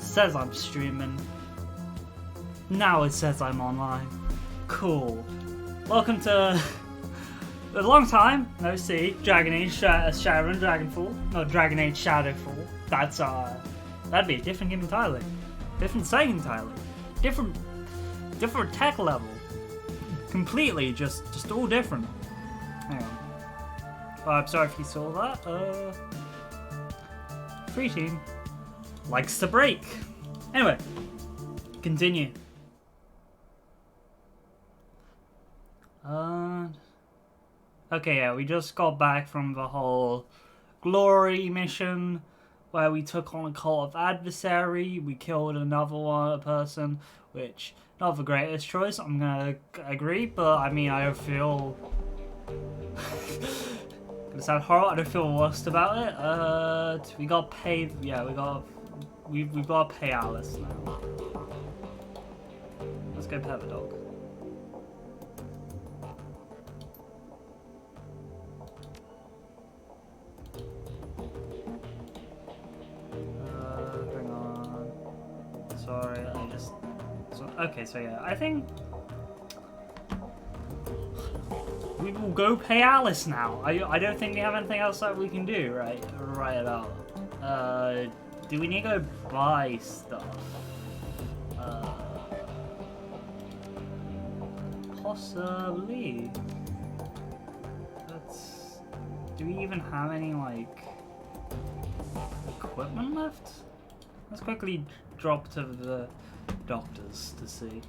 says I'm streaming. Now it says I'm online. Cool. Welcome to a long time no see. Dragon Age Shadowrun Dragonfall. No, Dragon Age Shadowfall. That's that'd be a different game entirely. Different setting entirely. Different tech level. Completely just all different. Hang on. I'm sorry if you saw that. Free team likes to break. Anyway, continue. Okay, yeah, we just got back from the whole glory mission where we took on a cult of adversary. We killed another person, which not the greatest choice. I'm gonna agree, but I mean, I don't feel. Gonna sound horrible. I don't feel worst about it. We got paid. Yeah, we've got to pay Alice now. Let's go pet the dog. Hang on. Sorry, okay, so yeah, I think we will go pay Alice now. I don't think we have anything else that we can do right about. Do we need to go buy stuff? Possibly. Do we even have any like equipment left? Let's quickly drop to the doctors to see.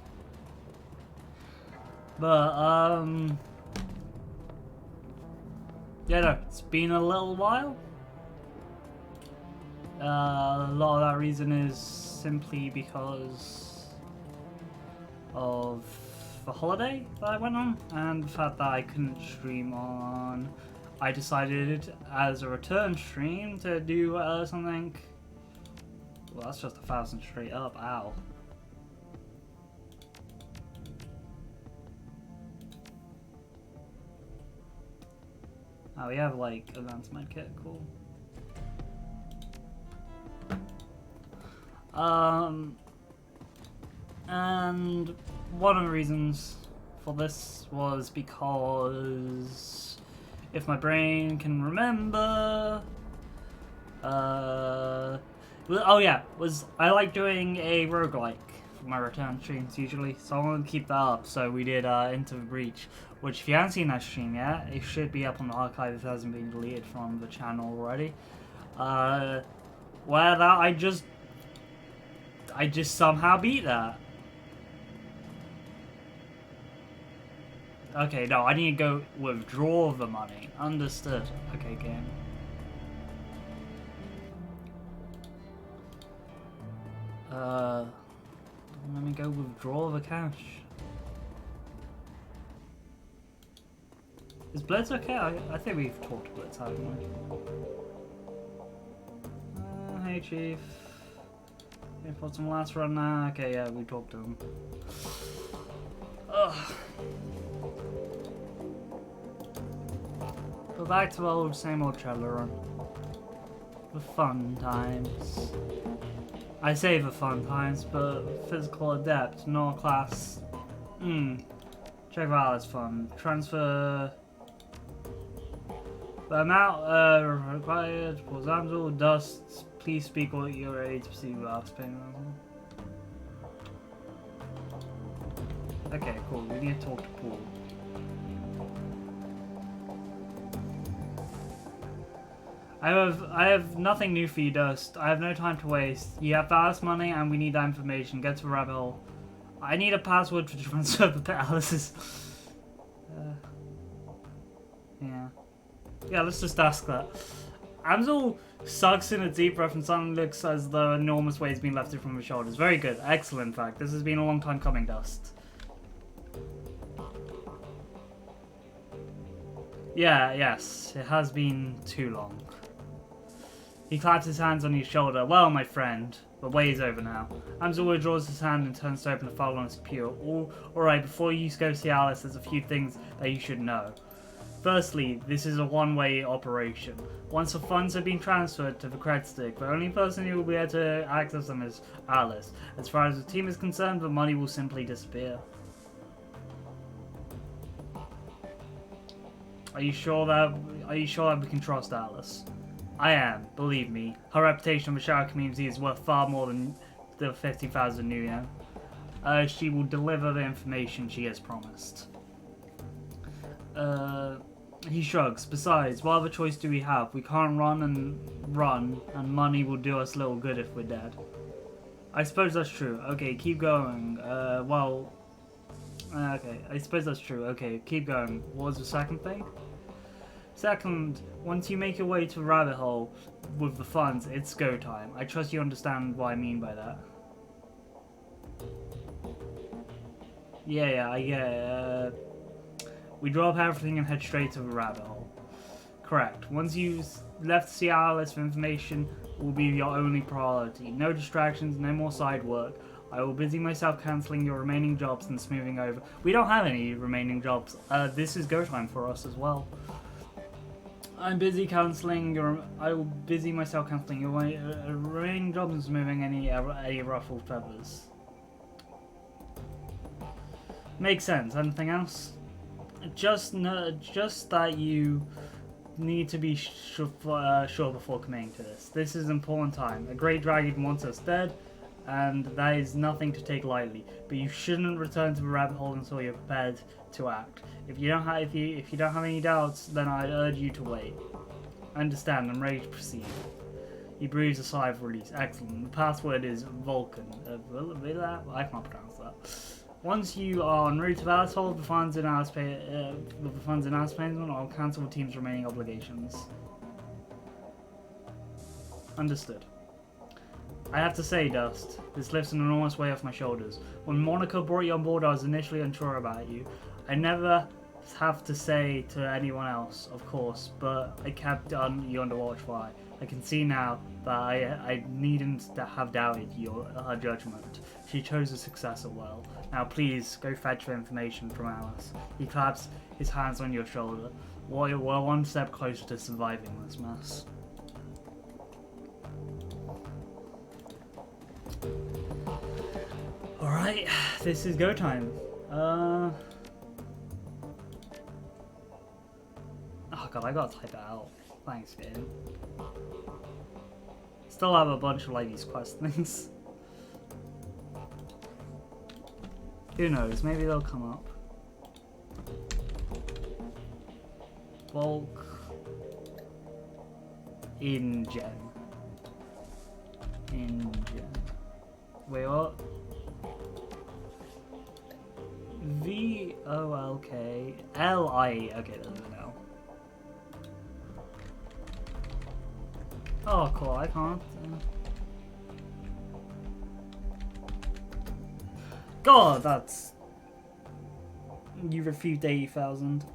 But yeah, no, it's been a little while. A lot of that reason is simply because of the holiday that I went on and the fact that I couldn't stream on. I decided as a return stream to do something. Well, that's just 1,000 straight up. Ow. Oh, we have like advanced medkit, cool. And one of the reasons for this was because if my brain can remember, I like doing a roguelike for my return streams usually, so I want to keep that up. So we did Into the Breach, which if you haven't seen that stream yet, it should be up on the archive if it hasn't been deleted from the channel already. Where that I just somehow beat that. Okay, no, I need to go withdraw the money. Understood. Okay, game. Let me go withdraw the cash. Is Blitz okay? I think we've talked to Blitz, haven't we? Hey, Chief. You put some last run now? Okay, yeah, we talked to him. Ugh. Go back to the same old Shadowrun. The fun times. I say the fun times, but physical adept, no class. Check that out, it's fun. Transfer. The amount required for Zamzul, dust. Please speak what you're ready to proceed without paying. Okay, cool. We need to talk to Paul. I have nothing new for you, Dust. I have no time to waste. You have Alice money and we need that information. Get to the rabbit hole. I need a password to transfer the Alice's. Yeah, let's just ask that. Amzul sucks in a deep breath and suddenly looks as though enormous weight's been lifted from his shoulders. Very good. Excellent, in fact. This has been a long time coming, Dust. Yeah, yes. It has been too long. He claps his hands on his shoulder. Well, my friend, the way is over now. Amzul withdraws his hand and turns to open the file on his computer. Alright, before you go see Alice, there's a few things that you should know. Firstly, this is a one-way operation. Once the funds have been transferred to the cred stick, the only person who will be able to access them is Alice. As far as the team is concerned, the money will simply disappear. Are you sure that we can trust Alice? I am, believe me. Her reputation in the Shadow community is worth far more than the 50,000 new yen. She will deliver the information she has promised. He shrugs. Besides, what other choice do we have? We can't run, and money will do us little good if we're dead. I suppose that's true. Okay, keep going. Okay, I suppose that's true. Okay, keep going. What was the second thing? Second, once you make your way to the rabbit hole with the funds, it's go time. I trust you understand what I mean by that. Yeah, I get it. We drop everything and head straight to the rabbit hole. Correct. Once you left to see Alice for information will be your only priority. No distractions, no more side work. I will busy myself cancelling your remaining jobs and smoothing over. We don't have any remaining jobs. This is go time for us as well. I will busy myself cancelling your remaining jobs and smoothing any ruffled feathers. Makes sense. Anything else? Just that you need to be sure before committing to this. This is an important time. A great dragon wants us dead, and that is nothing to take lightly. But you shouldn't return to the rabbit hole until you're prepared to act. If you don't have any doubts, then I urge you to wait. I understand. I'm ready to proceed. He breathes a sigh of release. Excellent. The password is Vulcan. I can't pronounce that. Once you are en route to Alice Hole, the funds in Alice payment, I'll cancel the team's remaining obligations. Understood. I have to say, Dust, this lifts an enormous weight off my shoulders. When Monica brought you on board, I was initially unsure about you. I never have to say to anyone else, of course, but I kept you under watch. Why? I can see now that I needn't have doubted her judgment. She chose a successor well. Now please, go fetch the information from Alice. He claps his hands on your shoulder. We're one step closer to surviving this mess. Alright, this is go time. Oh god, I gotta type it out. Thanks, game. Still have a bunch of like these quest things. Who knows, maybe they'll come up. Bulk. InGen. Wait, what? VOLKLIE. Okay, there's an L. Oh, cool, I can't. God, that's... You refused 80,000.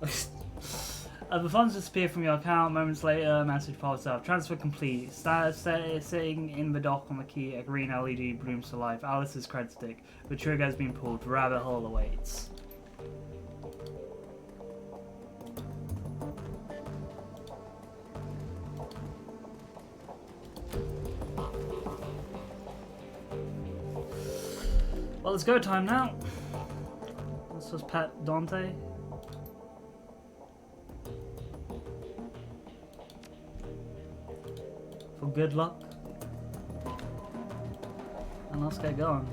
The funds disappear from your account. Moments later, message pops up. Transfer complete. Status sitting in the dock on the key. A green LED blooms to life. Alice's cred stick. The trigger has been pulled. The rabbit hole awaits. Well, it's go time now. Let's just pet Dante. For good luck. And let's get going.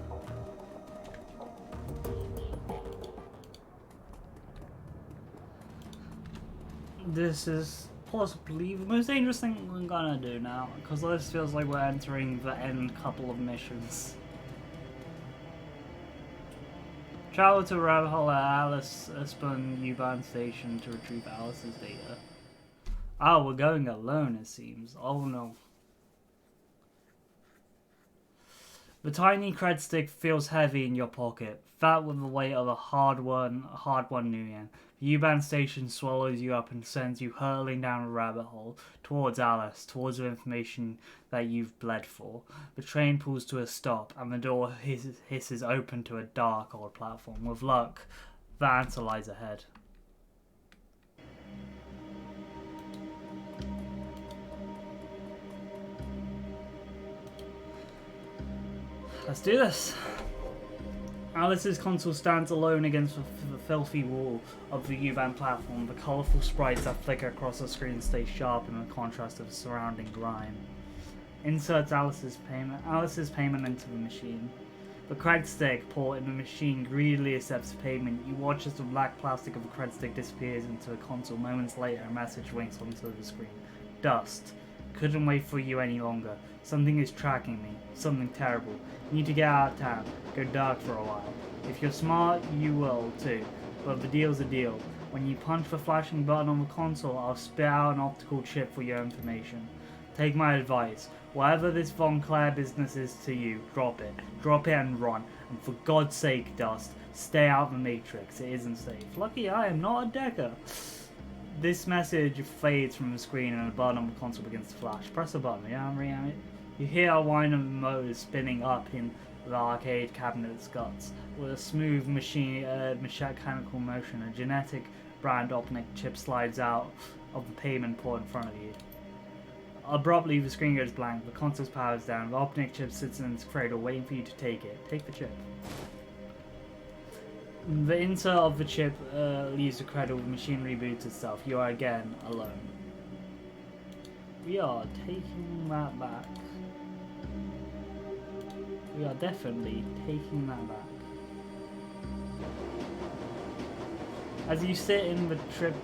This is possibly the most dangerous thing we're gonna do now, because this feels like we're entering the end couple of missions. Travel to a rabbit hole at Alice Spun U-Bahn station to retrieve Alice's data. Ah, we're going alone, it seems. Oh no. The tiny cred stick feels heavy in your pocket, fat with the weight of a hard-won new yen. The U-Bahn station swallows you up and sends you hurtling down a rabbit hole towards Alice, towards the information that you've bled for. The train pulls to a stop, and the door hisses open to a dark old platform. With luck, the answer lies ahead. Let's do this. Alice's console stands alone against the filthy wall of the U-band platform. The colourful sprites that flicker across the screen stay sharp in the contrast of the surrounding grime. Inserts Alice's payment into the machine. The cred stick port in the machine greedily accepts payment. You watch as the black plastic of the cred stick disappears into the console. Moments later, a message winks onto the screen. Dust. Couldn't wait for you any longer. Something is tracking me. Something terrible. Need to get out of town. Go dark for a while. If you're smart, you will too. But the deal's a deal. When you punch the flashing button on the console, I'll spit out an optical chip for your information. Take my advice. Whatever this Von Claire business is to you, drop it. Drop it and run. And for God's sake, Dust, stay out of the Matrix. It isn't safe. Lucky I am not a Decker. This message fades from the screen and the button on the console begins to flash. Press the button, yeah, You hear a whine of motors spinning up in the arcade cabinet's guts. With a smooth mechanical motion, a genetic brand optic chip slides out of the pavement port in front of you. Abruptly, the screen goes blank, the console's power is down, the optic chip sits in its cradle waiting for you to take it. Take the chip. The insert of the chip leaves the cradle, the machine reboots itself. You are again alone. We are taking that back. We are definitely taking that back. As you sit in the trip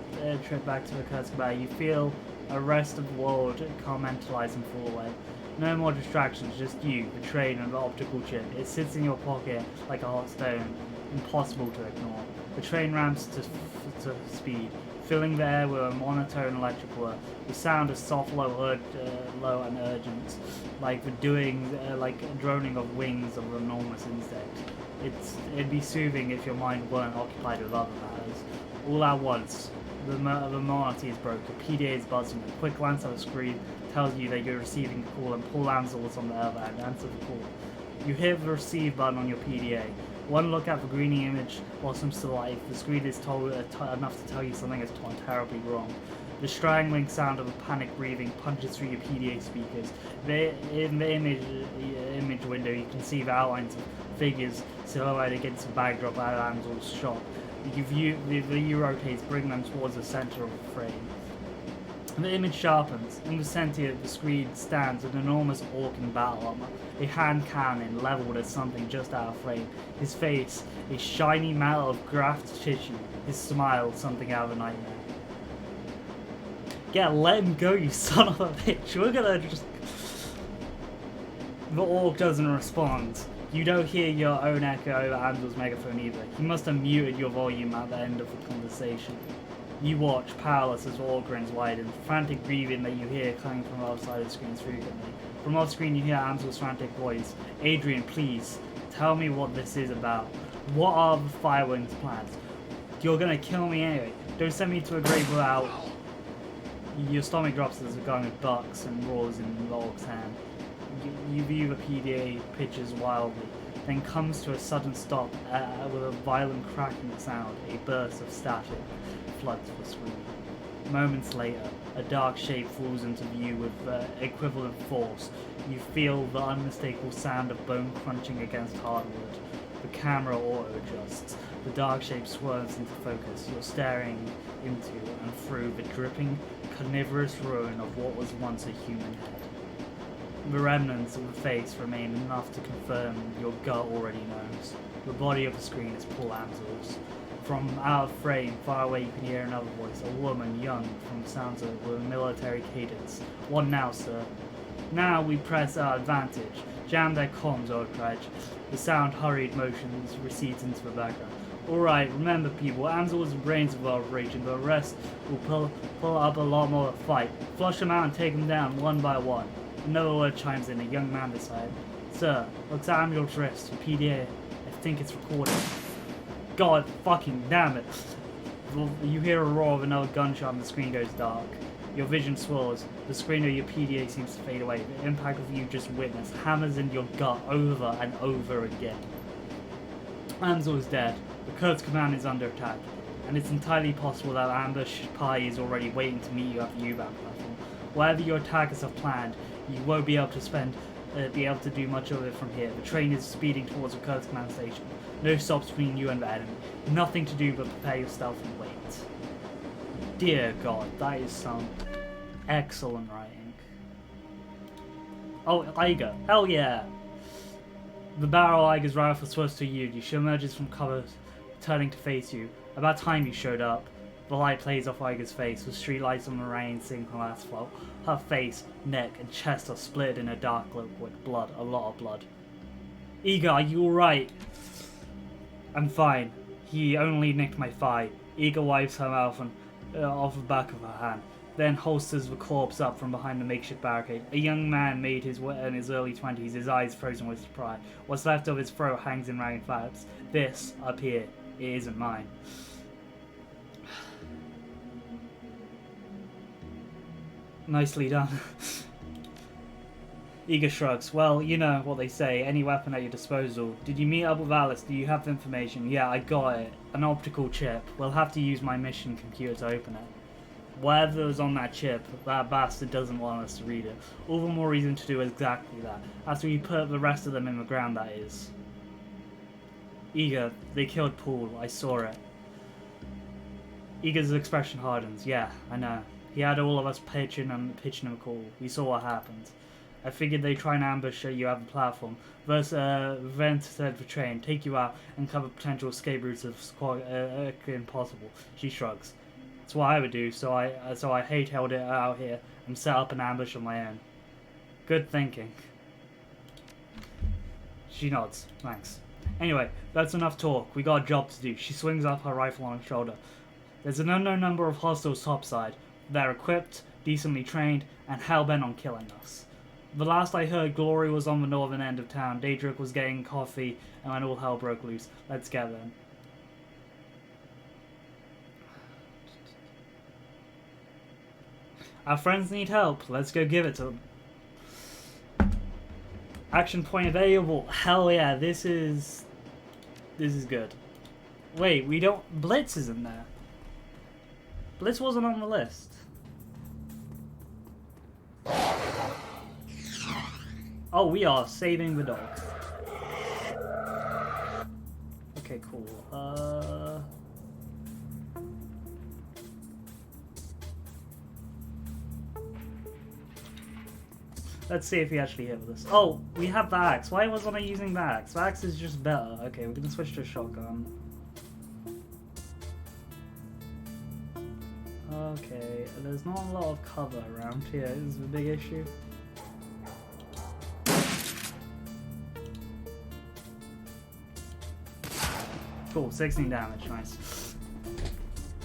back to the Kurt's Bay, you feel a rest of the world compartmentalize and fall away. No more distractions, just you, the train, and the optical chip. It sits in your pocket like a hot stone, impossible to ignore. The train ramps to speed, filling the air with a monotone electric whir. The sound is soft, low and urgent, like the droning of wings of an enormous insect. It'd be soothing if your mind weren't occupied with other matters. All at once, the monotony is broke. The PDA is buzzing. A quick glance at the screen tells you that you're receiving a call, and Paul Ansel is on the other end. Answer the call. You hit the receive button on your PDA. One look at the greeny image blossoms to life. The screen is told enough to tell you something has gone terribly wrong. The strangling sound of a panic breathing punches through your PDA speakers. In the image window, you can see the outlines of figures silhouetted against the backdrop at Ansel's shop. The view rotates, bringing them towards the center of the frame. The image sharpens. In the center of the screen stands an enormous orc in battle armor, a hand cannon leveled at something just out of frame. His face, a shiny metal of grafted tissue. His smile, something out of a nightmare. Yeah, let him go, you son of a bitch. We're gonna just... The orc doesn't respond. You don't hear your own echo over Ansel's megaphone either. He must have muted your volume at the end of the conversation. You watch, powerless as the orc grins widen, frantic breathing that you hear coming from the other side of the screen frequently. From off screen you hear Ansel's frantic voice. Adrian, please, tell me what this is about. What are the Firewing's plans? You're gonna kill me anyway. Don't send me to a grave without... Your stomach drops as the gun bucks and roars in the orc's hand. You view the PDA pitches wildly, then comes to a sudden stop with a violent cracking sound. A burst of static floods the screen. Moments later, a dark shape falls into view with equivalent force. You feel the unmistakable sound of bone crunching against hardwood. The camera auto-adjusts. The dark shape swerves into focus. You're staring into and through the dripping, carnivorous ruin of what was once a human head. The remnants of the face remain enough to confirm your gut already knows. The body of the screen is Paul Ansel's. From out of frame, far away you can hear another voice, a woman, young, from the sounds of it, with a military cadence. What now, sir? Now we press our advantage. Jam their comms, Oldredge. The sound hurried motions recedes into the background. Alright, remember people, Ansel was the brains of the operation, the rest will pull up a lot more to fight. Flush them out and take them down, one by one. Another word chimes in, a young man beside. Sir, looks at your wrist, PDA. I think it's recorded. God fucking damn it. You hear a roar of another gunshot and the screen goes dark. Your vision swirls. The screen of your PDA seems to fade away. The impact of you just witnessed hammers in your gut over and over again. Ansel is dead. The Kurt's command is under attack. And it's entirely possible that ambush party is already waiting to meet you at the U-bound platform. Whatever your attackers have planned, you won't be able to be able to do much of it from here. The train is speeding towards the Kurtz command station. No stops between you and the enemy. Nothing to do but prepare yourself and wait. Dear God, that is some excellent writing. Oh, Iger. Hell yeah! The barrel Iger's rifle swerves to you. She emerges from cover, turning to face you. About time you showed up. The light plays off Iger's face, with streetlights on the rain sink on asphalt. Her face, neck, and chest are split in a dark liquid. Blood, a lot of blood. Iger, are you alright? I'm fine. He only nicked my thigh. Iger wipes her mouth and off the back of her hand, then holsters the corpse up from behind the makeshift barricade. A young man made his way in his early 20s, his eyes frozen with surprise. What's left of his throat hangs in ragged flaps. This, up here, it isn't mine. Nicely done. Iger shrugs. Well, you know what they say, any weapon at your disposal. Did you meet up with Alice? Do you have the information? Yeah, I got it. An optical chip. We'll have to use my mission computer to open it. Whatever's on that chip, that bastard doesn't want us to read it. All the more reason to do exactly that. After you put the rest of them in the ground, that is. Iger, they killed Paul. I saw it. Iger's expression hardens. Yeah, I know. He had all of us pitching him a call. We saw what happened. I figured they'd try and ambush you at the platform. Vent said the train, take you out and cover potential escape routes if impossible. She shrugs. That's what I would do, so I hightailed it out here and set up an ambush of my own. Good thinking. She nods. Thanks. Anyway, that's enough talk. We got a job to do. She swings up her rifle on her shoulder. There's an unknown number of hostiles topside. They're equipped, decently trained, and hell-bent on killing us. The last I heard, Glory was on the northern end of town. Daedric was getting coffee, and when all hell broke loose. Let's get them. Our friends need help. Let's go give it to them. Action point available. Hell yeah, this is good. Wait, we don't... Blitz isn't there. Blitz wasn't on the list. Oh, we are saving the dog. Okay, cool. Let's see if we actually hit this. Oh, we have the axe. Why wasn't I using the axe? The axe is just better. Okay, we're gonna switch to a shotgun. Okay, there's not a lot of cover around here. This is the big issue. Cool, 16 damage, nice.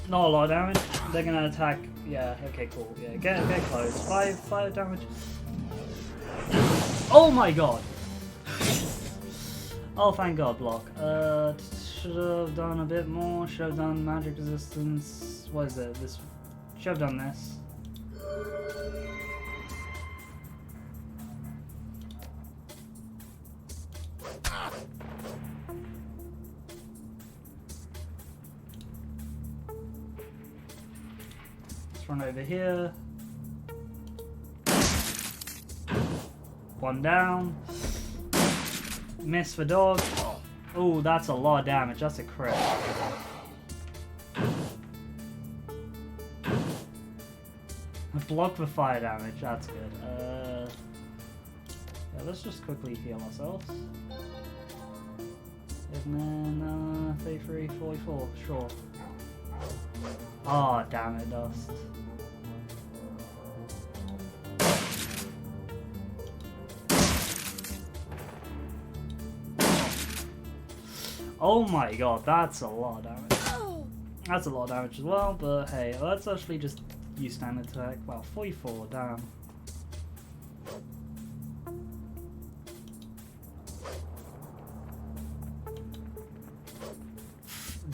Not a lot of damage. They're gonna attack. Yeah, okay, cool. Yeah, get close. 5 damage. Oh my god! Oh, thank god, block. Should have done a bit more. Should have done magic resistance. What is it? This. Should have done this. Let's run over here. One down. Miss the dog. Oh, that's a lot of damage. That's a crit. Block the fire damage. That's good. Yeah, let's just quickly heal ourselves. And then 33, 44. Sure. Oh, damn it, Dust. Oh my god, that's a lot of damage. That's a lot of damage as well, but hey, let's actually just use standard attack. Wow, 44, damn.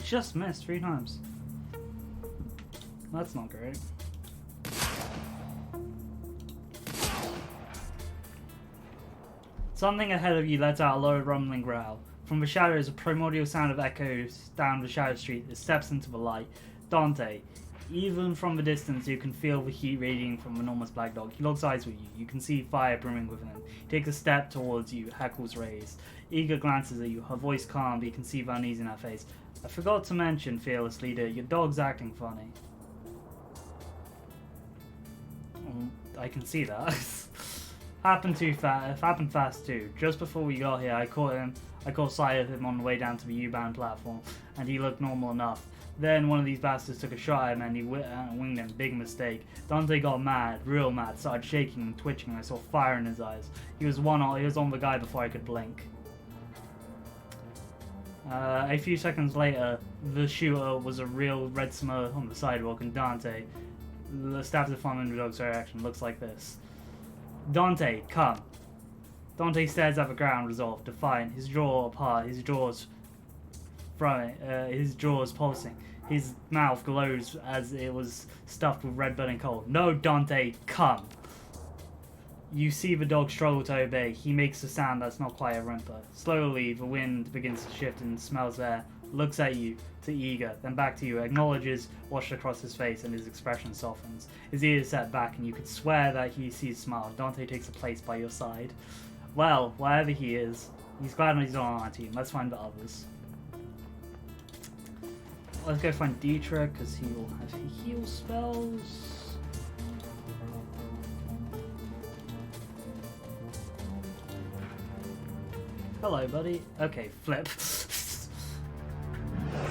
Just missed 3 times. That's not great. Something ahead of you lets out a low rumbling growl. From the shadows, a primordial sound of echoes down the shadow street. It steps into the light. Dante. Even from a distance, you can feel the heat radiating from an enormous black dog. He locks eyes with you. You can see fire brimming within him. He takes a step towards you, hackles raised. Eager glances at you, her voice calm, but you can see the unease in her face. I forgot to mention, fearless leader, your dog's acting funny. I can see that. Happened too fast. Happened fast too. Just before we got here, I caught sight of him on the way down to the U-bound platform, and he looked normal enough. Then one of these bastards took a shot at him and he winged him. Big mistake. Dante got mad, real mad, started shaking and twitching. I saw fire in his eyes. He was on the guy before I could blink. A few seconds later, the shooter was a real red smear on the sidewalk, and Dante stabbed the farm in the dog's reaction. Looks like this. Dante, come. Dante stares at the ground, resolved, defiant, his jaw apart, his jaws pulsing. His mouth glows as it was stuffed with red burning coal. No, Dante, come. You see the dog struggle to obey. He makes a sound that's not quite a whimper. Slowly, the wind begins to shift and smells air. Looks at you, to eager, then back to you, acknowledges washed across his face, and his expression softens. His ears set back, and you could swear that he sees a smile. Dante takes a place by your side. Well, wherever he is, he's glad he's not on our team. Let's find the others. Let's go find Dietrich, because he will have heal spells. Hello, buddy. Okay, flip.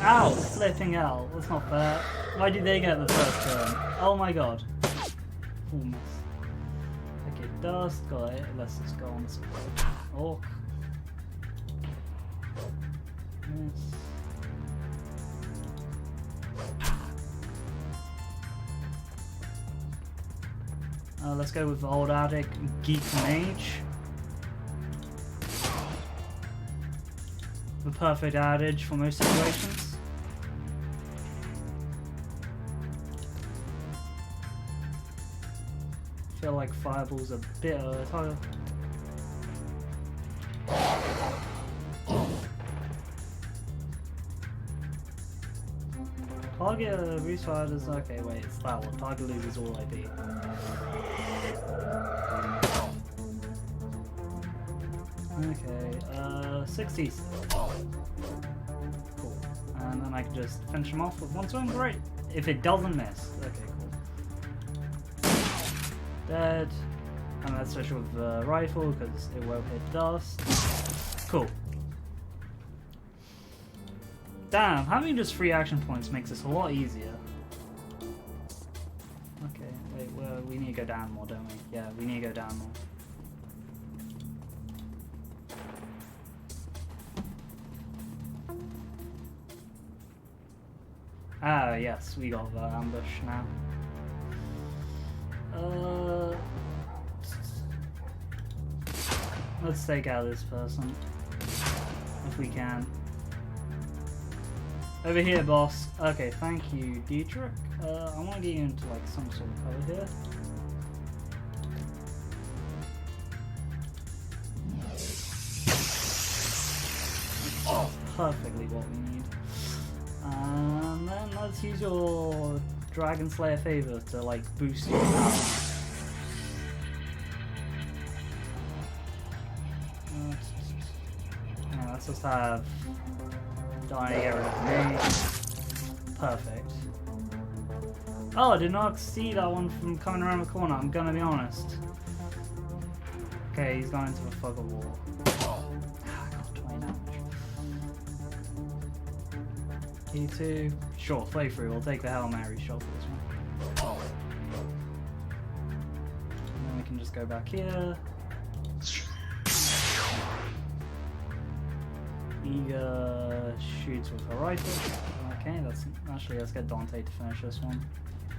Ow! Flipping out. That's not fair. Why did they get the first turn? Oh my god. Full miss. Okay, dust. Got it. Let's just go on this orc. Miss. Let's go with the old addict, Geek Mage. The perfect adage for most situations. I feel like Fireball's a bit harder. Target resfire is okay, wait, it's that one. Target loses all IP. Okay, 60. Cool. And then I can just finish him off with one swing, great. If it doesn't miss. Okay, cool. Dead. And let's switch with the rifle because it won't hit dust. Cool. Damn, having just 3 action points makes this a lot easier. Okay, wait, well, we need to go down more, don't we? Yeah, we need to go down more. Ah, yes, we got the ambush now. Let's take out this person. If we can. Over here, boss. Okay, thank you, Dietrich. I want to get you into like some sort of cover here. Oh, perfectly what we need. And then let's use your Dragon Slayer favor to like boost your power. Yeah, let's just have Donnie get rid of me. Perfect. Oh, I did not see that one from coming around the corner, I'm gonna be honest. Okay, he's gone into the fog of war. I got 20 damage. E2. Sure, play through. We'll take the Hail Mary shot for this one. And then we can just go back here. Eager shoots with her rifle. Okay, that's actually, let's get Dante to finish this one.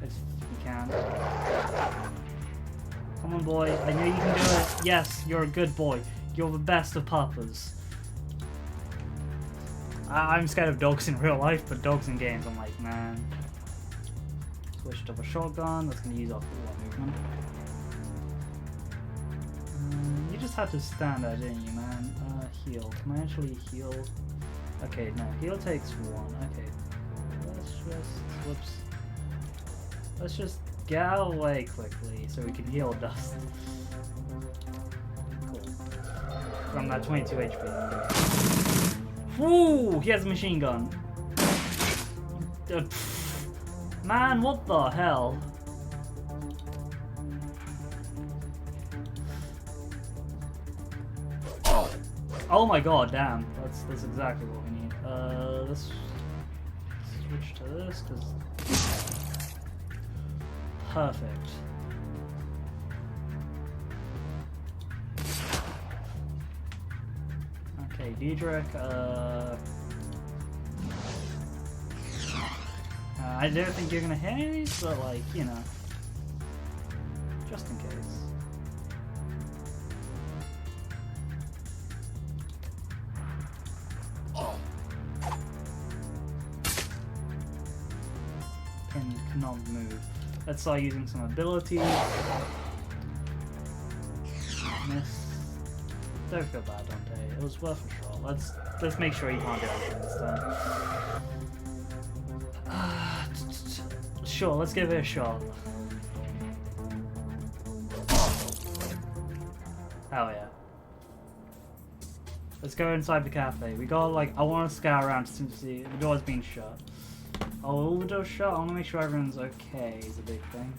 If we can. Come on, boy. I know you can do it. Yes, you're a good boy. You're the best of papas. I'm scared of dogs in real life, but dogs in games, I'm like, man. Switch to a shotgun. That's going to use off the movement. You just had to stand there, didn't you, man? Heal. Can I actually heal? Okay, no. Heal takes 1. Okay. Let's just... Whoops. Let's just get out of the way quickly so we can heal Dust. Cool. From that 22 HP. Woo! He has a machine gun. Man, what the hell? Oh my god, damn. That's exactly what we need. Let's switch to this, because... Perfect. Okay, Diedrich, I don't think you're gonna hit any of these, but like, you know, just in case. Cannot move. Let's start using some abilities. Miss. Don't feel bad, Dante. It was worth a shot. Let's make sure he can't do anything this time. Sure, let's give it a shot. Hell yeah. Let's go inside the cafe. We got like, I want to scout around to see the door's being shut. Oh, all the doors shut? I want to make sure everyone's okay is a big thing.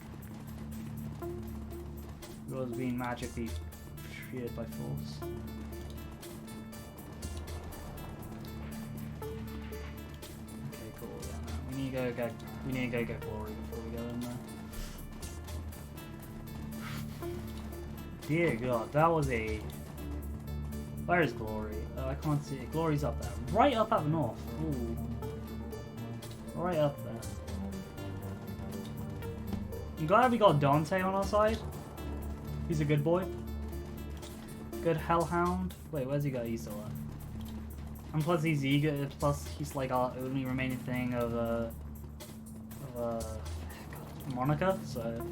The door's being magically treated by force. Okay, cool. Yeah, no. We need to go get Glory before we go in there. Dear God, that was a... Where is Glory? I can't see it. Glory's up there. Right up at the north. Ooh. Right up there. I'm glad we got Dante on our side. He's a good boy. Good hellhound. Wait, where's he got? He's still up. And plus he's eager. Plus he's like our only remaining thing of Monica. So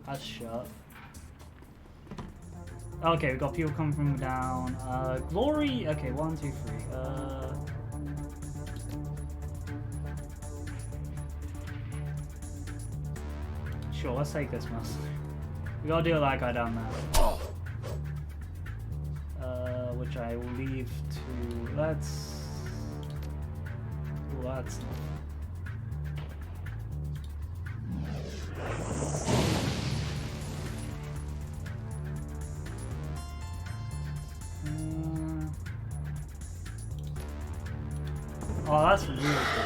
that's shut. Okay, we got people coming from down. Glory. Okay, 1, 2, 3. Sure, let's take this mess. We gotta deal with that guy down there. Which I will leave to. Let's. Well, that's. Oh, that's really cool.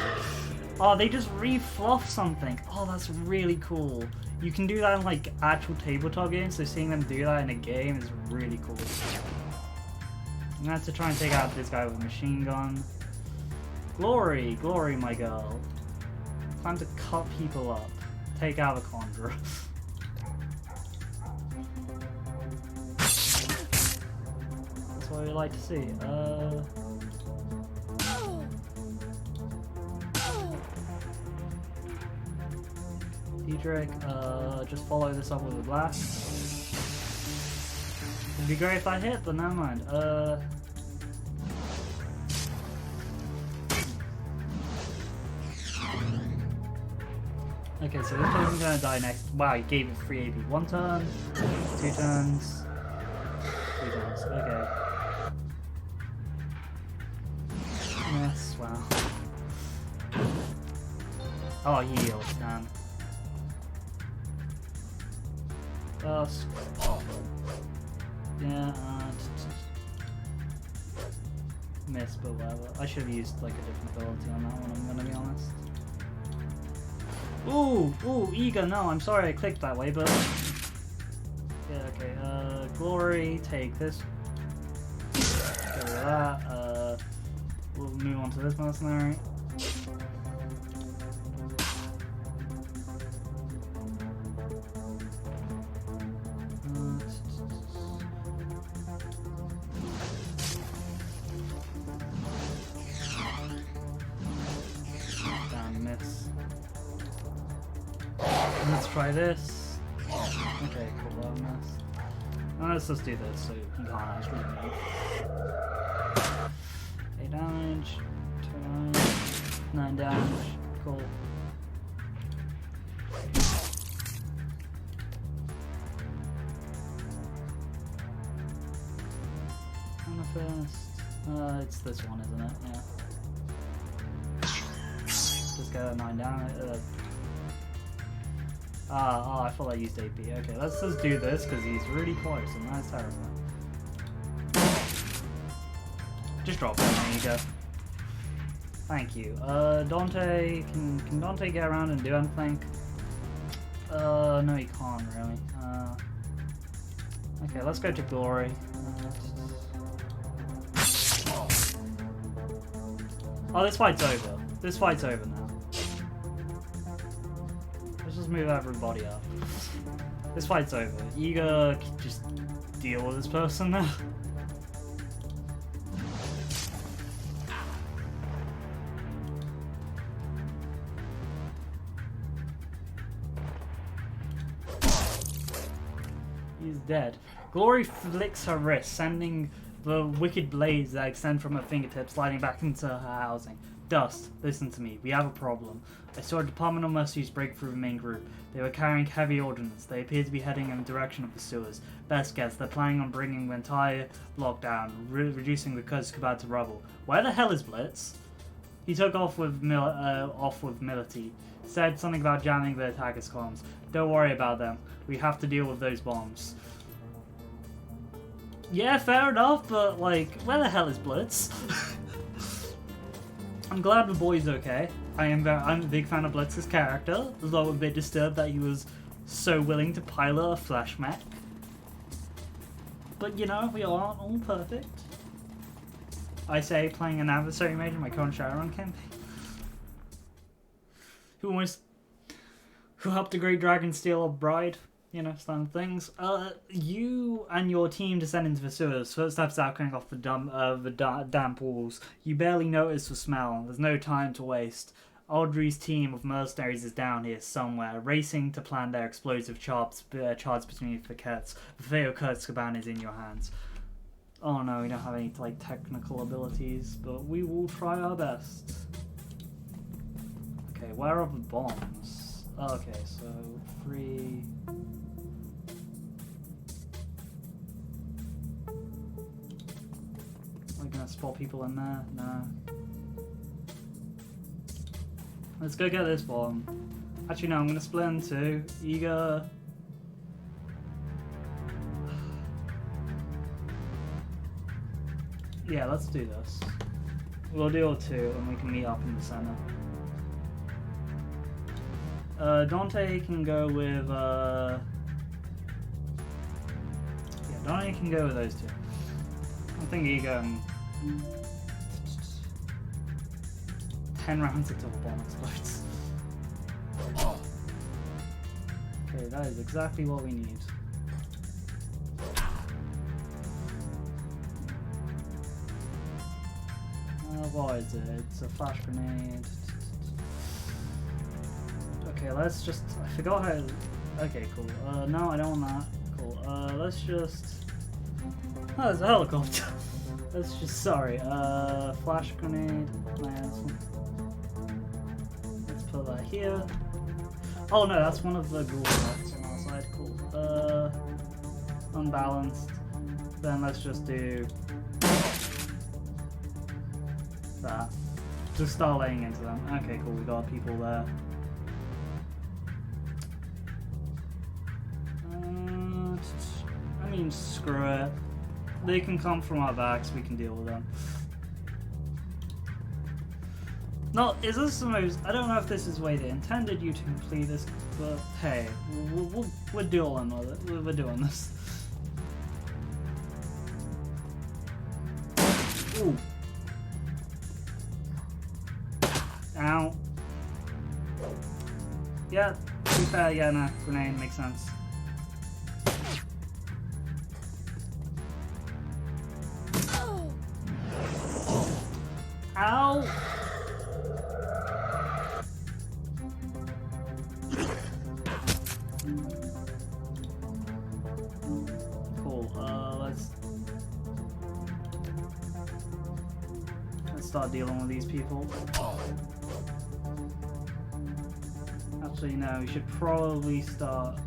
Oh, they just re-fluff something. Oh, that's really cool. You can do that in like actual tabletop games, so seeing them do that in a game is really cool. I'm gonna have to try and take out this guy with a machine gun. Glory, Glory, my girl. Time to cut people up. Take out the Conjurer. That's what we like to see. Diedrich, just follow this up with a blast. It'd be great if I hit, but never mind. Okay, so this person's gonna die next. Wow, he gave it 3 AP. 1 turn, 2 turns, 3 turns. Okay. Yes, wow. Oh, he healed, man. Yeah, miss, but whatever. I should have used like a different ability on that one, I'm gonna be honest. Ooh, eager, no, I'm sorry I clicked that way, but... Yeah, okay, Glory, take this. Get rid of that, we'll move on to this mercenary. Let's try this. Okay, cool, that mess. Let's just do this so you can't actually move. 8 damage, 2 damage. 9 damage. Cool. Amethyst. It's this one, isn't it? Yeah. Just get a 9 damage. Oh, I thought I used AP. Okay, let's just do this because he's really close and that's terrifying. Just drop it, there you go. Thank you. Dante, can Dante get around and do anything? No he can't really. Okay, let's go to Glory. Oh, this fight's over. This fight's over now. Let's just move everybody up. This fight's over. You gotta just deal with this person now. He's dead. Glory flicks her wrist, sending the wicked blades that extend from her fingertips sliding back into her housing. Dust, listen to me. We have a problem. I saw a Department of Mercies break through the main group. They were carrying heavy ordnance. They appear to be heading in the direction of the sewers. Best guess, they're planning on bringing the entire block down, reducing the Kurtz Kabad to rubble. Where the hell is Blitz? He took off with Mility. Said something about jamming the attackers' columns. Don't worry about them. We have to deal with those bombs. Yeah, fair enough, but like, where the hell is Blitz? I'm glad the boy's okay. I'm a big fan of Blitz's character, though a bit disturbed that he was so willing to pilot a flash mech. But you know, we aren't all perfect. I say, playing an adversary mage in my current Shadowrun campaign. Who helped a great dragon steal a bride? You know, standard things. You and your team descend into the sewers. Footsteps echoing off the damp walls. You barely notice the smell. There's no time to waste. Audrey's team of mercenaries is down here somewhere, racing to plan their explosive charts between the Kurtz. The fate of Kurtz Kabad is in your hands. Oh no, we don't have any like technical abilities, but we will try our best. Okay, where are the bombs? Oh, okay, so 3. Are we gonna spot people in there? No. Let's go get this bomb. Actually, no, I'm gonna split in two. Eager. Yeah, let's do this. We'll deal with 2 and we can meet up in the center. Dante can go with, yeah, Dante can go with those 2. I think Ego and 10 rounds until the bomb explodes. Okay, that is exactly what we need. What is it? It's a flash grenade. Okay, let's just... I forgot how... Okay, cool. No, I don't want that. Cool. Let's just... Oh, there's a helicopter. Let's just... Sorry. Flash grenade. Let's put that here. Oh no, that's one of the ghoul shots on our side. Cool. Unbalanced. Then let's just do... that. Just start laying into them. Okay, cool, we got people there. I mean, screw it. They can come from our backs, we can deal with them. No, is this the most... I don't know if this is the way they intended you to complete this, but hey, we're dealing with it. We're doing this. Ooh. Ow. Yeah, to be fair, yeah, nah, grenade makes sense. Ow! Cool, let's start dealing with these people. Actually, no, we should probably start.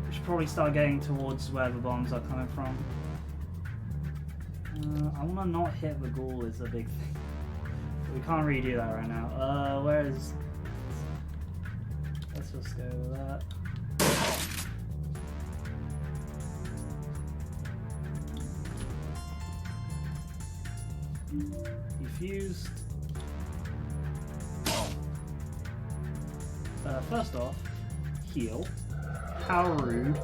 We should probably start getting towards where the bombs are coming from. I want to not hit the ghoul is a big thing. We can't really do that right now. Where is... Let's just go with that. Defused. First off, heal. How rude.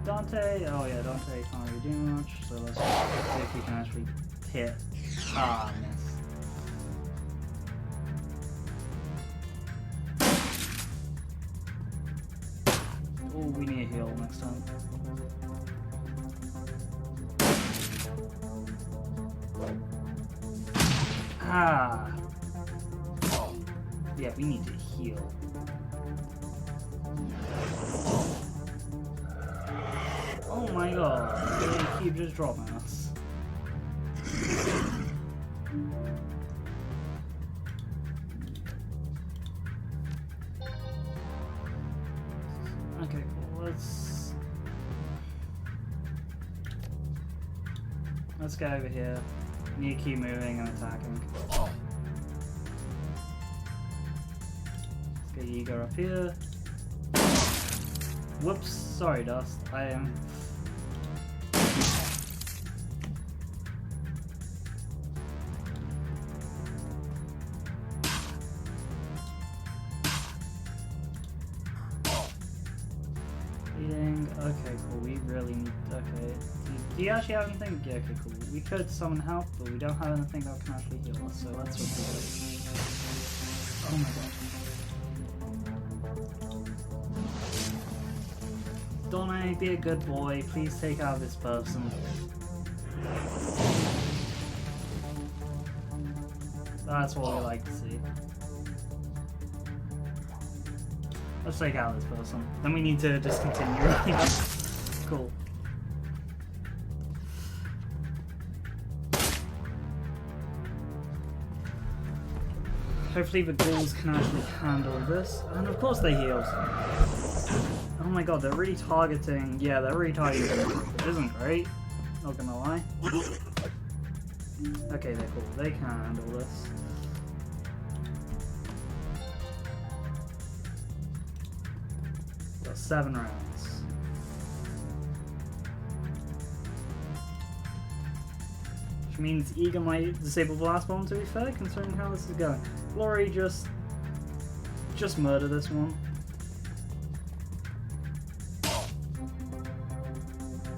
Dante, oh yeah, Dante can't really do much, so let's see if we can actually hit. Ah, miss. Oh, we need a heal next time. Ah. Yeah, we need to heal. Oh my god, they keep just dropping us. Okay, cool. Let's go over here. Need to keep moving and attacking. Let's get Igor up here. Whoops, sorry Dust. I am... Okay, cool. We really need... Okay. Do you actually have anything? Yeah, okay, cool. We could summon help, but we don't have anything that can actually heal us, so that's what we do. Oh my god. Donnie, be a good boy. Please take out this person. That's what we like to see. Let's take out this person. Then we need to just continue running up. Cool. Hopefully the ghouls can actually handle this. And of course they healed. Oh my god, they're really targeting... Yeah, they're really targeting it isn't great. Not gonna lie. Okay, they're cool. They can handle this. Got 7 rounds. Which means Eager might disable the last bomb, to be fair, considering how this is going. Glory, just murder this one.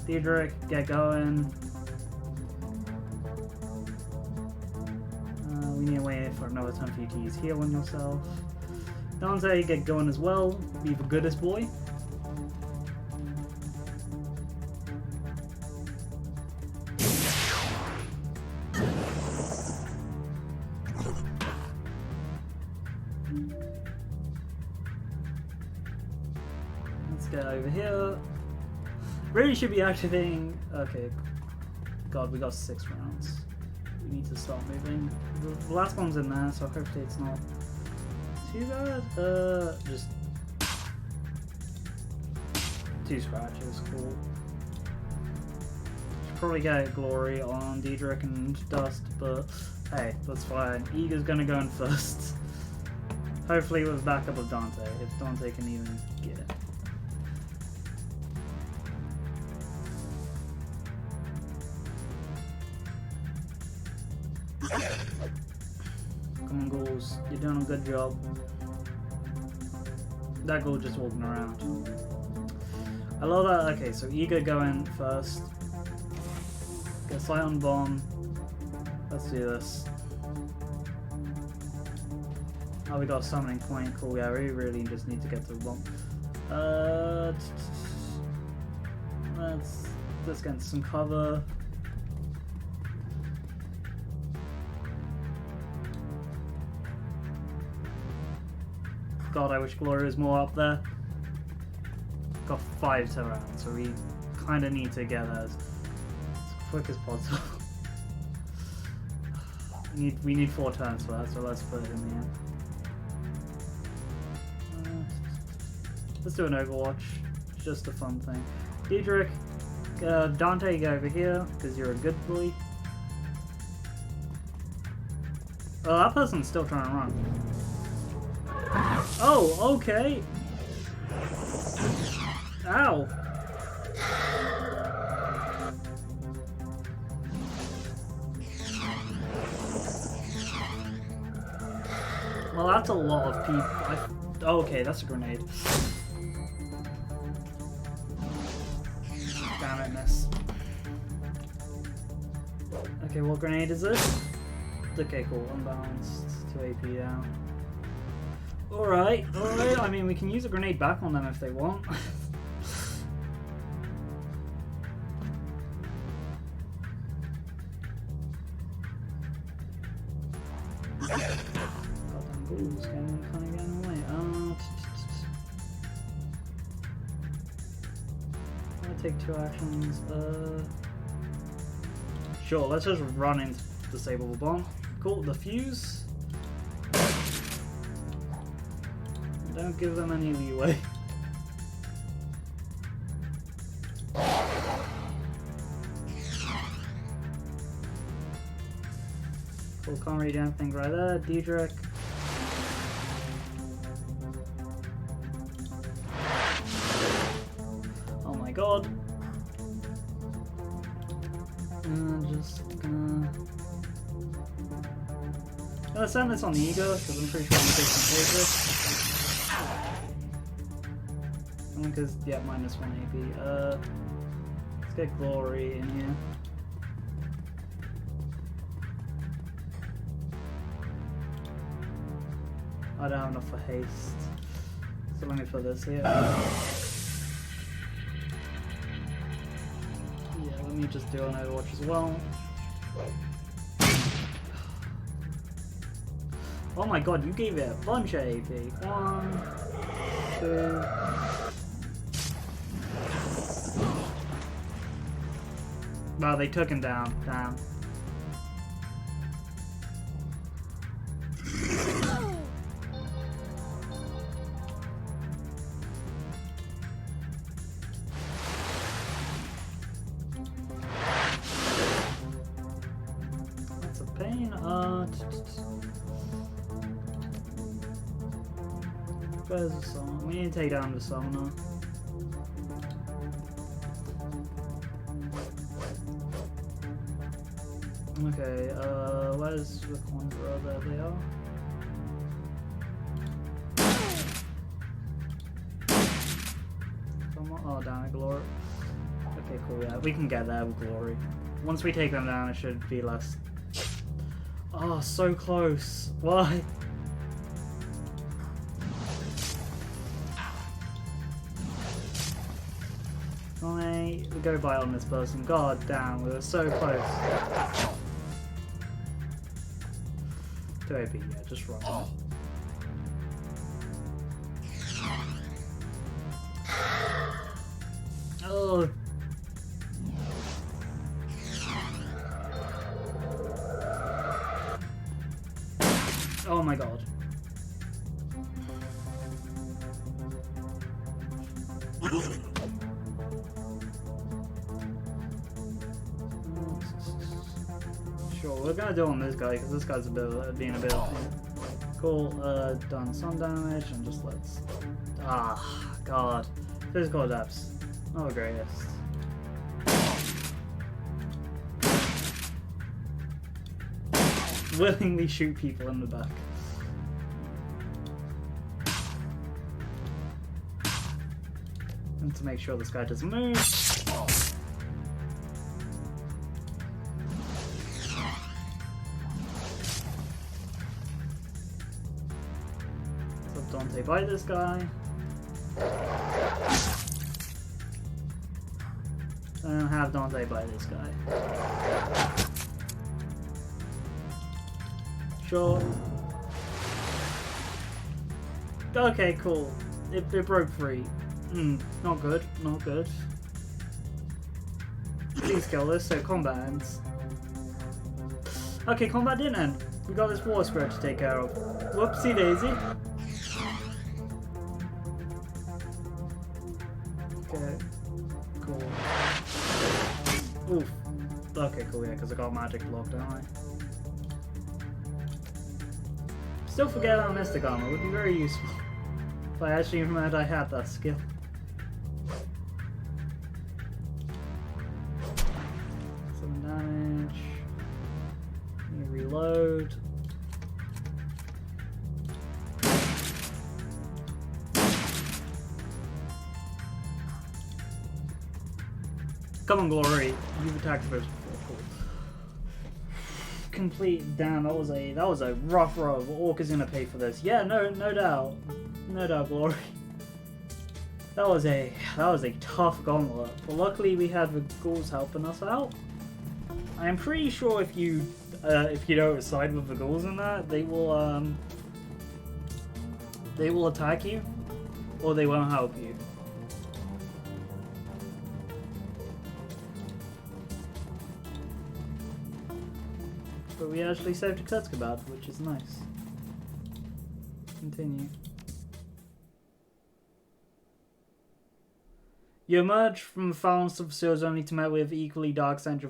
Diedrich, get going. We need to wait for another turn for you to use heal on yourself. Dante, get going as well. Be the goodest boy. Let's get over here. Really should be activating. Okay. God, we got 6 rounds. We need to start moving. The last one's in there, so hopefully it's not too bad. Just 2 scratches, cool. Should probably get Glory on Diedrich and Dust, but hey, that's fine. Eager's gonna go in first. Hopefully with backup of Dante, if Dante can even get it. Come on, ghouls. You're doing a good job. That ghoul just walking around. I love that. Okay, so Eager going first. Get sight on bomb. Let's do this. Oh, we got a summoning point. Cool. Yeah, we really just need to get to the bomb. Let's get some cover. God, I wish Glory was more up there. Got 5 to round, so we kind of need to get as quick as possible. We need 4 turns for that, so let's put it in the end. Let's do an Overwatch. Just a fun thing. Diedrich, Dante, go over here, because you're a good boy. Oh, that person's still trying to run. Oh, okay. Ow. Well, that's a lot of people. Oh, okay, that's a grenade. Damn it, miss. Okay, what grenade is this? Okay, cool. Unbalanced. 2 AP down. Alright, alright. I mean, we can use a grenade back on them if they want. Goddamn ghouls kind of getting away. I'll take 2 actions. Sure, let's just run into disable the bomb. Cool, the fuse. Don't give them any leeway. Cool, can't read anything right there. Diedrich. Oh my god. Just gonna send this on the Ego, because I'm pretty sure I'm taking this. Because, yeah, minus 1 AP. Let's get Glory in here. I don't have enough for haste. So let me put this here. Yeah, let me just do an Overwatch as well. Oh my god, you gave it a bunch of AP. 1, 2. Wow, they took him down. Damn. That's a pain. Where's the summoner? We need to take down the summoner. Okay, where's the Conjurer? There they are. Come on. Oh, damn it, Glory. Okay, cool, yeah, we can get there with Glory. Once we take them down, it should be less. Oh, so close. Why? We go by on this person. God damn, we were so close. 2 AP, yeah, just run. Oh. Oh my god. Sure, we're gonna do on this guy because this guy's being a bit cool. Done some damage and just let's. Ah, god, physical adepts, not the greatest. Willingly shoot people in the back. And to make sure this guy doesn't move. Dante bite this guy. And have Dante bite this guy. Sure. Okay, cool. It broke free. Not good, not good. Please kill this, so combat ends. Okay, combat didn't end. We got this water spread to take care of. Whoopsie daisy. Okay. Cool. Oof. Okay, cool, yeah, because I got magic block, don't I? Still forget about Mystic Armor, would be very useful. If I actually remembered I had that skill. Some damage. Reload. Come on, Glory. You've attacked first before. Cool. Complete. Damn, that was a rough road. Orc is gonna pay for this. Yeah, no doubt, no doubt, Glory. That was a tough gauntlet. But luckily, we had the ghouls helping us out. I'm pretty sure if you don't side with the ghouls in that, they will attack you, or they won't help you. But we actually saved a Kebab, which is nice. Continue. You emerge from the foulness of the sewers only to meet with equally dark stench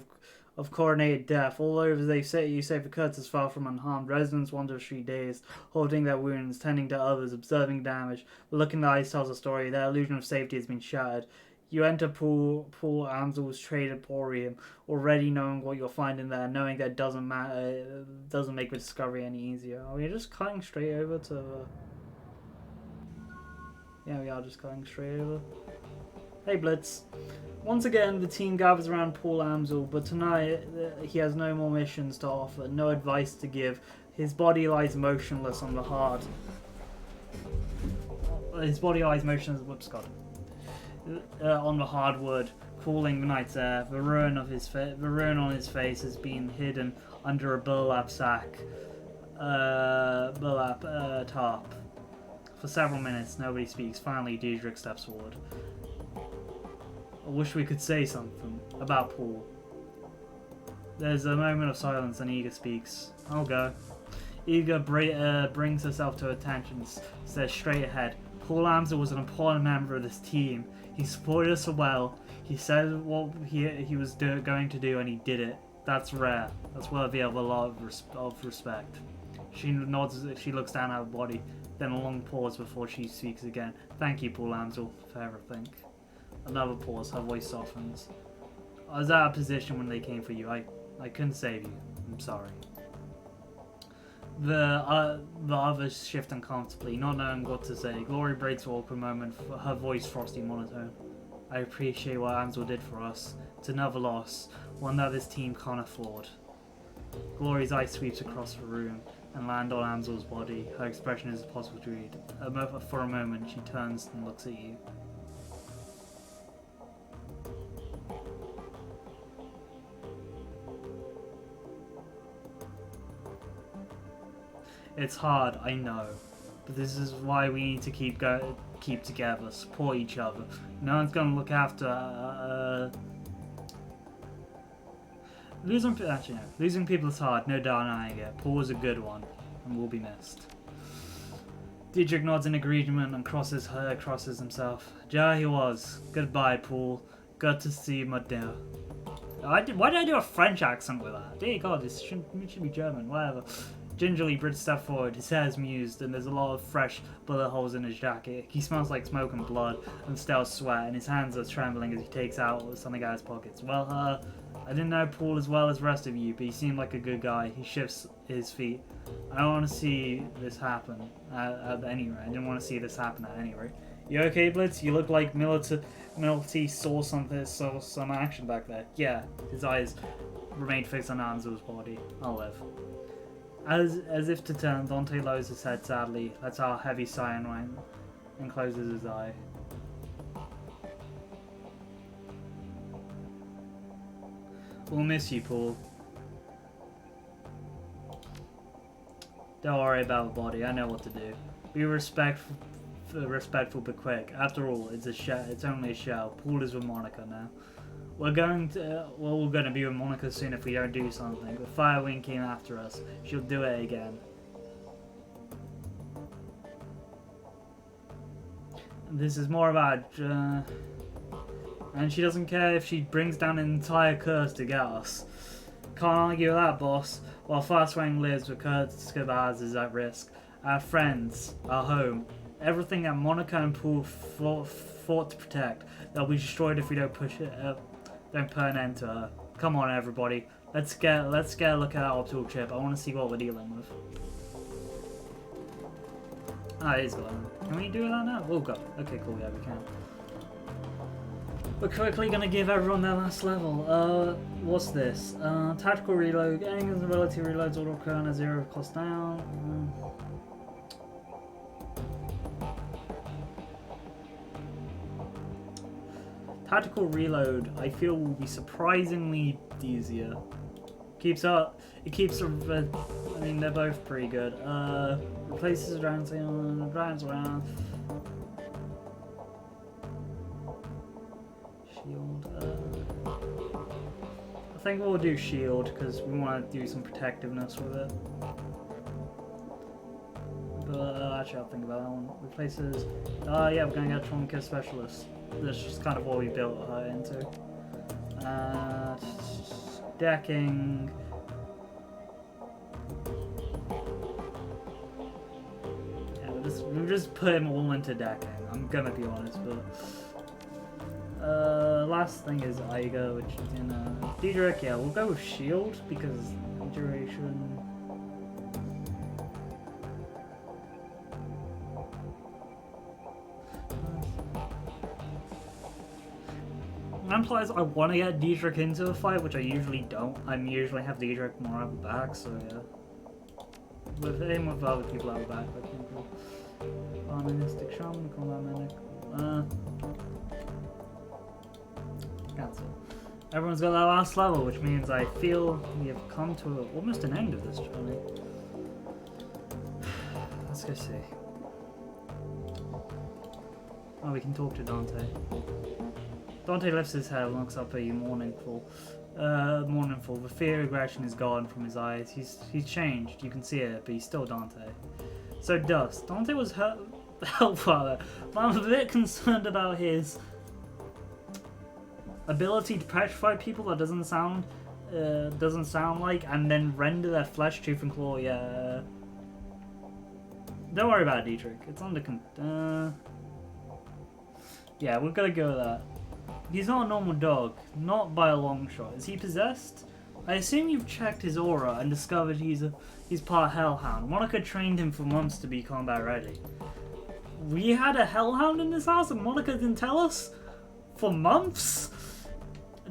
of coronated death. Although they say you save the Kurtz far from unharmed, residents wander the street dazed, holding their wounds, tending to others, observing damage. The look in the eyes tells a story. Their illusion of safety has been shattered. You enter Paul Amsel's trade emporium, already knowing what you'll find in there, knowing that doesn't make the discovery any easier. Are we just cutting straight over to? Yeah, we are just cutting straight over. Hey Blitz. Once again, the team gathers around Paul Amsel, but tonight he has no more missions to offer, no advice to give. His body lies motionless on the hard. His body lies motionless. Whoops, God. On the hardwood, cooling the night's air. The ruin on his face has been hidden under a burlap sack, tarp. For several minutes, nobody speaks. Finally, Diedrich steps forward. I wish we could say something about Paul. There's a moment of silence, and Iga speaks. I'll go. Iga brings herself to attention, stares straight ahead. Paul Amsel was an important member of this team. He supported us well. He said what he was going to do, and he did it. That's rare. That's worthy of a lot of respect. She nods. She looks down at her body, then a long pause before she speaks again. Thank you, Paul Amsel, for everything. Another pause. Her voice softens. I was out of position when they came for you. I couldn't save you. I'm sorry. The others shift uncomfortably, not knowing what to say. Glory breaks the awkward moment, her voice frosty monotone. I appreciate what Amsel did for us. It's another loss, one that this team can't afford. Glory's eye sweeps across the room and land on Amsel's body. Her expression is impossible to read. For a moment, she turns and looks at you. It's hard, I know, but this is why we need to keep together, support each other. No one's gonna look after. Losing people is hard, no denying it. Paul was a good one, and will be missed. Diedrich nods in agreement and crosses himself. Yeah, he was. Goodbye, Paul. Good to see you, my dear. Why did I do a French accent with that? Dear God, it should be German. Whatever. Gingerly, Britt steps forward, his hair is mused, and there's a lot of fresh bullet holes in his jacket. He smells like smoke and blood and stale sweat, and his hands are trembling as he takes out something out of his pockets. Well, I didn't know Paul as well as the rest of you, but he seemed like a good guy. He shifts his feet. I don't want to see this happen at any rate. I didn't want to see this happen at any rate. You okay, Blitz? You look like Milty saw some action back there. Yeah, his eyes remained fixed on Anzel's body. I'll live. As if to turn, Dante lowers his head sadly, lets out a heavy sigh and closes his eye. We'll miss you, Paul. Don't worry about the body, I know what to do. Be respectful but quick. After all, it's only a shell. Paul is with Monica now. We're going to, well, we're going to be with Monica soon if we don't do something. But Firewing came after us. She'll do it again. This is more about, and she doesn't care if she brings down an entire curse to get us. Can't argue with that, boss. While Firewing lives, the curse of ours is at risk. Our friends, our home, everything that Monica and Paul fought to protect, they'll be destroyed if we don't push it up. Don't put an end to her. Come on, everybody. Let's get a look at that optical chip. I want to see what we're dealing with. Ah, it is glowing. Can we do that now? Oh god. Okay, cool. Yeah, we can. We're quickly gonna give everyone their last level. What's this? Tactical reload. Enemy's ability reloads auto occur on a 0 cost down. Tactical reload, I feel, will be surprisingly easier. It keeps. I mean, they're both pretty good. Replaces dragons around. Shield. I think we'll do shield because we want to do some protectiveness with it. But actually, I'll think about that one. Replaces. Yeah, we're going to get Trauma Specialist. That's just kind of what we built her into. Decking. Yeah, we'll just put him all into decking. I'm gonna be honest, but last thing is Aiga, which is in Diedrich. Yeah, we'll go with shield because duration. Implies I want to get Diedrich into a fight, which I usually don't. I usually have Diedrich more at the back, so yeah. With him, with other people at the back, I think we'll... Mystic Shaman, Combat Medic... Cancel. Everyone's got that last level, which means I feel we have come to almost an end of this journey. Let's go see. Oh, we can talk to Dante. Dante lifts his head and looks up at you, mournful. The fear of aggression is gone from his eyes. He's changed. You can see it, but he's still Dante. So Dust. Dante was helpful, but I'm a bit concerned about his ability to petrify people. That doesn't sound like, and then render their flesh, tooth, and claw. Yeah. Don't worry about it, Dietrich. It's under. Yeah, we're gonna go with that. He's not a normal dog, not by a long shot. Is he possessed? I assume you've checked his aura and discovered he's part hellhound. Monica trained him for months to be combat ready. We had a hellhound in this house and Monica didn't tell us? For months?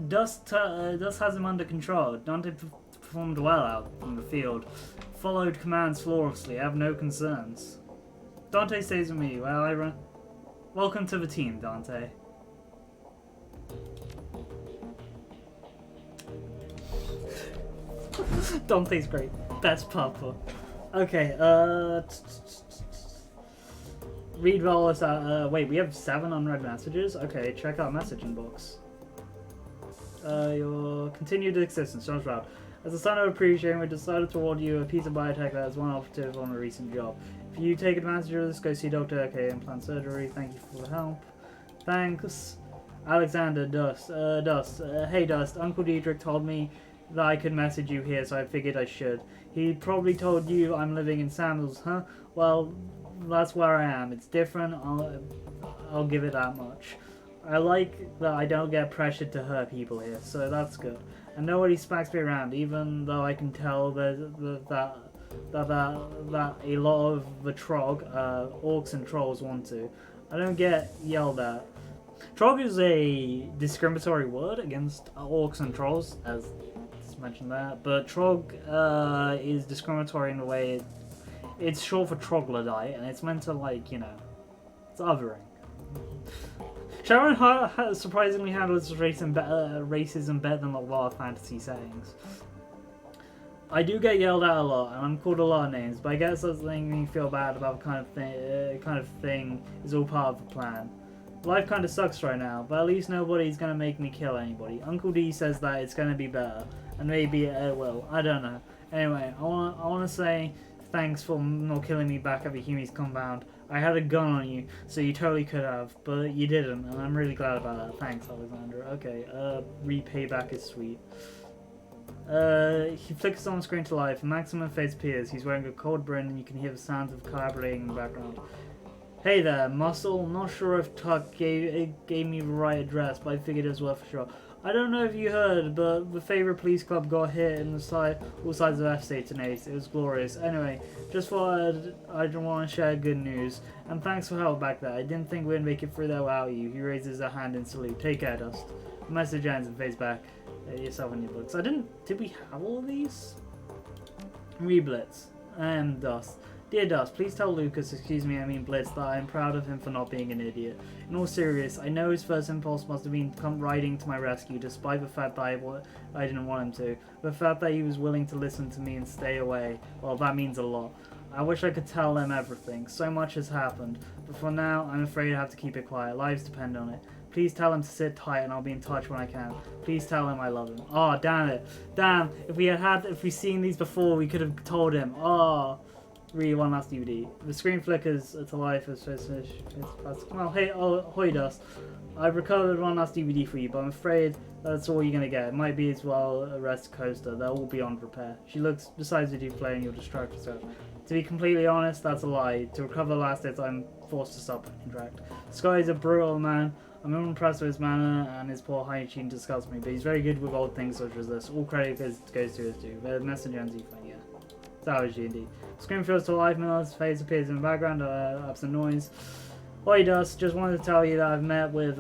Dust has him under control. Dante performed well out in the field. Followed commands flawlessly. I have no concerns. Dante stays with me while I run. Welcome to the team, Dante. Dante's great. Best papa. Okay, read all this out. Wait, we have 7 unread messages? Okay, check out messaging box. Your continued existence, John's Route. As a sign of appreciation, we decided to award you a piece of biotech that is one operative on a recent job. If you take advantage of this, go see Dr. Okay, implant surgery. Thank you for the help. Thanks. Alexander, Dust. Hey Dust, Uncle Diedrich told me that I could message you here, so I figured I should. He probably told you I'm living in Sandals, huh? Well, that's where I am. It's different, I'll give it that much. I like that I don't get pressured to hurt people here, so that's good. And nobody smacks me around, even though I can tell that a lot of the Trog, orcs and trolls want to. I don't get yelled at. Trog is a discriminatory word against orcs and trolls, as mentioned that, but Trog is discriminatory in the way it's short for troglodyte, and it's meant to, like, you know, it's othering. Shadowrun surprisingly handles racism better than a lot of fantasy settings. I do get yelled at a lot, and I'm called a lot of names, but I guess that's making me feel bad about the kind of thing is all part of the plan. Life kind of sucks right now, but at least nobody's gonna make me kill anybody. Uncle D says that it's gonna be better, and maybe it will. I don't know. Anyway, I wanna say thanks for not killing me back at the Humies compound. I had a gun on you, so you totally could have, but you didn't, and I'm really glad about that. Thanks, Alexander. Okay, repayback is sweet. He flickers on the screen to life. A maximum face appears. He's wearing a cold brin, and you can hear the sounds of collaborating in the background. Hey there, Muscle. Not sure if Tuck gave me the right address, but I figured it was worth a shot. I don't know if you heard, but the favorite police club got hit in the all sides of F-State tonight. It was glorious. Anyway, just thought I'd want to share good news. And thanks for help back there. I didn't think we'd make it through there without you. He raises a hand in salute. Take care, Dust. The message ends and fades back. Yourself in your books. Did we have all of these? Reblitz. Dust. Dear Dust, please tell Lucas, excuse me, I mean Blitz, that I am proud of him for not being an idiot. In all seriousness, I know his first impulse must have been to come riding to my rescue, despite the fact that I didn't want him to. The fact that he was willing to listen to me and stay away, well, that means a lot. I wish I could tell them everything. So much has happened. But for now, I'm afraid I have to keep it quiet. Lives depend on it. Please tell him to sit tight and I'll be in touch when I can. Please tell him I love him. Oh, damn it. Damn, if we seen these before, we could have told him. Oh. Read one last DVD. The screen flickers to life as well, hey, hoy Dust. I've recorded one last DVD for you, but I'm afraid that's all you're gonna get. It might be as well a rest coaster. They're all beyond repair. She looks besides the play and you'll distract yourself. To be completely honest, that's a lie. To recover the last hits, I'm forced to stop interact. Sky is a brutal man. I'm unimpressed with his manner and his poor hygiene disgusts me, but he's very good with old things such as this. All credit goes to his due. The messenger and Z-Phone, yeah. Savage G&D. Screen fills to life, Miller's face appears in the background, absent noise. Oi Dust, just wanted to tell you that I've met with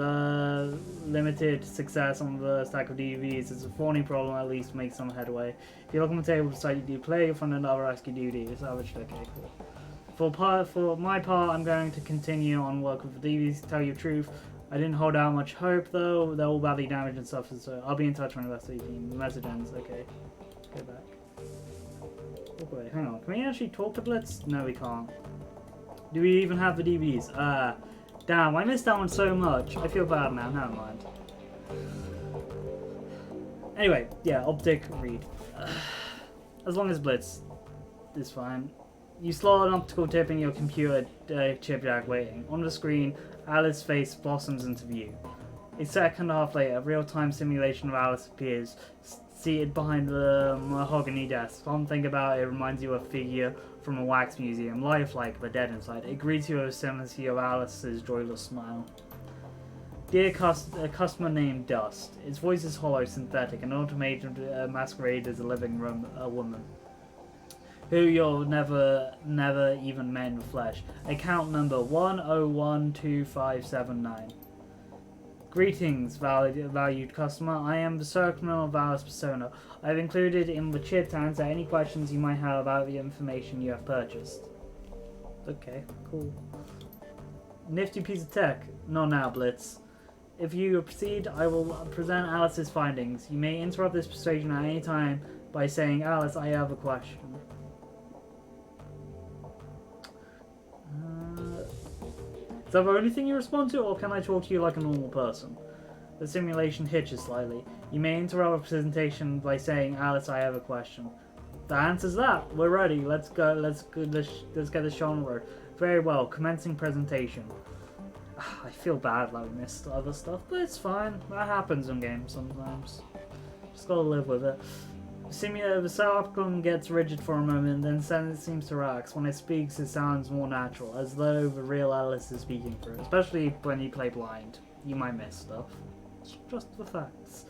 limited success on the stack of DVDs. It's a thorny problem, at least make some headway. If you look on the table beside you do play, you'll find another rescue DVD. Savage, okay, cool. For my part, I'm going to continue on work with the DVDs, to tell you the truth. I didn't hold out much hope though, they're all badly damaged and stuff, so I'll be in touch when the rest of the team. The message ends, okay. Go back. Wait, hang on. Can we actually talk to Blitz? No, we can't. Do we even have the DVDs? Damn, I missed that one so much. I feel bad now. Never mind. Anyway, yeah, optic read. As long as Blitz is fine. You slot an optical tip in your computer chip jack waiting. On the screen, Alice's face blossoms into view. A second and a half later, a real-time simulation of Alice appears, seated behind the mahogany desk. Something about it reminds you of a figure from a wax museum, lifelike but dead inside. It greets you with a semblance of Alice's joyless smile. Dear customer named Dust. Its voice is hollow, synthetic, and automated masquerade as a living woman, who you'll never even met in the flesh. Account number 1012579. Greetings, valued customer. I am the Circle of Alice Persona. I've included in the chit to answer any questions you might have about the information you have purchased. Okay, cool. Nifty piece of tech. Not now, Blitz. If you proceed, I will present Alice's findings. You may interrupt this persuasion at any time by saying, Alice, I have a question. Is that the only thing you respond to, or can I talk to you like a normal person? The simulation hitches slightly. You may interrupt a presentation by saying, Alice, I have a question. The answer's that. We're ready. Let's go. Let's get this show on the road. Very well. Commencing presentation. I feel bad that we missed other stuff, but it's fine. That happens in games sometimes. Just gotta live with it. The sarcasm gets rigid for a moment, then it seems to relax. When it speaks, it sounds more natural, as though the real Alice is speaking through it. Especially when you play blind. You might miss stuff. It's just the facts.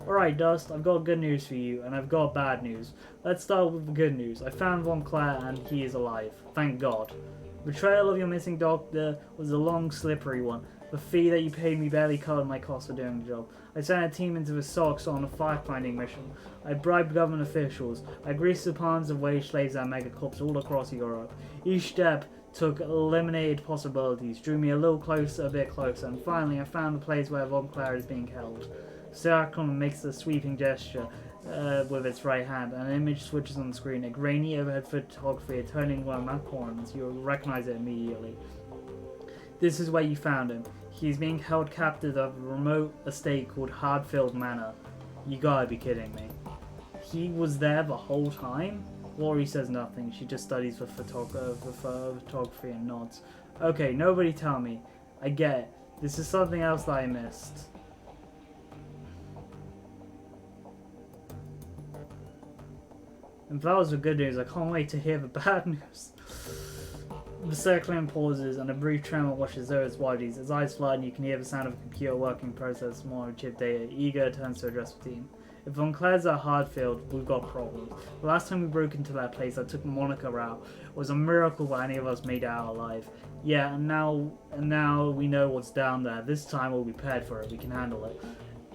Alright, Dust, I've got good news for you, and I've got bad news. Let's start with the good news. I found Von Claire, and he is alive. Thank God. The betrayal of your missing doctor was a long, slippery one. The fee that you paid me barely covered my cost for doing the job. I sent a team into the socks on a fact-finding mission. I bribed government officials. I greased the palms of wage slaves and megacorps all across Europe. Each step took eliminated possibilities, drew me a little closer, a bit closer, and finally I found the place where Von Claire is being held. Sarcon makes a sweeping gesture with its right hand, and an image switches on the screen. A grainy overhead photography turning one of my corners. You'll recognize it immediately. This is where you found him. He's being held captive at a remote estate called Hardfield Manor. You gotta be kidding me. He was there the whole time? Laurie says nothing. She just studies for photography and nods. Okay, nobody tell me. I get it. This is something else that I missed. If that was the good news, I can't wait to hear the bad news. The circling pauses and a brief tremor washes over his bodies. His eyes flood and you can hear the sound of a computer working process more chip data. Eager turns to address the team. If Von Claire's at Hardfield, we've got problems. The last time we broke into that place, I took Monica out. It was a miracle that any of us made it out alive. Yeah, and now we know what's down there. This time we'll be prepared for it. We can handle it.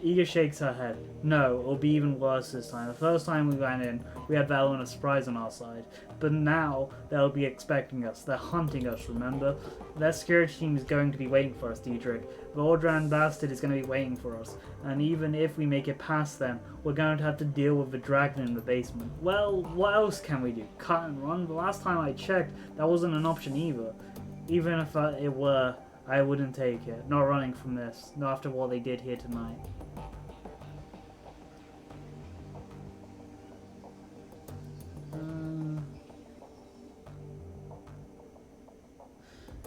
Eager shakes her head. No, it'll be even worse this time. The first time we went in, we had Avalon a surprise on our side. But now, they'll be expecting us. They're hunting us, remember? Their security team is going to be waiting for us, Diedrich. The Ordran bastard is going to be waiting for us. And even if we make it past them, we're going to have to deal with the dragon in the basement. Well, what else can we do? Cut and run? The last time I checked, that wasn't an option either. Even if it were, I wouldn't take it. Not running from this. Not after what they did here tonight.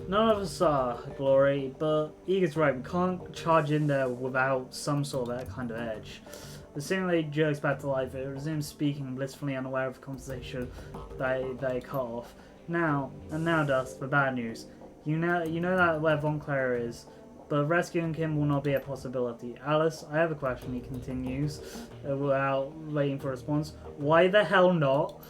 None of us are, Glory, but Eager's right, we can't charge in there without some sort of that kind of edge. The simulator jerks back to life, it resumes speaking, blissfully unaware of the conversation they cut off. Now, Dust, the bad news. You know that where Von Claire is, but rescuing him will not be a possibility. Alice, I have a question, he continues, without waiting for a response. Why the hell not?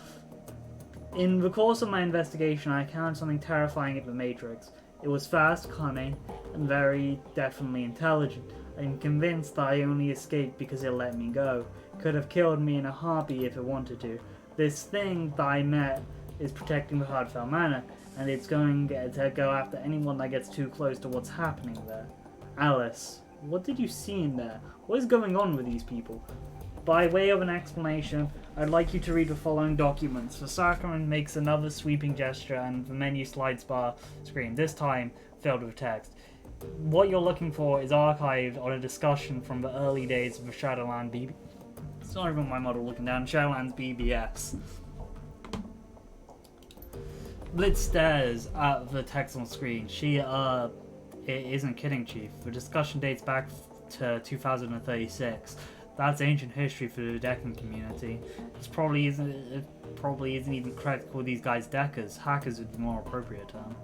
In the course of my investigation, I encountered something terrifying at the Matrix. It was fast, cunning, and very definitely intelligent. I'm convinced that I only escaped because it let me go. It could have killed me in a heartbeat if it wanted to. This thing that I met is protecting the Hardfell Manor, and it's going to go after anyone that gets too close to what's happening there. Alice, what did you see in there? What is going on with these people? By way of an explanation, I'd like you to read the following documents. The Sacrament makes another sweeping gesture and the menu slides bar screen, this time filled with text. What you're looking for is archived on a discussion from the early days of the Shadowrun Sorry about my model looking down. Shadowrun's BBS. Blitz stares at the text on screen. She, isn't kidding, Chief. The discussion dates back to 2036. That's ancient history for the Deccan community. It probably isn't even correct to call these guys Deckers. Hackers would be more appropriate term.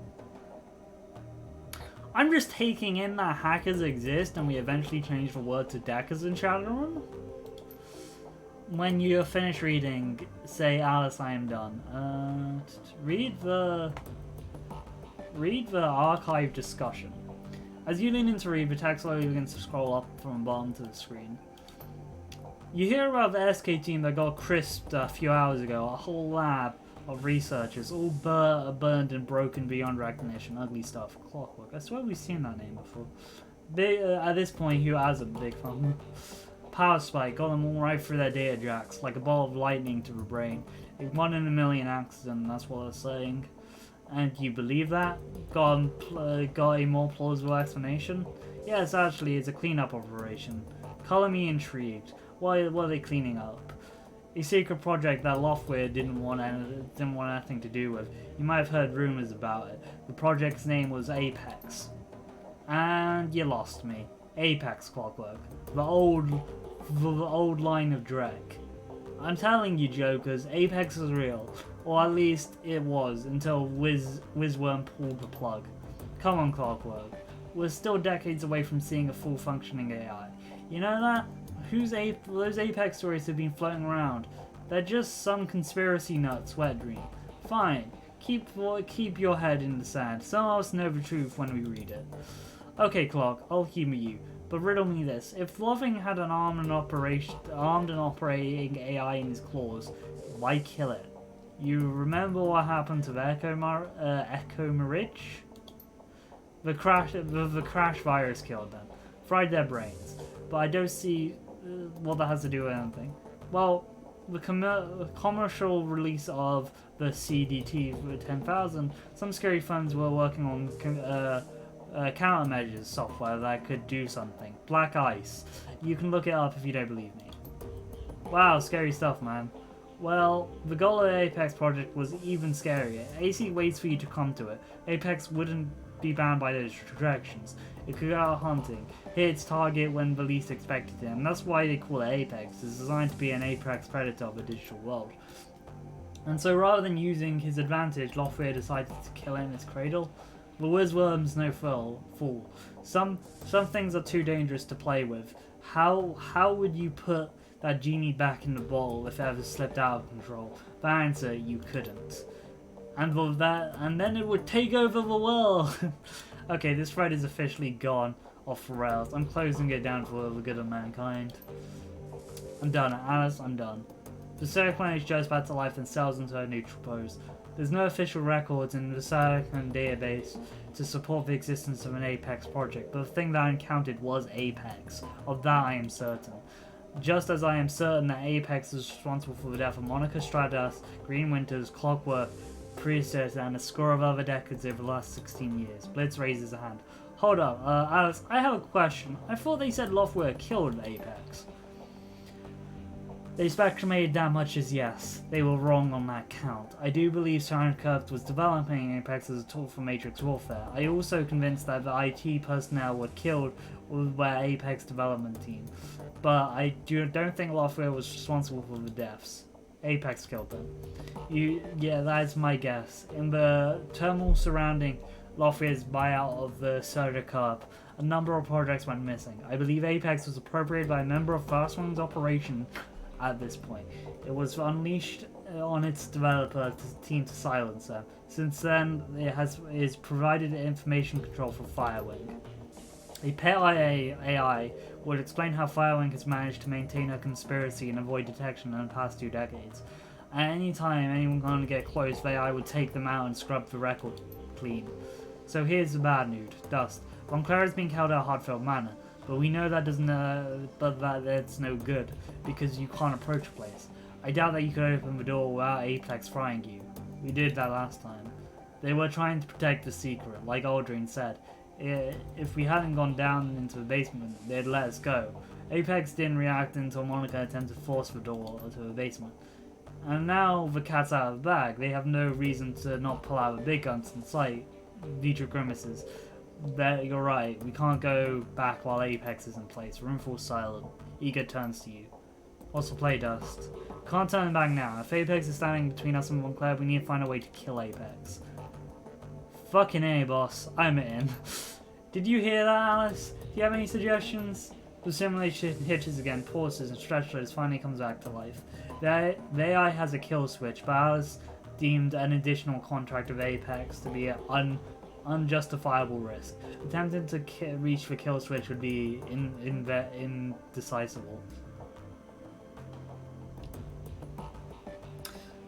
I'm just taking in that hackers exist and we eventually change the word to Deckers in Shadowrun. When you're finished reading, say Alice, I am done. Read the archive discussion. As you lean in to read, the text slowly begins to scroll up from the bottom to the screen. You hear about the SK team that got crisped a few hours ago, a whole lab of researchers, all burned and broken beyond recognition, ugly stuff, Clockwork. I swear we've seen that name before. At this point, Hugh has a big fan. Power spike got them all right through their data jacks, like a ball of lightning to the brain. A 1 in a million accident, that's what they're saying. And you believe that? Got a more plausible explanation? Yes, actually, it's a cleanup operation. Color me intrigued. What are they cleaning up? A secret project that Loftweir didn't want anything to do with. You might have heard rumors about it. The project's name was Apex. And you lost me. Apex, Clockwork. The old line of Drek. I'm telling you, jokers, Apex is real. Or at least it was, until Wizworm pulled the plug. Come on, Clockwork. We're still decades away from seeing a full functioning AI. You know that? Those Apex stories have been floating around. They're just some conspiracy nut's wet dream. Fine. Keep your head in the sand. Some of us know the truth when we read it. Okay, Clock, I'll humor you. But riddle me this. If Loving had an armed and operating AI in his claws, why kill it? You remember what happened to the Echo Marich? The crash virus killed them. Fried their brains. But I don't see what that has to do with anything. Well, the commercial release of the CDT 10,000, some scary funds were working on countermeasures software that could do something. Black Ice. You can look it up if you don't believe me. Wow, scary stuff, man. Well, the goal of the Apex project was even scarier. AC waits for you to come to it. Apex wouldn't be bound by those restrictions. It could go out hunting, hit its target when the least expected it, and that's why they call it Apex. It's designed to be an apex predator of the digital world. And so rather than using his advantage, Le Fey decided to kill it in its cradle. The Wizworm's no fool. Some things are too dangerous to play with. How would you put that genie back in the bottle if it ever slipped out of control? The answer, you couldn't. And then it would take over the world. Okay, this thread is officially gone off the rails. I'm closing it down for the good of mankind. I'm done, Alice, I'm done. The Circlone goes back to life and settles into a neutral pose. There's no official records in the Shadowrun database to support the existence of an Apex project, but the thing that I encountered was Apex. Of that I am certain. Just as I am certain that Apex is responsible for the death of Monica Stratus, Green Winters, Clockwork, Priestess, and a score of other decades over the last 16 years. Blitz raises a hand. Hold up, Alice, I have a question. I thought they said Le Fey killed Apex. They speculated that much as yes. They were wrong on that count. I do believe Shadowrun was developing Apex as a tool for Matrix warfare. I also convinced that the IT personnel were killed with the Apex development team. But I don't think Le Fey was responsible for the deaths. Apex killed them. Yeah, that's my guess. In the turmoil surrounding Le Fey's buyout of the Soda Cup, a number of projects went missing. I believe Apex was appropriated by a member of Fast One's operation at this point. It was unleashed on its developer team to silence them. Since then, is provided information control for Firewing. A pet AI would explain how Firewing has managed to maintain a conspiracy and avoid detection in the past 2 decades. At any time anyone going to get close, the AI would take them out and scrub the record clean. So here's the bad news, Dust. Moncler is being held at Hartfield Manor, but we know that that's no good, because you can't approach a place. I doubt that you could open the door without Apex frying you. We did that last time. They were trying to protect the secret, like Aldrin said. If we hadn't gone down into the basement, they'd let us go. Apex didn't react until Monica attempted to force the door to the basement. And now the cat's out of the bag. They have no reason to not pull out the big guns in sight. Vtuber grimaces. You're right, we can't go back while Apex is in place. Room falls silent. Ego turns to you. What's the play, Dust? Can't turn back now. If Apex is standing between us and Montclair, we need to find a way to kill Apex. Fucking A, boss. I'm in. Did you hear that, Alice? Do you have any suggestions? The simulation hitches again, pauses, and stretches finally comes back to life. The AI has a kill switch, but Alice deemed an additional contract of Apex to be an unjustifiable risk. Attempting to reach the kill switch would be indecisible.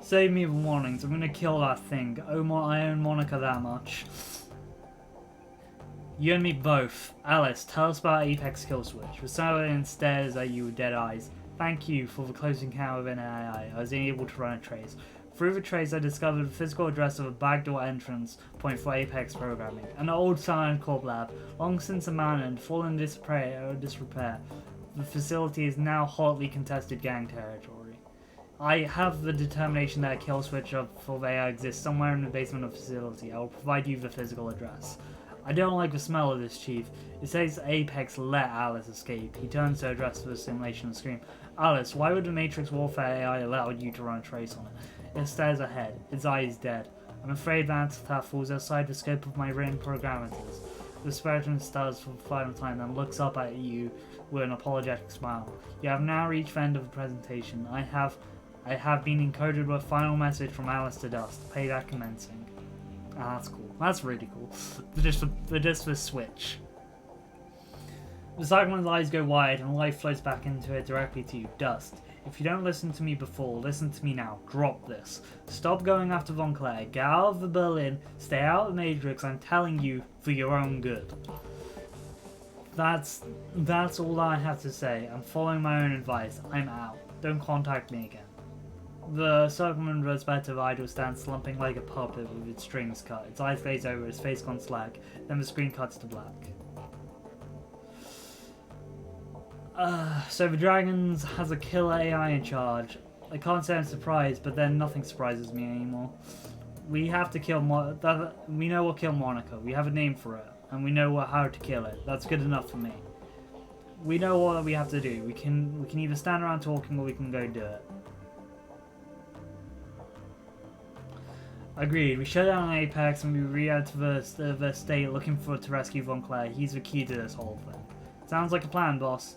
Save me the warnings, I'm gonna kill that thing. I own Monica that much. You and me both. Alice, tell us about Apex kill switch. The silent stares at you with dead eyes. Thank you for the close encounter with an AI. I was able to run a trace. Through the trace, I discovered the physical address of a backdoor entrance point for Apex programming. An old Silent Corp lab, long since abandoned, fallen in disrepair. The facility is now hotly contested gang territory. I have the determination that a kill switch for the AI exists somewhere in the basement of the facility. I will provide you the physical address. I don't like the smell of this, Chief. It says Apex let Alice escape. He turns to address the simulation and scream. Alice, why would the Matrix Warfare AI allow you to run a trace on it? It stares ahead. Its eye is dead. I'm afraid that falls outside the scope of my written parameters. The Spartan stutters for the final time and looks up at you with an apologetic smile. You have now reached the end of the presentation. I have been encoded with a final message from Alice to Dust. Payback commencing. Ah, that's cool. That's really cool. Just the switch. The Cyclone's eyes go wide and light flows back into it directly to you. Dust. If you don't listen to me before, listen to me now. Drop this. Stop going after Von Claire. Get out of the Berlin. Stay out of the Matrix. I'm telling you, for your own good. That's all I have to say. I'm following my own advice. I'm out. Don't contact me again. The Circleman was back to idle stand, slumping like a puppet with its strings cut. Its eyes glaze over, his face gone slack. Then the screen cuts to black. So the Dragons has a killer AI in charge. I can't say I'm surprised, but then nothing surprises me anymore. We have to kill we know we'll kill Monica. We have a name for it, and we know how to kill it. That's good enough for me. We know what we have to do. We can either stand around talking or we can go do it. Agreed. We shut down Apex and we re-add to the state looking to rescue Von Claire. He's the key to this whole thing. Sounds like a plan, boss.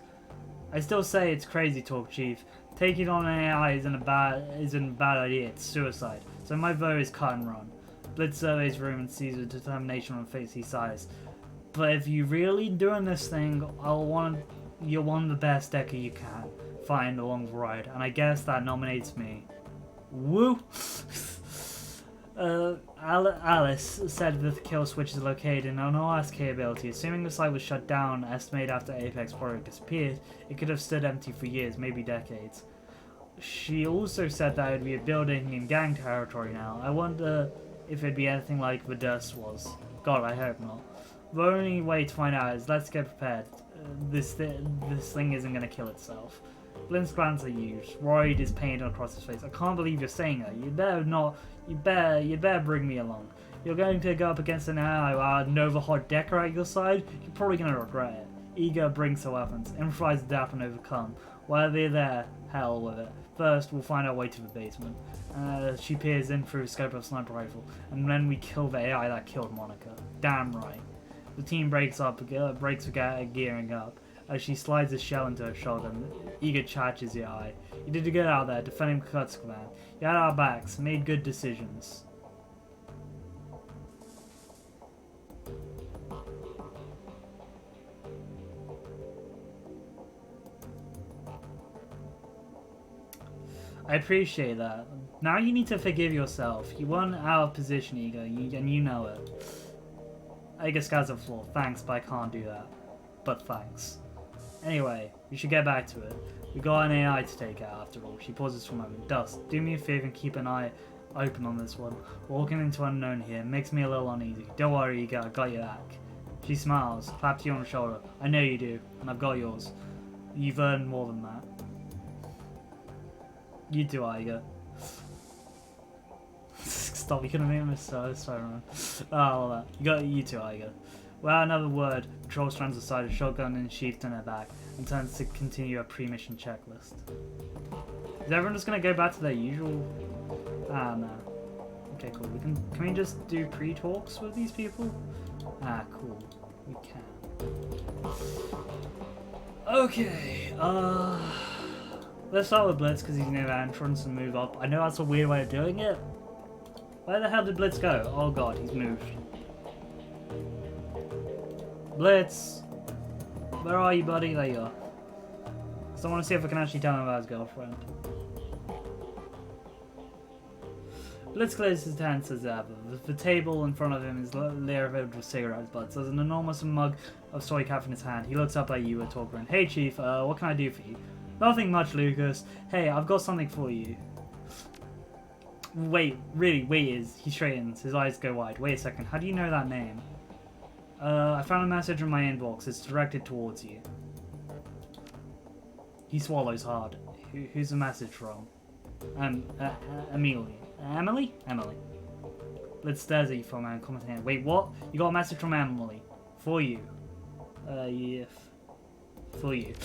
I still say it's crazy talk, Chief. Taking on an AI isn't a bad idea. It's suicide. So my vote is cut and run. Blitz surveys the room and sees with determination on the face he sighs. But if you're really doing this thing, you're one of the best Decker you can find along the ride, and I guess that nominates me. Woo! Alice said that the kill switch is located in an OS capability. Assuming the site was shut down, estimated after Apex product disappeared, it could have stood empty for years, maybe decades. She also said that it would be a building in gang territory now. I wonder if it'd be anything like the Dust was. God, I hope not. The only way to find out is let's get prepared. This thing isn't going to kill itself. Blint's glance at you. Royd is painted across his face. I can't believe you're saying that. You better bring me along. You're going to go up against an AI with Nova Hot Decker at your side? You're probably going to regret it. Eager brings the weapons. Improvise, adapt, and overcome. While they're there, hell with it. First, we'll find our way to the basement. She peers in through the scope of a sniper rifle, and then we kill the AI that killed Monica. Damn right. The team breaks the gearing up. As she slides a shell into her shotgun, Eager catches the eye. You did good out there, defending Kurt's command. You had our backs, made good decisions. I appreciate that. Now you need to forgive yourself. You weren't out of position, Eager, and you know it. I guess guys are flawed. Thanks, but I can't do that. But thanks. Anyway, we should get back to it. We got an AI to take out after all. She pauses for a moment. Dust, do me a favor and keep an eye open on this one. Walking into unknown here makes me a little uneasy. Don't worry, Eager, I got your back. She smiles, claps you on the shoulder. I know you do, and I've got yours. You've earned more than that. You do, Iger. Stop, you couldn't make a mistake. Sorry, man. Oh, you too, Iger. Without another word, Patrol stands aside, a shotgun and in her back, and turns to continue a pre-mission checklist. Is everyone just gonna go back to their usual? Ah, no. Okay, cool. Can we just do pre-talks with these people? Ah, cool. We can. Okay. Let's start with Blitz because he's near the entrance and move up. I know that's a weird way of doing it. Where the hell did Blitz go? Oh god, he's moved. Blitz! Where are you, buddy? There you are. So I want to see if I can actually tell him about his girlfriend. Blitz clears his hands as ever. The table in front of him is lit with cigarette butts. There's an enormous mug of soy cap in his hand. He looks up at you and talks around. Hey Chief, what can I do for you? Nothing much, Lucas. Hey, I've got something for you. Wait, really, he straightens. His eyes go wide. Wait a second, how do you know that name? I found a message in my inbox. It's directed towards you. He swallows hard. Who's the message from? Emily. Emily? Emily. Let's stares at you for a moment, commenting. Wait, what? You got a message from Emily. For you. Yeah. For you.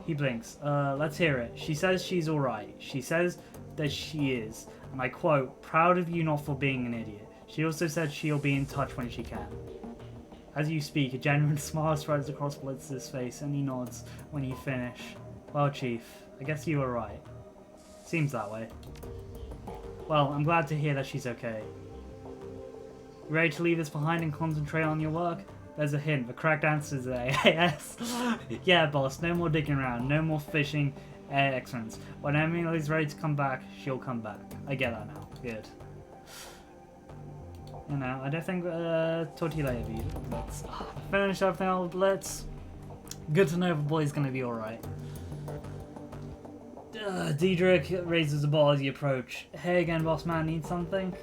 He blinks. Let's hear it. She says she's alright. She says that she is, and I quote, proud of you not for being an idiot. She also said she'll be in touch when she can. As you speak, a genuine smile spreads across Blitz's face, and he nods when you finish. Well, Chief, I guess you were right. Seems that way. Well, I'm glad to hear that she's okay. You ready to leave this behind and concentrate on your work? There's a hint. The correct answer is yes. Yeah, boss. No more digging around. No more fishing excellence. When Emily's ready to come back, she'll come back. I get that now. Good. You know, I don't think talk to you later, Let's finish everything else. Let's. Good to know the boy's gonna be alright. Diedrich raises the ball as you approach. Hey again, boss man, need something?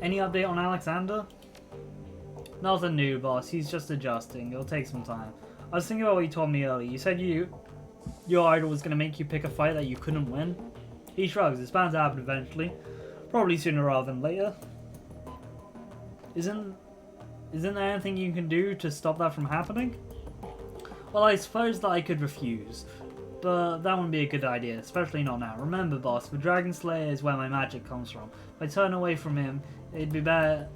Any update on Alexander? Nothing new, boss. He's just adjusting. It'll take some time. I was thinking about what you told me earlier. You said your idol was going to make you pick a fight that you couldn't win. He shrugs. It's bound to happen eventually. Probably sooner rather than later. Isn't there anything you can do to stop that from happening? Well, I suppose that I could refuse. But that wouldn't be a good idea, especially not now. Remember, boss, the Dragon Slayer is where my magic comes from. If I turn away from him, you'd better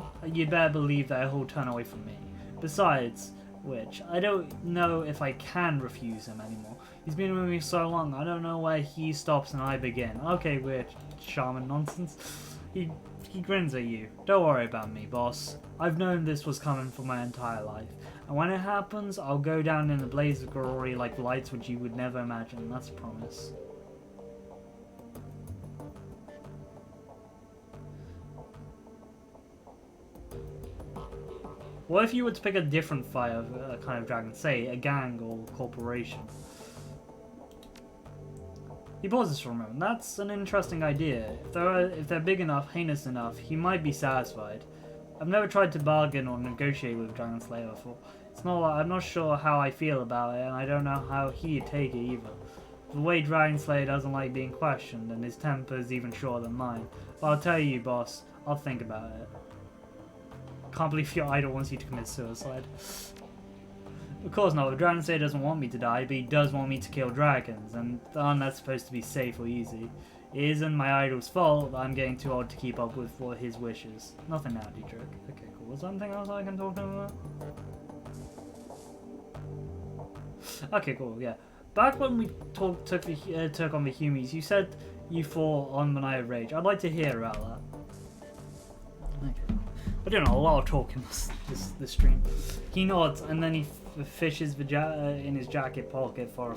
believe that he'll turn away from me. Besides which, I don't know if I can refuse him anymore. He's been with me so long, I don't know where he stops and I begin. Okay, weird shaman nonsense. He grins at you. Don't worry about me, boss. I've known this was coming for my entire life. And when it happens, I'll go down in a blaze of glory like lights which you would never imagine. That's a promise. What if you were to pick a different fire kind of dragon, say a gang or corporation? He pauses for a moment. That's an interesting idea. If they're big enough, heinous enough, he might be satisfied. I've never tried to bargain or negotiate with Dragon Slayer before. I'm not sure how I feel about it, and I don't know how he'd take it either. The way Dragon Slayer doesn't like being questioned, and his temper's even shorter than mine. But I'll tell you, boss, I'll think about it. Can't believe your idol wants you to commit suicide. Of course not, the Dragon Slayer doesn't want me to die, but he does want me to kill dragons, and aren't that supposed to be safe or easy? It isn't my idol's fault that I'm getting too old to keep up with his wishes. Nothing now, Diedrich. Okay, cool. Was there anything else I can talk to him about? Okay, cool, yeah. Back when we took on the Humies, you said you fought on the Night of Rage. I'd like to hear about that. Okay. We're doing a lot of talking this stream. He nods, and then he fishes in his jacket pocket for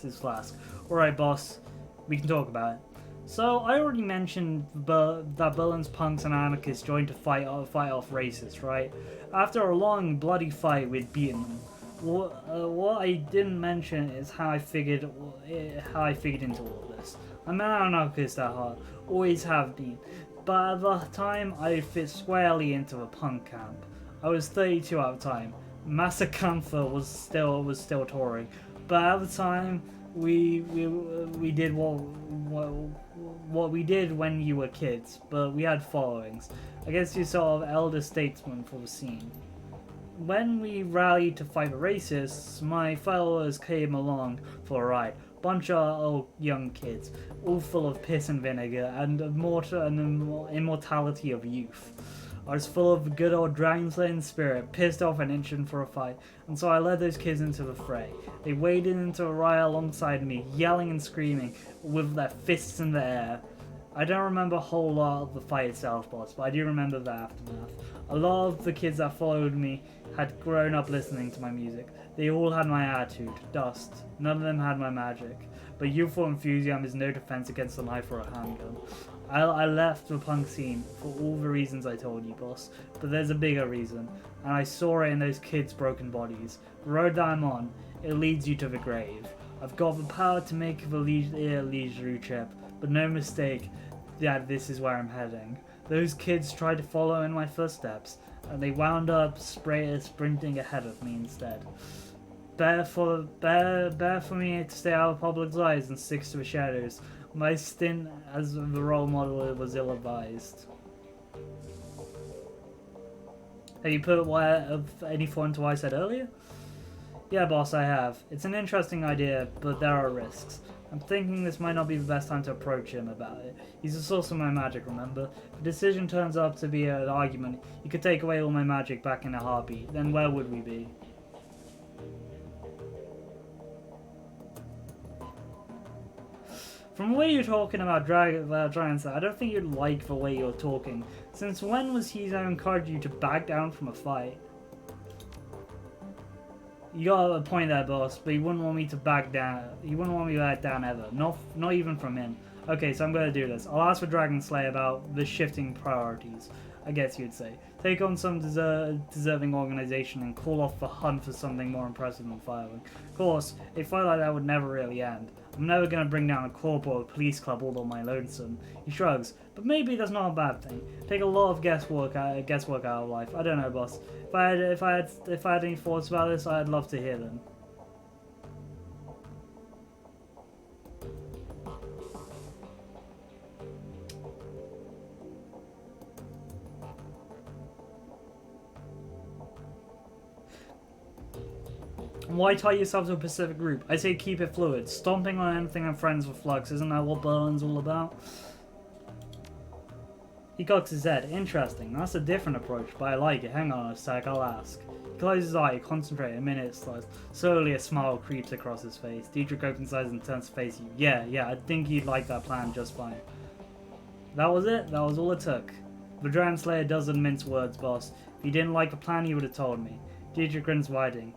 his flask. Alright, boss. We can talk about it. So, I already mentioned that Berlin's punks and anarchists joined to fight off racists, right? After a long, bloody fight, we'd beaten them. What I didn't mention is how I figured into all of this. I'm an anarchist at heart, always have been. But at the time, I fit squarely into a punk camp. I was 32 at the time. Massacantha was still touring, but at the time, we did what we did when you were kids, but we had followings. I guess you're sort of elder statesmen for the scene. When we rallied to fight the racists, my followers came along for a ride. Bunch of old young kids, all full of piss and vinegar and immortality of youth. I was full of the good old dragon slaying spirit, pissed off and itching for a fight, and so I led those kids into the fray. They waded into a riot alongside me, yelling and screaming, with their fists in the air. I don't remember a whole lot of the fight itself, boss, but I do remember the aftermath. A lot of the kids that followed me had grown up listening to my music. They all had my attitude, dust. None of them had my magic. But youthful enthusiasm is no defense against a knife or a handgun. I left the punk scene for all the reasons I told you, boss. But there's a bigger reason, and I saw it in those kids' broken bodies. The road that I'm on, it leads you to the grave. I've got the power to make the leisurely trip, but no mistake that this is where I'm heading. Those kids tried to follow in my footsteps, and they wound up sprinting ahead of me instead. Better for me to stay out of public's eyes and stick to the shadows. My stint as the role model was ill-advised. Have you put any thought into what I said earlier? Yeah, boss, I have. It's an interesting idea, but there are risks. I'm thinking this might not be the best time to approach him about it. He's the source of my magic, remember? If the decision turns out to be an argument, he could take away all my magic back in a heartbeat. Then where would we be? From the way you're talking about dragons, I don't think you'd like the way you're talking. Since when was he to encourage you to back down from a fight? You got a point there, boss, but he wouldn't want me to back down. He wouldn't want me to back down ever. Not even from him. Okay, so I'm gonna do this. I'll ask the Dragon Slayer about the shifting priorities. I guess you'd say. Take on some deserving organization and call off the hunt for something more impressive than firing. Of course, a fight like that would never really end. I'm never gonna bring down a corporal or a police club all on my lonesome. He shrugs, but maybe that's not a bad thing. Take a lot of guesswork out of life. I don't know, boss. If I had any thoughts about this, I'd love to hear them. Why tie yourself to a specific group? I say keep it fluid. Stomping on anything and friends with flux, isn't that what Berlin's all about? He cocks his head. Interesting. That's a different approach, but I like it. Hang on a sec, I'll ask. He closes his eye, concentrate, a minute slides. Slowly a smile creeps across his face. Dietrich opens his eyes and turns to face you. Yeah, I think you'd like that plan just fine. That was it? That was all it took. The Dragon Slayer doesn't mince words, boss. If you didn't like the plan, you would have told me. Dietrich grins widely.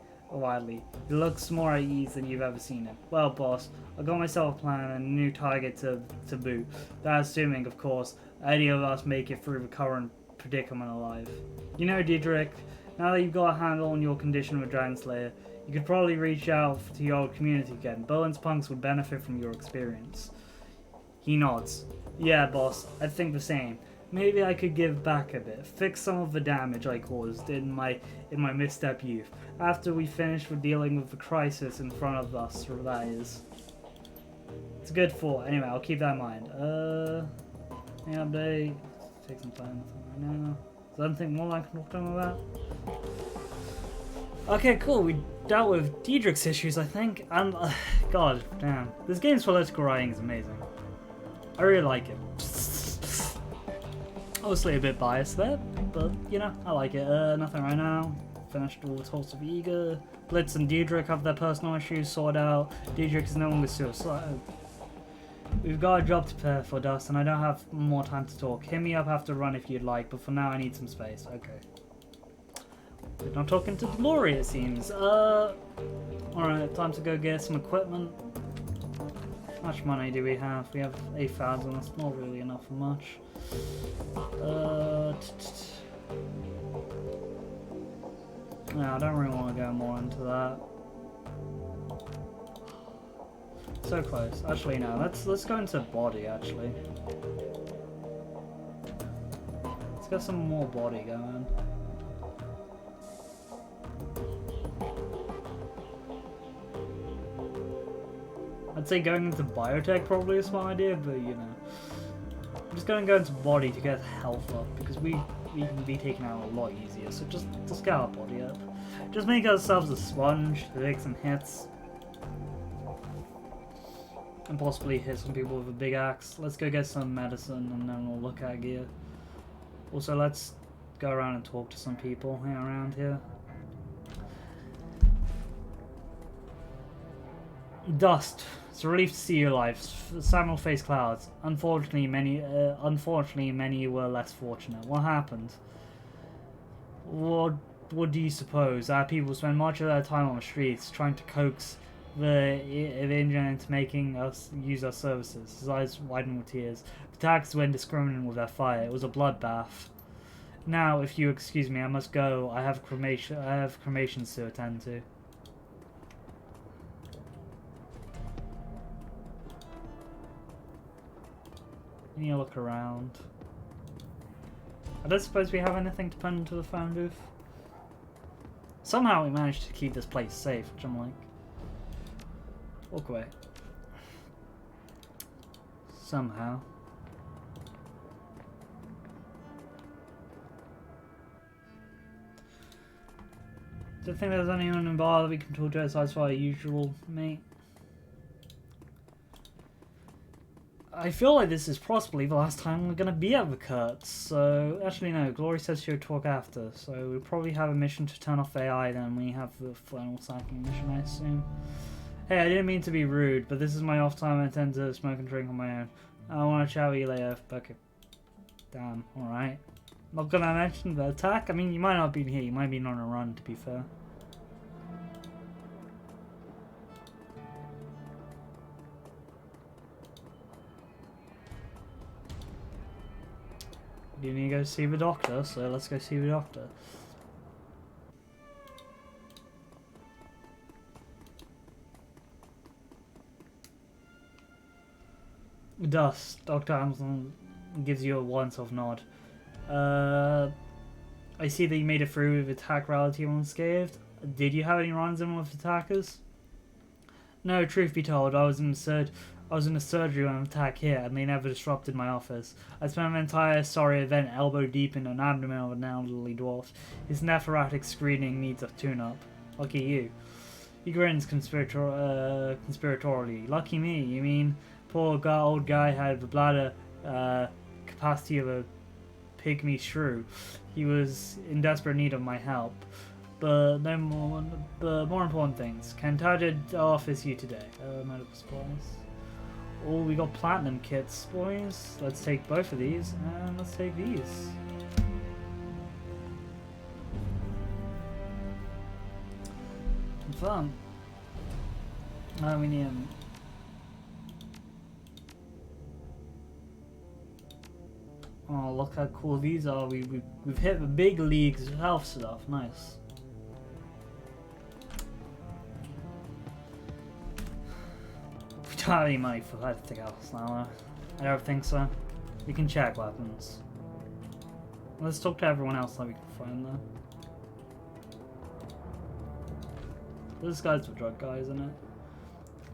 He looks more at ease than you've ever seen him. Well, boss, I got myself a plan and a new target to boot. That assuming, of course, any of us make it through the current predicament alive. You know, Dietrich, now that you've got a handle on your condition with Dragon Slayer, you could probably reach out to your old community again. Berlin's punks would benefit from your experience. He nods. Yeah, boss, I think the same. Maybe I could give back a bit, fix some of the damage I caused in my misstep youth, after we finish with dealing with the crisis in front of us, that is. It's a good thought. Anyway, I'll keep that in mind. Any update? Take some time right now. Is there anything more I can talk to him about? Okay, cool. We dealt with Dietrich's issues, I think, and god damn, this game's political writing is amazing. I really like it. Obviously a bit biased there, but you know, I like it. Nothing right now. Finished all the talks of Eager. Blitz and Dietrich have their personal issues sorted out. Dietrich is no longer suicidal. We've got a job to prepare for, Dust, and I don't have more time to talk. Hit me up after run if you'd like, but for now I need some space. Okay. We're not talking to Glory, it seems. Alright, time to go get some equipment. How much money do we have? We have 8,000, that's not really enough for much. No, I don't really want to go more into that. So close. Actually, no. Let's go into body. Actually, let's get some more body going. I'd say going into biotech probably a smart idea, but you know, I'm just gonna go into body to get health up because we can be taken out a lot easier. So just get our body up. Just make ourselves a sponge to take some hits. And possibly hit some people with a big axe. Let's go get some medicine and then we'll look at gear. Also, let's go around and talk to some people around here. Dust. It's a relief to see you alive. Samuel faced clouds. Unfortunately, many were less fortunate. What happened? What do you suppose? Our people spend much of their time on the streets trying to coax the injured into making us use our services. His eyes widened with tears. The attackers were indiscriminate with their fire. It was a bloodbath. Now, if you excuse me, I must go. I have cremations to attend to. I need to look around. I don't suppose we have anything to put into the phone booth. Somehow we managed to keep this place safe, which I'm like, walk away. Somehow. Don't think there's anyone in the bar that we can talk to aside from our usual mate. I feel like this is possibly the last time we're going to be at the Kurtz, so actually no, Glory says she'll talk after, so we probably have a mission to turn off AI then we have the final sacking mission, I assume. Hey, I didn't mean to be rude, but this is my off time. I intend to smoke and drink on my own. I want to chat with you later. Okay. Damn, alright. Not gonna mention the attack. I mean, you might not be here. You might be on a run, to be fair. You need to go see the doctor, so let's go see the doctor. Dust. Dr. Amazon gives you a once-off nod. I see that you made it through with attack relative unscathed. Did you have any runs-in with attackers? No, truth be told, I was in a surgery when an attack hit, and they never disrupted my office. I spent an entire sorry event elbow deep in an abdomen of an elderly dwarf. His nephratic screening needs a tune-up. Lucky you. He grins conspiratorially. Lucky me, you mean? Poor old guy had the bladder capacity of a pygmy shrew. He was in desperate need of my help. But more important things. Can Taja office you today? Medical supplies. Oh, we got platinum kits, boys. Let's take both of these, and let's take these. Confirm. We need them. Oh, look how cool these are. We've hit the big leagues of health stuff. Nice. We don't have any money for anything else now. I don't think so. We can check weapons. Let's talk to everyone else that we can find there. This guy's the drug guy, isn't it?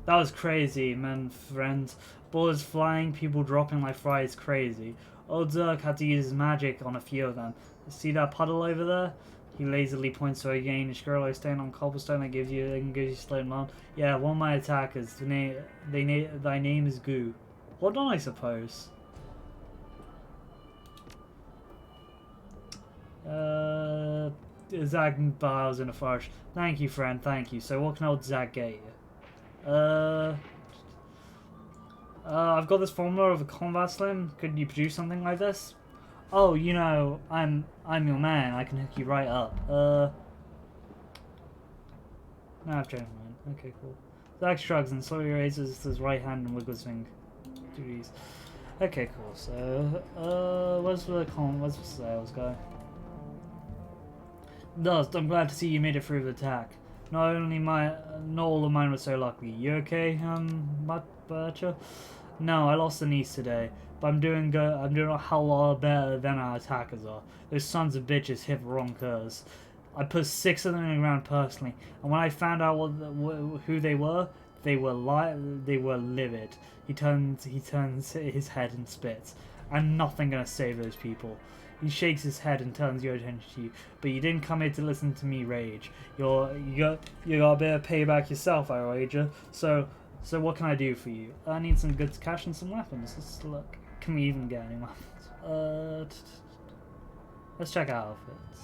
That was crazy, man, friends. Bullets flying, people dropping like flies, crazy. Old Zerk had to use his magic on a few of them. See that puddle over there? He lazily points to a Danish girl who's standing on cobblestone that gives you slow down. Yeah, one of my attackers. Thy name is Goo. Well done, I suppose. Zag bows in a flourish. Thank you, friend, thank you. So what can old Zag get you? I've got this formula of a combat slim. Could you produce something like this? Oh, you know, I'm your man. I can hook you right up. No, I've changed mine. Okay, cool. Zach shrugs and slowly raises his right hand and wiggles his duties. Okay, cool. So, where's the sales guy? Dust, I'm glad to see you made it through the attack. Not all of mine was so lucky. You okay, Butcher? No, I lost a niece today, but I'm doing good. I'm doing a hell lot better than our attackers are. Those sons of bitches hit the wrong curs. I put 6 of them in the ground personally, and when I found out who they were livid. He turns his head and spits. I'm nothing gonna save those people. He shakes his head and turns your attention to you. But you didn't come here to listen to me rage. You got a bit of payback yourself, I wager. So what can I do for you? I need some good cash and some weapons. Let's look. Can we even get any weapons? Let's check out outfits.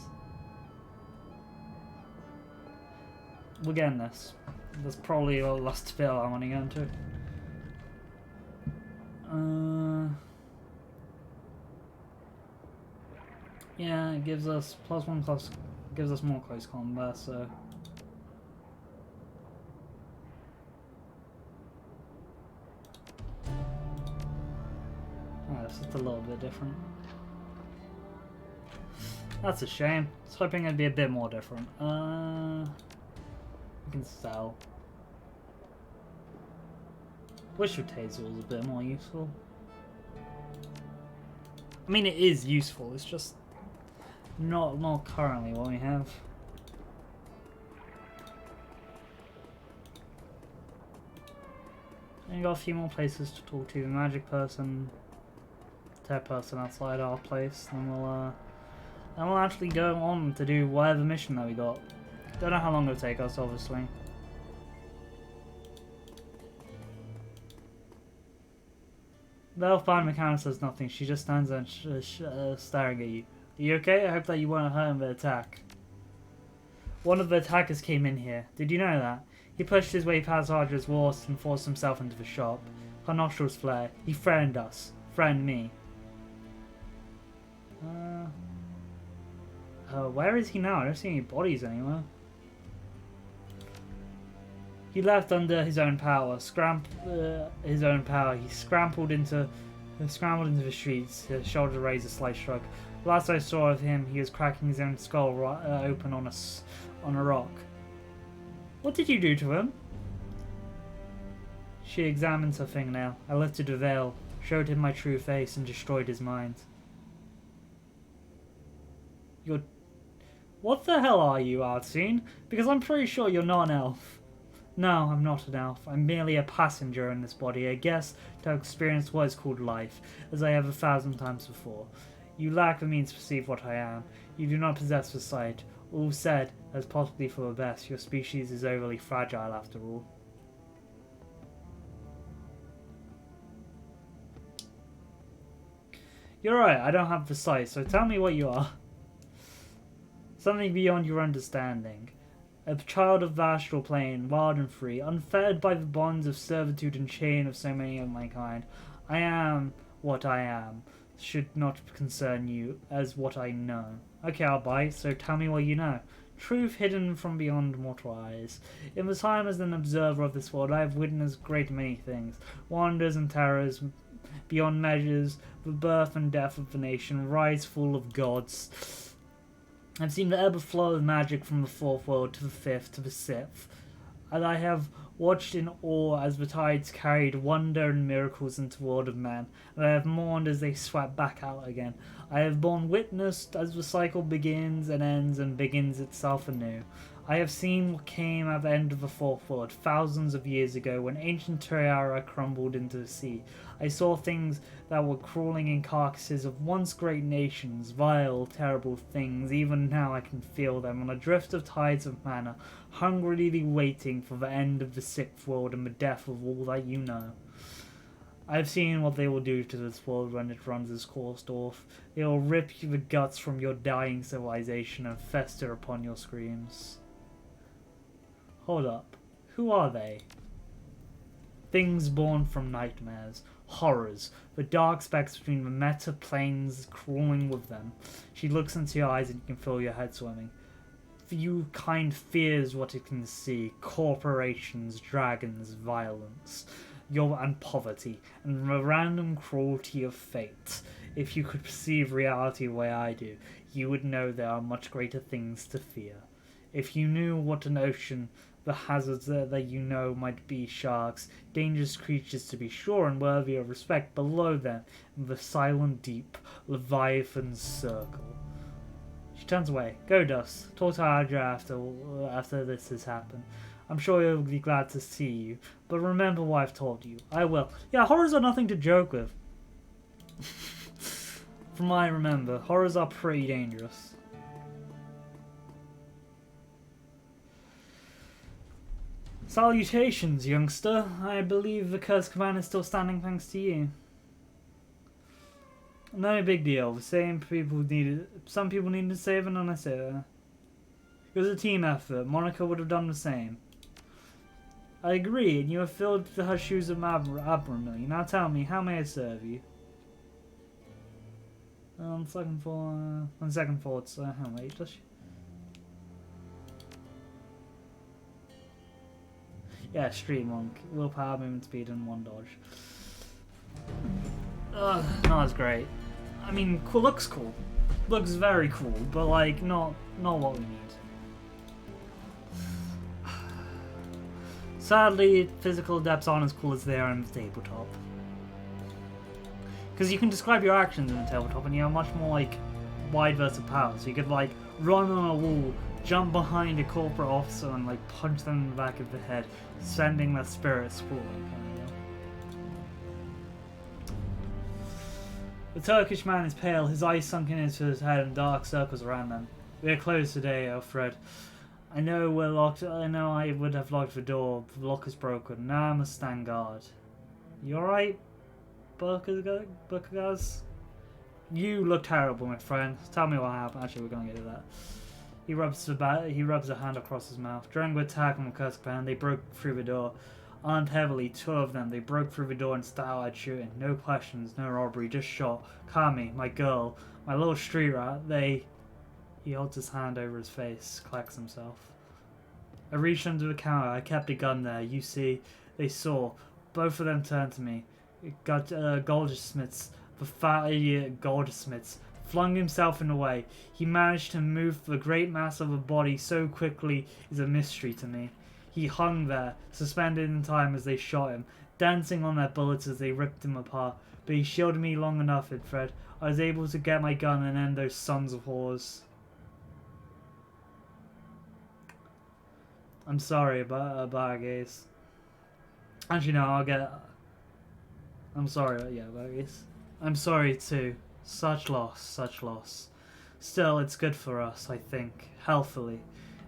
We're getting this. That's probably the last bit I want to get into. Yeah, it gives us +1 close. Gives us more close combat. So. Oh, it's just a little bit different. That's a shame. I was hoping it'd be a bit more different. We can sell. Wish your taser was a bit more useful. I mean, it is useful. It's just not currently what we have. And you got a few more places to talk to. The magic person, tech person outside our place, and we'll actually go on to do whatever mission that we got. Don't know how long it'll take us, obviously. The elf-bound mechanic says nothing. She just stands there staring at you. Are you okay? I hope that you weren't hurt in the attack. One of the attackers came in here. Did you know that? He pushed his way past Archer's walls and forced himself into the shop. Her nostrils flare. He threatened us. Threatened me. Where is he now? I don't see any bodies anywhere. He left under his own power. He scrambled into He scrambled into the streets, his shoulders raised a slight shrug. Last I saw of him, he was cracking his own skull open on a rock. What did you do to him? She examined her fingernail. I lifted the veil, showed him my true face, and destroyed his mind. You're... What the hell are you, Artsine? Because I'm pretty sure you're not an elf. No, I'm not an elf. I'm merely a passenger in this body, a guest to have experienced what is called life, as I have 1,000 times before. You lack the means to perceive what I am. You do not possess the sight. All said, as possibly for the best, your species is overly fragile after all. You're right, I don't have the sight, so tell me what you are. Something beyond your understanding. A child of the astral plane, wild and free, unfettered by the bonds of servitude and chain of so many of my kind. I am what I am. Should not concern you as what I know. Okay, I'll bite, so tell me what you know. Truth hidden from beyond mortal eyes. In the time as an observer of this world, I have witnessed great many things. Wonders and terrors beyond measures, the birth and death of the nation, rise full of gods. I've seen the ebb and flow of magic from the fourth world to the fifth to the sixth, and I have watched in awe as the tides carried wonder and miracles into the world of man, and I have mourned as they swept back out again. I have borne witness as the cycle begins and ends and begins itself anew. I have seen what came at the end of the fourth world, thousands of years ago, when ancient Terra crumbled into the sea. I saw things that were crawling in carcasses of once great nations, vile, terrible things. Even now I can feel them on a drift of tides of mana, hungrily waiting for the end of the sixth world and the death of all that you know. I have seen what they will do to this world when it runs its course off. They will rip the guts from your dying civilization and fester upon your screams. Hold up. Who are they? Things born from nightmares. Horrors. The dark specks between the meta planes crawling with them. She looks into your eyes and you can feel your head swimming. Few kind fears what it can see. Corporations, dragons, violence. And poverty. And the random cruelty of fate. If you could perceive reality the way I do, you would know there are much greater things to fear. If you knew what an ocean, the hazards that you know might be sharks, dangerous creatures to be sure and worthy of respect below them, in the silent deep, Leviathan's circle. She turns away. Go, Dust. Talk to Adra after this has happened. I'm sure he'll be glad to see you, but remember what I've told you. I will. Yeah, horrors are nothing to joke with. From what I remember, horrors are pretty dangerous. Salutations, youngster. I believe the cursed command is still standing thanks to you. No big deal. Some people needed saving and I saved. It was a team effort. Monica would have done the same. I agree, and you have filled her shoes admirably. Now tell me, how may I serve you? On second thoughts, how late does she? Yeah, Street Monk. Willpower, movement speed, and 1 dodge. Not as great. I mean, looks cool. Looks very cool, but like, not what we need. Sadly, physical adepts aren't as cool as they are in the tabletop. Because you can describe your actions in the tabletop and you have much more like wide versa power. So you could like run on a wall, jump behind a corporate officer and like punch them in the back of the head, sending their spirit sprawling. The Turkish man is pale, his eyes sunken into his head and dark circles around them. We are closed today, Alfred. I know we're locked. I know I would have locked the door. The lock is broken. Now I must stand guard. You alright, Burkagaz? You look terrible, my friend. Tell me what happened. Actually, we're gonna get to that. He rubs a hand across his mouth. During the attack on the cursed band, they broke through the door. Armed heavily, 2 of them. They broke through the door and started shooting. No questions, no robbery, just shot. Kami, my girl, my little street rat. He holds his hand over his face, collects himself. I reached under the counter. I kept a gun there. You see, they saw. Both of them turned to me. goldsmiths, the fat idiot goldsmiths, flung himself in the way. He managed to move the great mass of a body so quickly is a mystery to me. He hung there, suspended in time as they shot him, dancing on their bullets as they ripped him apart. But he shielded me long enough, Fred. I was able to get my gun and end those sons of whores. I'm sorry about guys. Actually, no, I'm sorry, yeah, guys. I'm sorry too. Such loss, such loss. Still, it's good for us, I think, healthily.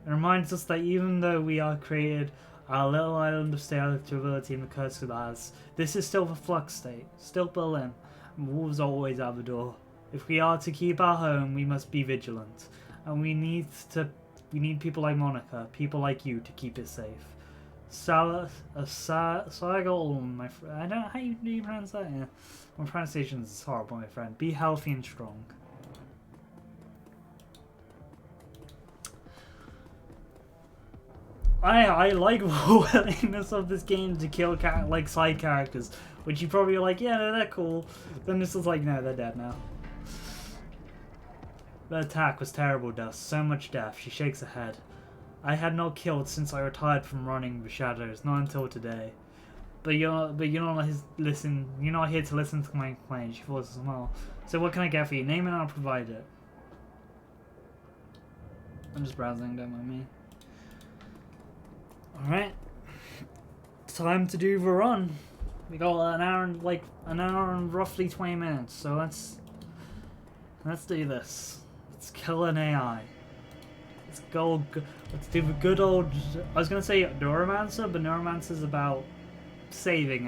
It reminds us that even though we are created our little island of stability in the curse of Oz, this is still the flux state, still Berlin, and wolves are always at the door. If we are to keep our home, we must be vigilant, and we need people like Monica, people like you, to keep it safe. Sagal, my friend. I don't know how you pronounce that. Yeah, my pronunciation is horrible, my friend. Be healthy and strong. I like the willingness of this game to kill like side characters, which you probably are like, yeah, no, they're cool. Then this is like, no, they're dead now. The attack was terrible, Dust. So much death. She shakes her head. I had not killed since I retired from running the shadows, not until today. But you're not You're not here to listen to my complaints. She forces a smile. So what can I get for you? Name it and I'll provide it. I'm just browsing, don't mind me. Alright. Time to do the run. We got an hour and roughly 20 minutes, so let's do this. Let's kill an AI. Let's do the good old, I was gonna say Neuromancer, but Neuromancer's about creating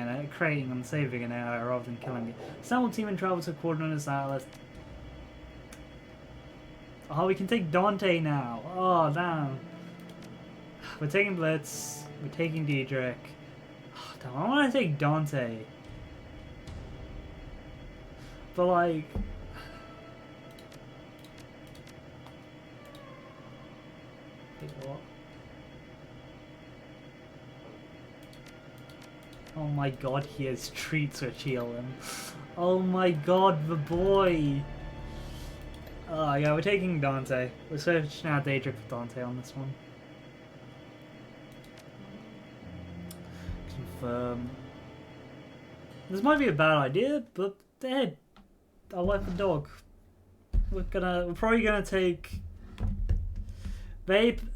and saving an AI rather than killing it. Assemble team and travel to coordinates atlas. Oh, we can take Dante now. Oh, damn. We're taking Blitz. We're taking Diedrich. Oh, damn, I want to take Dante. But, like... Wait, what? Oh my god, he has treats which heal him. Oh my god, the boy! Yeah, we're taking Dante. We're searching out Daedric for Dante on this one. Confirm. This might be a bad idea, but I like the dog. We're probably gonna take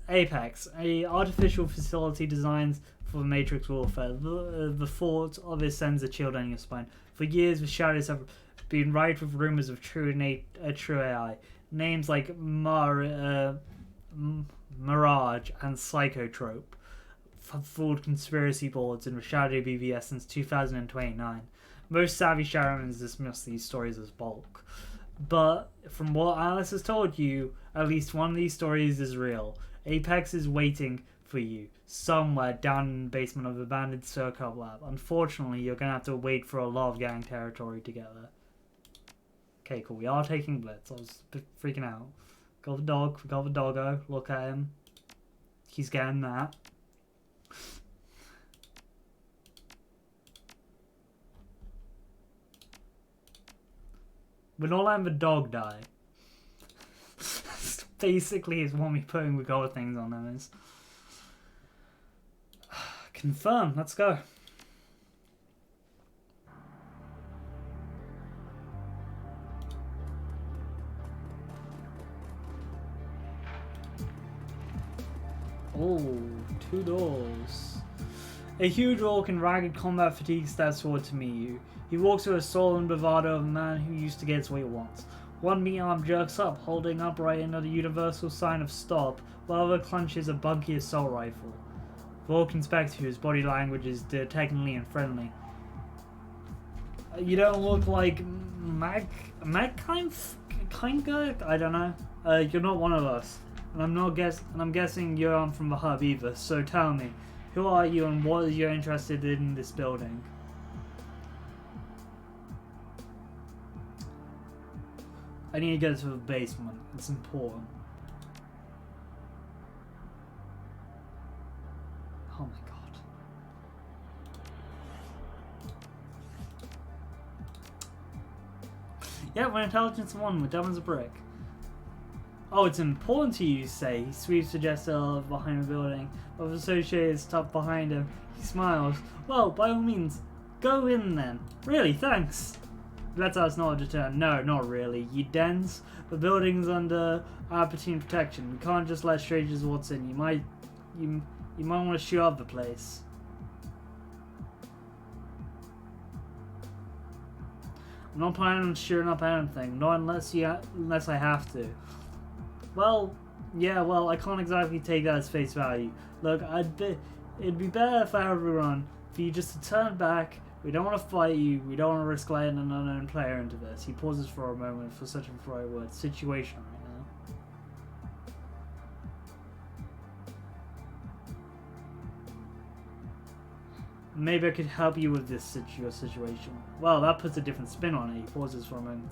Apex, a artificial facility designed for Matrix warfare. The thought of it sends a chill down your spine. For years, the shadows have been rife with rumors of true AI. Names like Mirage and Psychotrope have fooled conspiracy boards in the Shadow BVS since 2029. Most savvy Shadowrunners dismiss these stories as bulk. But from what Alice has told you, at least one of these stories is real. Apex is waiting for you somewhere down in the basement of the abandoned Circle lab. Unfortunately, you're going to have to wait for a lot of gang territory to get there. Okay, cool. We are taking Blitz. I was freaking out. Got the dog. We got the doggo. Look at him. He's getting that. We're not letting the dog die. Basically, is what me putting the gold things on them is. Confirm. Let's go. Oh, 2 doors. A huge orc in ragged combat fatigue steps forward to meet you. He walks with a soul and bravado of a man who used to get his way once. One meat arm jerks up, holding upright another universal sign of stop, while the other clutches a bunky assault rifle. The orc inspects you, his body language is technically and friendly. You don't look like kinda? I don't know. You're not one of us. And I'm guessing you aren't from the hub either, so tell me, who are you and what are you interested in this building? I need to get to the basement. It's important. Oh my god. Yeah, we're intelligence 1, we're dumb as a brick. Oh, it's important to you, say. He sweeps the gesture behind the building. With associated stuff behind him, he smiles. Well, by all means, go in then. Really, thanks. Let's us not return. No, not really. You dense. The building's under Albertine protection. We can't just let strangers waltz in. You might want to shoot up the place. I'm not planning on shooting up anything. Not unless I have to. Well, yeah, well, I can't exactly take that as face value. Look, it'd be better for everyone for you just to turn back. We don't want to fight you. We don't want to risk letting an unknown player into this. He pauses for a moment for such a right word. Situation right now. Maybe I could help you with this your situation. Well, that puts a different spin on it. He pauses for a moment.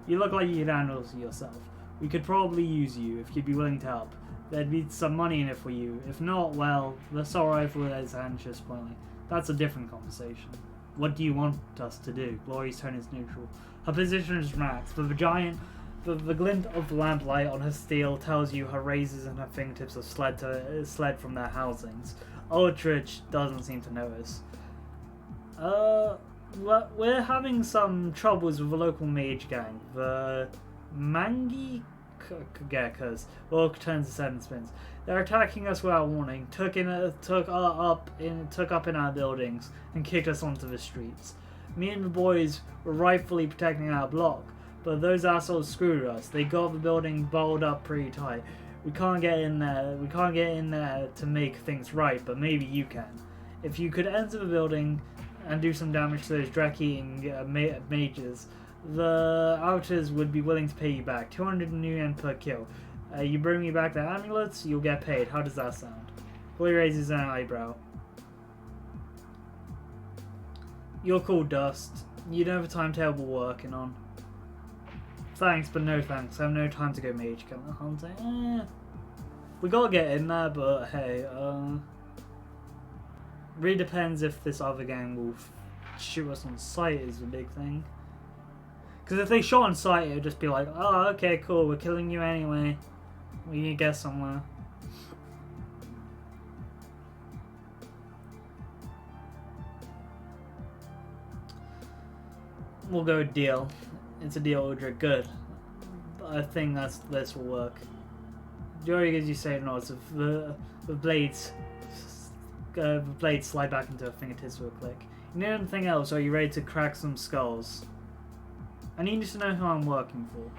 You look like you can handle yourself. We could probably use you if you'd be willing to help. There'd be some money in it for you. If not, well, that's alright for his hand just pointing. That's a different conversation. What do you want us to do? Glory's tone is neutral. Her position is relaxed, but the glint of the lamplight on her steel tells you her razors and her fingertips have slid from their housings. Aldrich doesn't seem to notice. We're having some troubles with a local mage gang. The Mangi Geckers. Orc turns his head and spins. They're attacking us without warning, took up in our buildings, and kicked us onto the streets. Me and the boys were rightfully protecting our block, but those assholes screwed us. They got the building balled up pretty tight. We can't get in there to make things right, but maybe you can. If you could enter the building and do some damage to those Dreki-eating mages, the outers would be willing to pay you back. 200 new yen per kill. You bring me back the amulets, you'll get paid. How does that sound? Boy raises an eyebrow. You're called Dust. You don't have a timetable working on. Thanks, but no thanks. I have no time to go mage hunting. We gotta get in there, but hey, really depends if this other gang will shoot us on sight is the big thing. Because if they shot on sight, it would just be like, oh, okay, cool, we're killing you anyway. We need to get somewhere. We'll go deal. It's a deal, Udra. Good. I think this will work. Jory, as you say, nods. The blades slide back into her fingertips with a click. You need anything else, or are you ready to crack some skulls? I need you to know who I'm working for.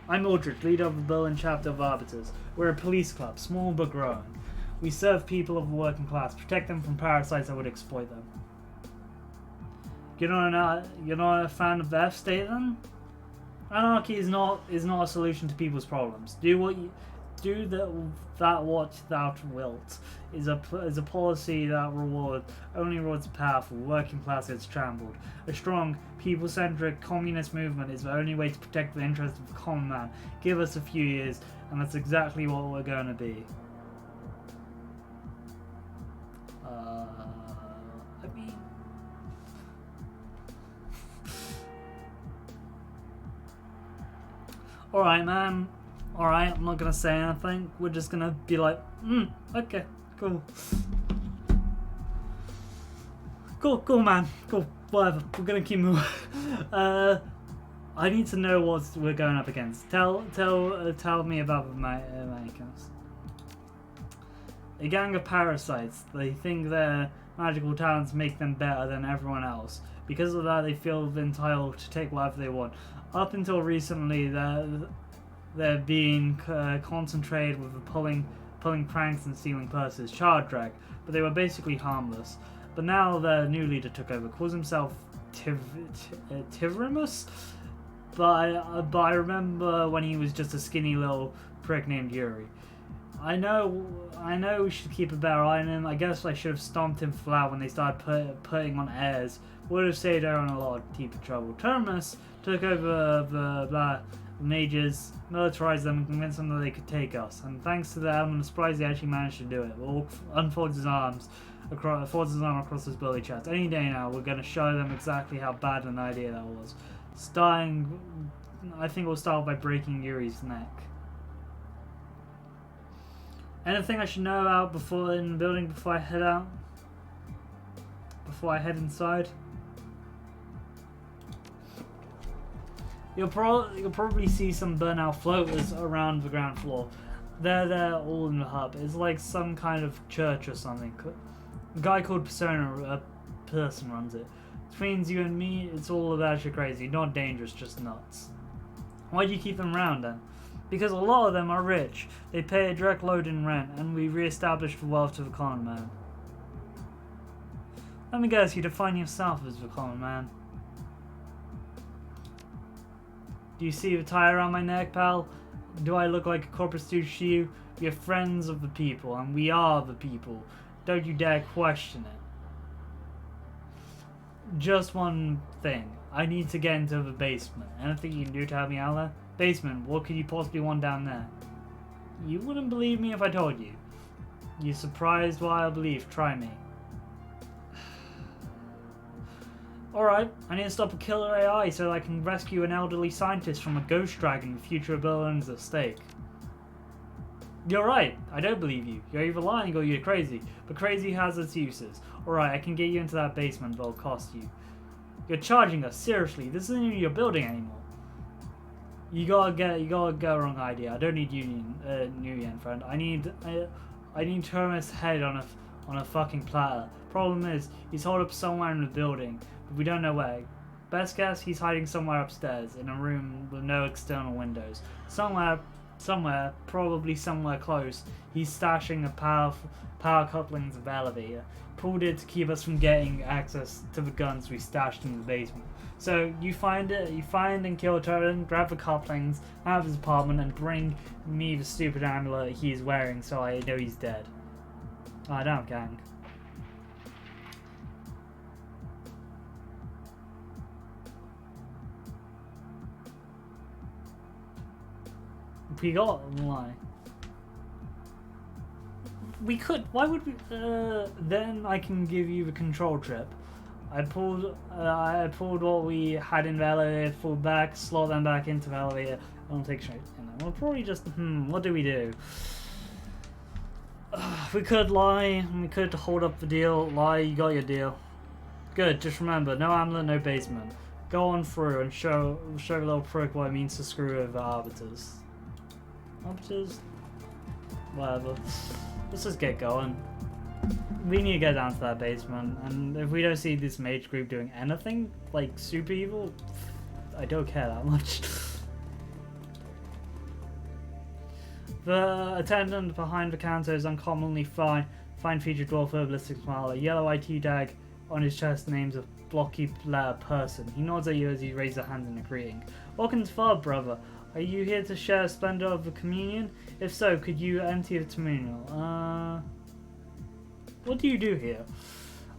I'm Aldrich, leader of the Berlin chapter of Arbiters. We're a police club, small but growing. We serve people of the working class, protect them from parasites that would exploit them. You're not a fan of the F state then? Anarchy is not a solution to people's problems. That what thou wilt is a policy that only rewards the powerful. Working class gets trampled. A strong, people-centric communist movement is the only way to protect the interests of the common man. Give us a few years, and that's exactly what we're going to be. I mean, all right, man. Alright, I'm not gonna say anything. We're just gonna be like, okay, cool. Cool, man. Cool, whatever. We're gonna keep moving. I need to know what we're going up against. Tell me about the Americans. A gang of parasites. They think their magical talents make them better than everyone else. Because of that, they feel entitled to take whatever they want. Up until recently, they're being concentrated with pulling pranks and stealing purses, child drag, but they were basically harmless. But now their new leader took over, calls himself Tivrimus, but I remember when he was just a skinny little prick named Yuri. I know we should keep a better eye on him. I guess I should have stomped him flat when they started putting on airs. Would have saved Aaron a lot of deeper trouble. Terminus took over the mages, militarized them, and convinced them that they could take us. And thanks to them, I'm surprised they actually managed to do it. Orc unfolds his arm across his belly chest. Any day now, we're going to show them exactly how bad an idea that was. Starting I think we'll start by breaking Yuri's neck. Anything I should know about in the building before I head out? Before I head inside? You'll probably see some burnout floaters around the ground floor. They're all in the hub. It's like some kind of church or something. A guy called Persona, a person runs it. Between you and me, it's all about you crazy. Not dangerous, just nuts. Why do you keep them around then? Because a lot of them are rich. They pay a direct load in rent, and we re-established the wealth of the common man. Let me guess, you define yourself as the common man. Do you see the tie around my neck, pal? Do I look like a corporate stooge to you? We are friends of the people, and we are the people. Don't you dare question it. Just one thing. I need to get into the basement. Anything you can do to help me out there? Basement, what could you possibly want down there? You wouldn't believe me if I told you. You surprised why I believe? Try me. Alright, I need to stop a killer AI so that I can rescue an elderly scientist from a ghost dragon with future abilities at stake. You're right, I don't believe you. You're either lying or you're crazy, but crazy has its uses. Alright, I can get you into that basement, but it'll cost you. You're charging us, seriously, this isn't even your building anymore. You gotta get a wrong idea. I don't need New Yen, friend. I need Hermes' head on a fucking platter. Problem is, he's holed up somewhere in the building, but we don't know where. Best guess, he's hiding somewhere upstairs, in a room with no external windows. Somewhere, probably somewhere close, he's stashing the power couplings of the elevator. Pulled it to keep us from getting access to the guns we stashed in the basement. So you find and kill Turton, grab the couplings out of his apartment, and bring me the stupid amulet he's wearing so I know he's dead. Ah, damn, gang. We got why? We could. Why would we? Then I can give you the control trip. I pulled what we had in the elevator, pulled back, slot them back into the elevator. I'll take straight. We'll probably just. What do we do? We could lie. We could hold up the deal. Lie. You got your deal. Good. Just remember, no amulet, no basement. Go on through and show a little prick what it means to screw with the arbiters. Arbiters. Whatever. Let's just get going. We need to get down to that basement, and if we don't see this mage group doing anything like super evil, I don't care that much. The attendant behind the counter is uncommonly fine-featured dwarf herbalistic smile, a yellow IT tag on his chest names a blocky letter person. He nods at you as he raises a hand in a greeting. Welcome to Far, brother. Are you here to share the splendor of the communion? If so, could you empty the terminal? What do you do here?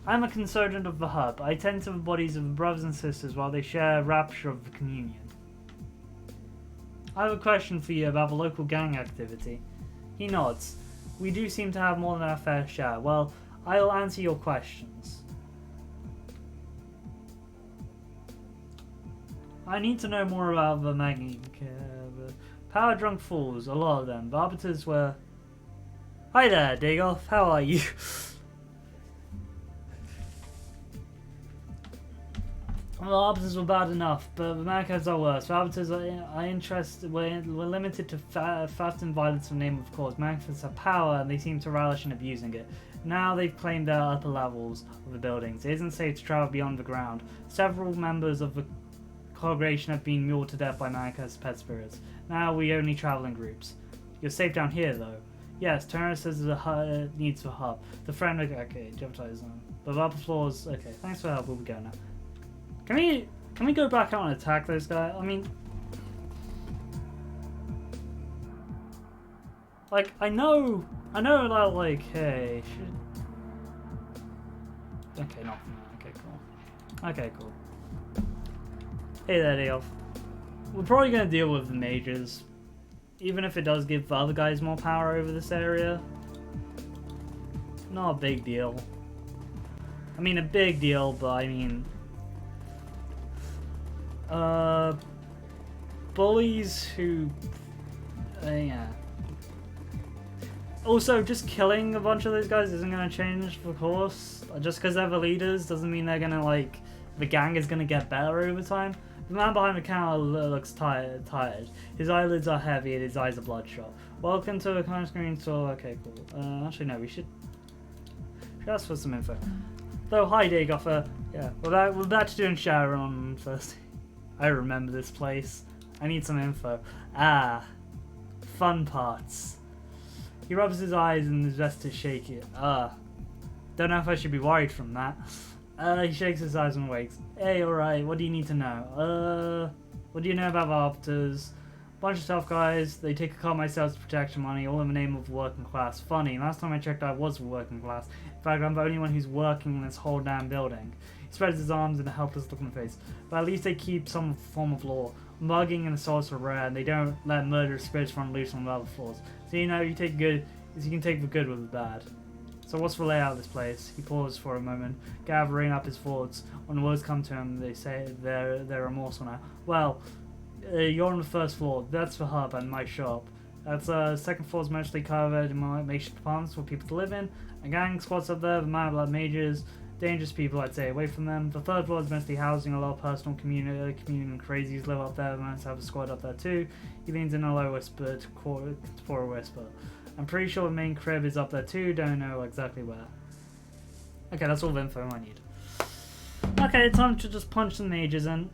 I'm a consultant of the hub. I tend to the bodies of the brothers and sisters while they share a rapture of the communion. I have a question for you about the local gang activity. He nods. We do seem to have more than our fair share. Well, I'll answer your questions. I need to know more about the power-drunk fools, a lot of them. The arbiters were... Hi there, Dagoff. How are you? The arbiters were bad enough, but the Magheads are worse. The arbiters were limited to theft and violence in the name of cause. Magheads have power, and they seem to relish in abusing it. Now they've claimed their upper levels of the buildings. It isn't safe to travel beyond the ground. Several members of the congregation have been mauled to death by Magheads' pet spirits. Now we only travel in groups. You're safe down here, though. Yes, Turner says the needs for hub. The friend, okay, jeopardize them. But the upper floors, okay, thanks for the help, we'll be going now. Can we go back out and attack those guys? I mean, like, I know that, like, hey, okay, not for now, okay, cool. Hey there, Dayoff. We're probably gonna deal with the mages, even if it does give the other guys more power over this area. Not a big deal. I mean, a big deal, but I mean... bullies who... yeah. Also, just killing a bunch of those guys isn't going to change, of course. Just because they're the leaders doesn't mean they're going to, like... The gang is going to get better over time. The man behind the counter looks tired. His eyelids are heavy and his eyes are bloodshot. Welcome to a kind of screen store. Okay, cool. Actually, no, we should ask for some info. Though, hi, Daygoffer. Yeah, we're back to doing Shadowrun first. I remember this place. I need some info. Ah, fun parts. He rubs his eyes and his vest is shaky. Don't know if I should be worried from that. He shakes his eyes and wakes. Hey, alright, what do you need to know? What do you know about the arbiters? Bunch of tough guys, they take a cut myself to protect money, all in the name of working class. Funny, last time I checked I was working class. In fact, I'm the only one who's working in this whole damn building. He spreads his arms in a helpless look on the face. But at least they keep some form of law. Mugging and assaults are rare, and they don't let murderous spirits run loose on the other floors. So you know, you can take the good with the bad. So what's the layout of this place? He paused for a moment, gathering up his thoughts. When words come to him, they say they're remorseful now. Well, you're on the first floor. That's the hub and my shop. That's second floor is mostly covered in makeshift apartments for people to live in. A gang squats up there, the man blood mages, dangerous people. I'd say away from them. The third floor is mostly housing. A lot of personal community and crazies live up there. The man have a squad up there too. He leans in a low whisper for a whisper. I'm pretty sure the main crib is up there too, don't know exactly where. Okay, that's all the info I need. Okay, time to just punch some mages in.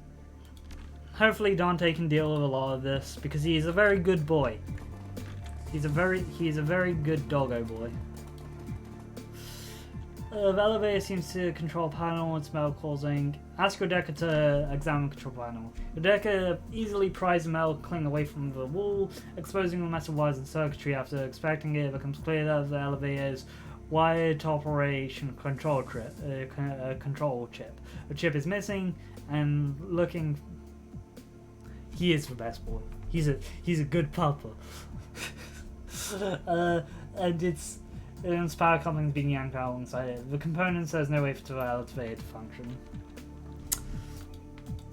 Hopefully Dante can deal with a lot of this, because he is a very good boy. He's a very good doggo boy. The elevator seems to control panel and smell causing. Ask your decker to examine control panel. Your decker easily pries the metal cling away from the wall, exposing the metal wires and circuitry. After inspecting it, it becomes clear that the elevator's wired operation control chip. The chip is missing, and looking. He is the best boy. He's a good papa. And it's power couplings being yanked out alongside it. The component says no way for the elevator to function.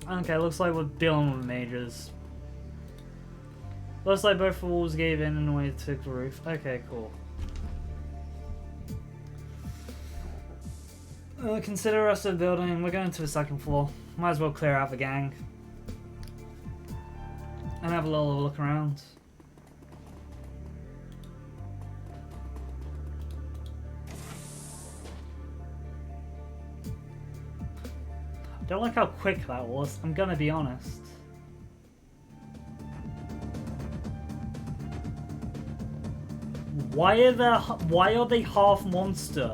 Okay, looks like we're dealing with mages. Looks like both walls gave in and away took the roof. Okay, cool. Consider the rest of the building. We're going to the second floor. Might as well clear out the gang. And have a little look around. Don't like how quick that was, I'm gonna be honest. Why are they half monster?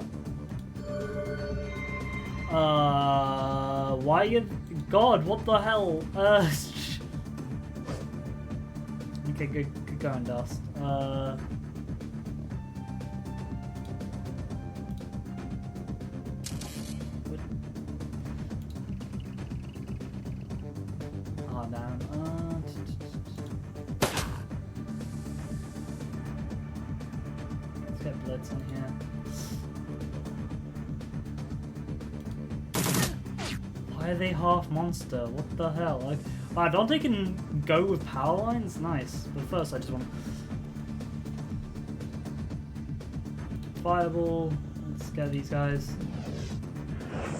God, what the hell? Okay, good going, Dust. Let's get Blitz on here. Why are they half monster? What the hell? Like, wow, Dante can go with power lines? Nice. But first I just want Fireball. Let's get these guys.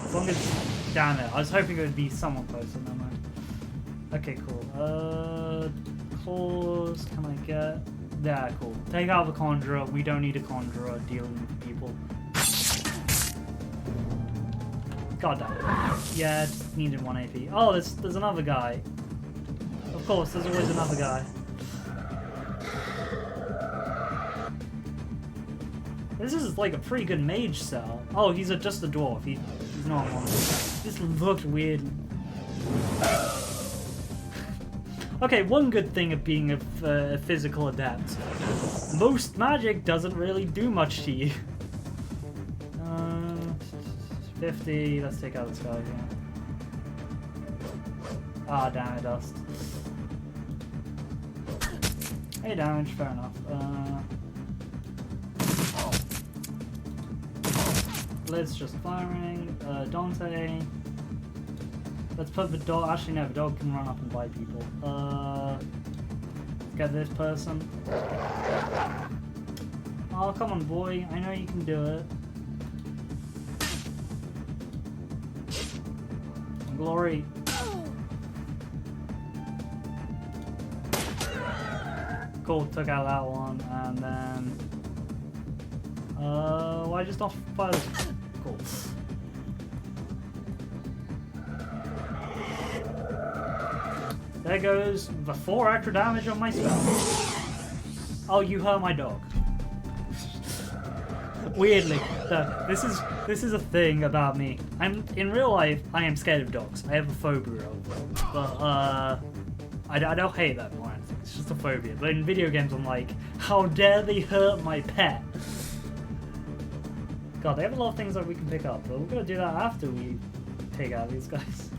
As long as... Damn it, I was hoping it would be somewhat closer, never mind. Okay, cool. Claws, can I get... Yeah, cool. Take out the Conjurer. We don't need a Conjurer dealing with people. God damn it. Yeah, just needed 1 AP. Oh, there's another guy. Of course, there's always another guy. This is like a pretty good mage cell. Oh, he's just a dwarf. He's not one. This looked weird. Okay, one good thing of being a physical adept. Most magic doesn't really do much to you. 50, let's take out this guy, yeah. Ah, damn it, Dust. Hey, damage, fair enough. Lid's just firing. Dante. Let's put the dog. Actually, no, the dog can run up and bite people. get this person. Oh, come on, boy. I know you can do it. Glory. Cool, took out that one, and then... why just not fire this? Cool. There goes the 4 extra damage on my spell. Oh, you hurt my dog. Weirdly, this is a thing about me. In real life, I am scared of dogs. I have a phobia of them, but I don't hate them or anything. It's just a phobia. But in video games, I'm like, how dare they hurt my pet? God, they have a lot of things that we can pick up, but we're gonna do that after we take out these guys.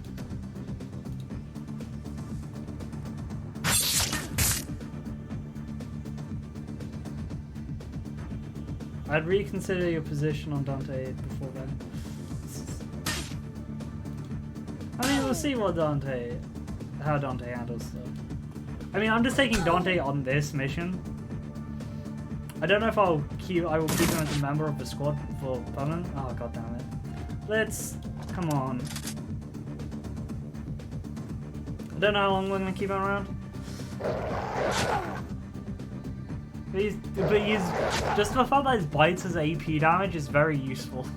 I'd reconsider your position on Dante before then. I mean, we'll see how Dante handles stuff. I mean, I'm just taking Dante on this mission. I don't know if I will keep him as a member of the squad for permanent. Oh, god damn it. Come on. I don't know how long we're gonna keep him around. But he's just the fact that his bites as AP damage is very useful.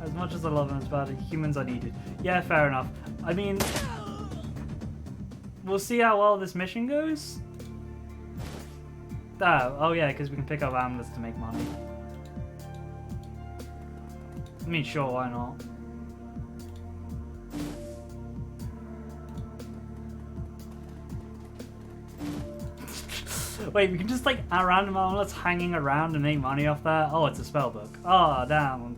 As much as I love him, it's bad. Humans are needed. Yeah, fair enough. I mean, we'll see how well this mission goes. Oh yeah, because we can pick up amulets to make money. I mean, sure, why not? Wait, we can just like random amulets hanging around and make money off that? Oh, it's a spellbook. Oh, damn.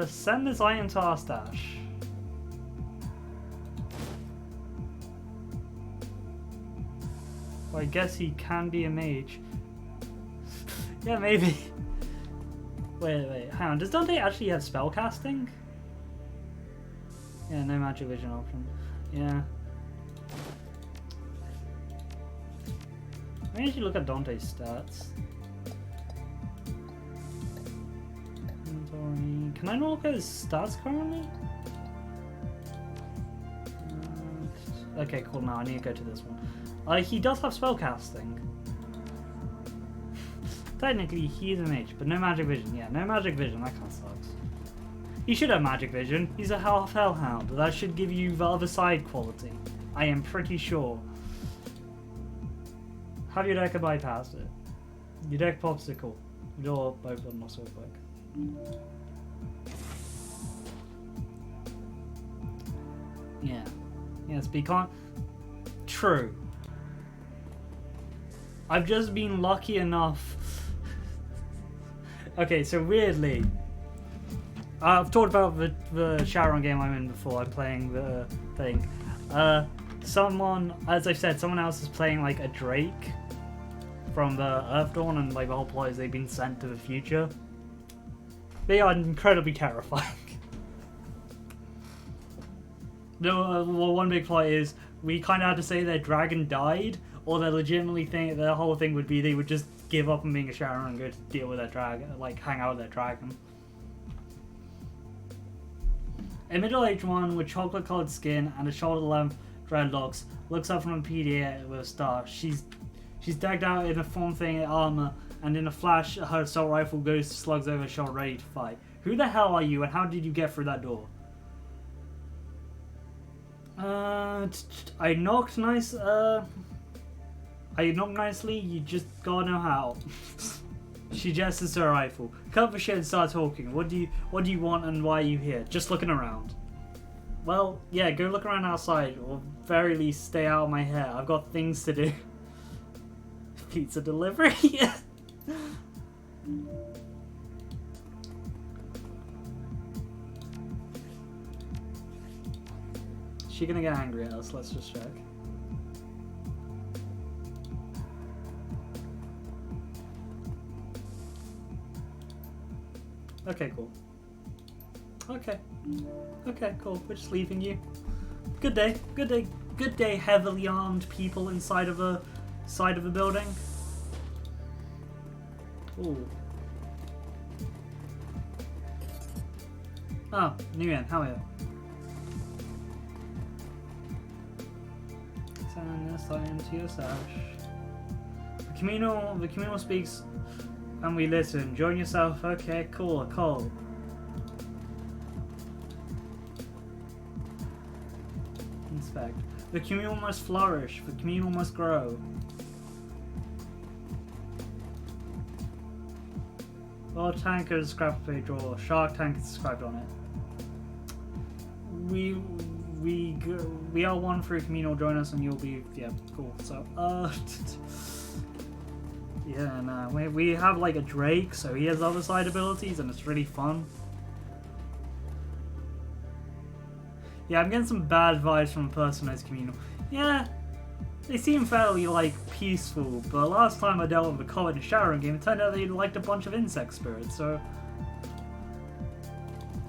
Send this item to our stash. Well, I guess he can be a mage. Yeah, maybe. Wait, hang on. Does Dante actually have spellcasting? Yeah, no magic vision option. Yeah. Maybe I should look at Dante's stats. Can I not look at his stats currently? Okay, cool. Now I need to go to this one. He does have spellcasting. Technically, he's a mage, but no magic vision. Yeah, no magic vision. That kind of sucks. He should have magic vision. He's a half hellhound. That should give you the other side quality. I am pretty sure. Have your deck bypassed it. Your deck popsicle. Your both of them so quick. Yeah. Yes, but you can't. True. I've just been lucky enough. Okay, so weirdly, I've talked about the Shadowrun game I'm in before. I'm playing the thing. Someone, as I've said, someone else is playing like a Drake from the Earth Dawn, and like the whole plot is they've been sent to the future. They are incredibly terrifying. No, well, one big plot is we kind of had to say their dragon died, or they legitimately think their whole thing would be they would just give up on being a Shadowrun and go to deal with their dragon, like hang out with their dragon. A middle-aged one with chocolate-colored skin and a shoulder-length dreadlocks looks up from a PDA with a star. She's decked out in a form-fitting armor, and in a flash, her assault rifle goes slugs over her shoulder, ready to fight. Who the hell are you, and how did you get through that door? I knocked nice. I knocked nicely. You just gotta know how. She gestures to her rifle. Cut the shit and start talking. What do you want, and why are you here? Just looking around. Well, yeah, go look around outside, or very least stay out of my hair. I've got things to do. Pizza delivery. Is she gonna get angry at us? Let's just check. Okay, cool. Okay. Okay, cool. We're just leaving you. Good day. Good day. Good day, heavily armed people inside of a building. Ooh. Oh, Nguyen, how are you? Send this into your sash. The communal speaks and we listen. Join yourself. Okay, cool. Inspect. The communal must flourish. The communal must grow. Well, tank is scrap page or Shark Tank is described on it. We are one through communal. Join us and you'll be cool. So yeah, no, we have like a Drake, so he has other side abilities and it's really fun. Yeah, I'm getting some bad vibes from a person who's communal. Yeah, they seem fairly, like, peaceful, but last time I dealt with a Comet in a Shadowrun game, it turned out they liked a bunch of insect spirits, so...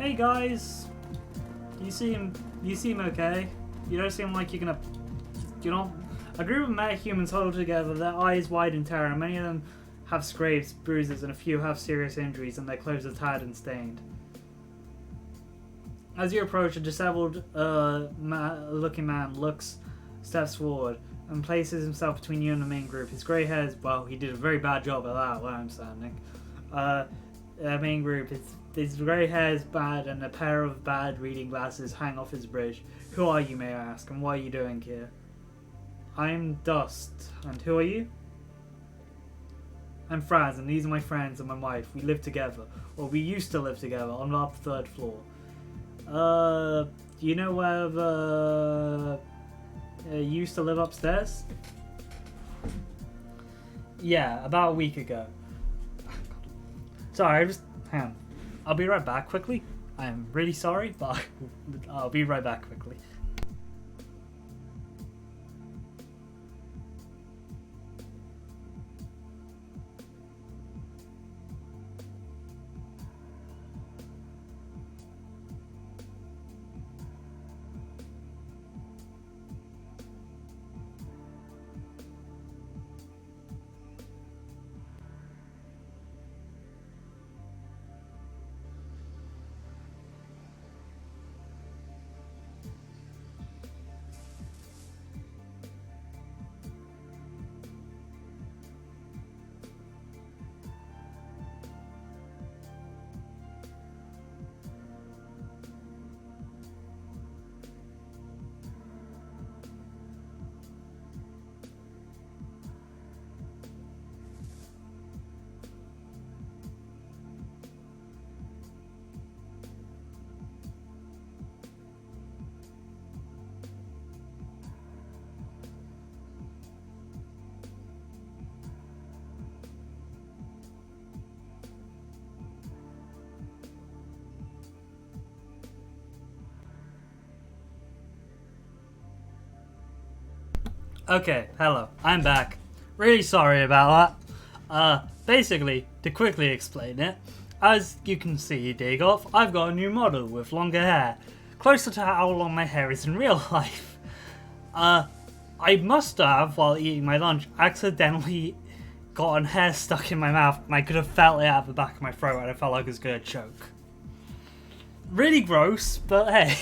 Hey guys! You seem okay. You don't seem like you're gonna... You know, a group of metahumans huddled together, their eyes wide in terror, and many of them have scrapes, bruises, and a few have serious injuries, and their clothes are tattered and stained. As you approach, a disheveled looking man steps forward and places himself between you and the main group. His grey hairs, well, he did a very bad job at that, what I'm standing. The main group, his grey hair is bad and a pair of bad reading glasses hang off his bridge. Who are you, may I ask, and what are you doing here? I'm Dust, and who are you? I'm Fraz, and these are my friends and my wife. We live together, or we used to live together, on the 3rd floor. Do you know where the used to live upstairs? Yeah, about a week ago. Sorry, hang on. I'll be right back quickly. I'm really sorry, but I'll be right back quickly. Okay, hello, I'm back. Really sorry about that. Basically, to quickly explain it, as you can see, dig off, I've got a new model with longer hair, closer to how long my hair is in real life. I must have, while eating my lunch, accidentally gotten hair stuck in my mouth, and I could have felt it at the back of my throat, and I felt like I was gonna choke. Really gross, but hey.